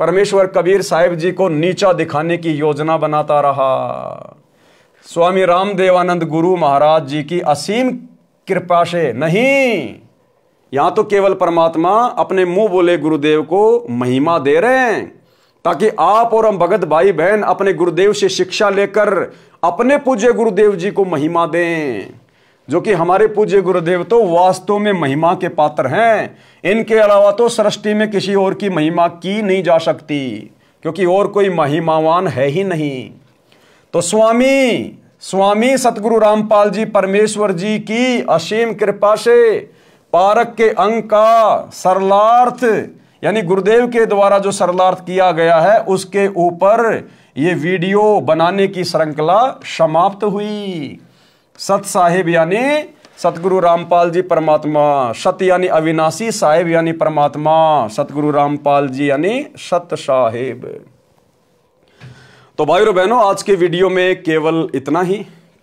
परमेश्वर कबीर साहिब जी को नीचा दिखाने की योजना बनाता रहा। स्वामी रामदेवानंद गुरु महाराज जी की असीम कृपा से नहीं, यहां तो केवल परमात्मा अपने मुंह बोले गुरुदेव को महिमा दे रहे हैं, ताकि आप और हम भगत भाई बहन अपने गुरुदेव से शिक्षा लेकर अपने पूज्य गुरुदेव जी को महिमा दें। जो कि हमारे पूज्य गुरुदेव तो वास्तव में महिमा के पात्र हैं। इनके अलावा तो सृष्टि में किसी और की महिमा की नहीं जा सकती, क्योंकि और कोई महिमावान है ही नहीं। तो स्वामी सतगुरु रामपाल जी परमेश्वर जी की असीम कृपा से पारक के अंक का सरलार्थ, यानी गुरुदेव के द्वारा जो सरलार्थ किया गया है, उसके ऊपर ये वीडियो बनाने की श्रृंखला समाप्त हुई। सत साहेब यानी सतगुरु रामपाल जी परमात्मा, सत यानी अविनाशी, साहेब यानी परमात्मा, सतगुरु रामपाल जी यानी सत साहेब। तो भाई और बहनों, आज के वीडियो में केवल इतना ही।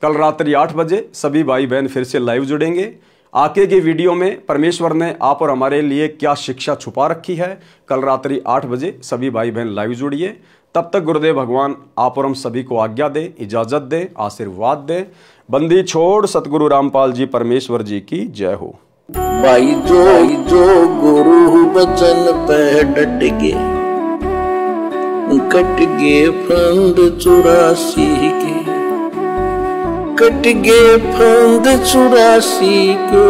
कल रात्रि 8 बजे सभी भाई बहन फिर से लाइव जुड़ेंगे। आगे के वीडियो में परमेश्वर ने आप और हमारे लिए क्या शिक्षा छुपा रखी है, कल रात्रि 8 बजे सभी भाई बहन लाइव जुड़िए। तब तक गुरुदेव भगवान आप और हम सभी को आज्ञा दे, इजाजत दे, आशीर्वाद दे। बंदी छोड़ सतगुरु रामपाल जी परमेश्वर जी की जय हो। भाई जो गुरु बचन पे डट गे, कट गे फंद 84 के, कट गे फंद 84 के,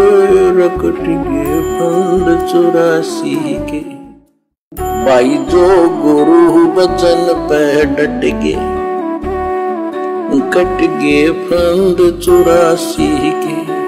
कट गे फंद 84 के। भाई जो गुरु बचन पे डट गे, कट गे फंद 84 के।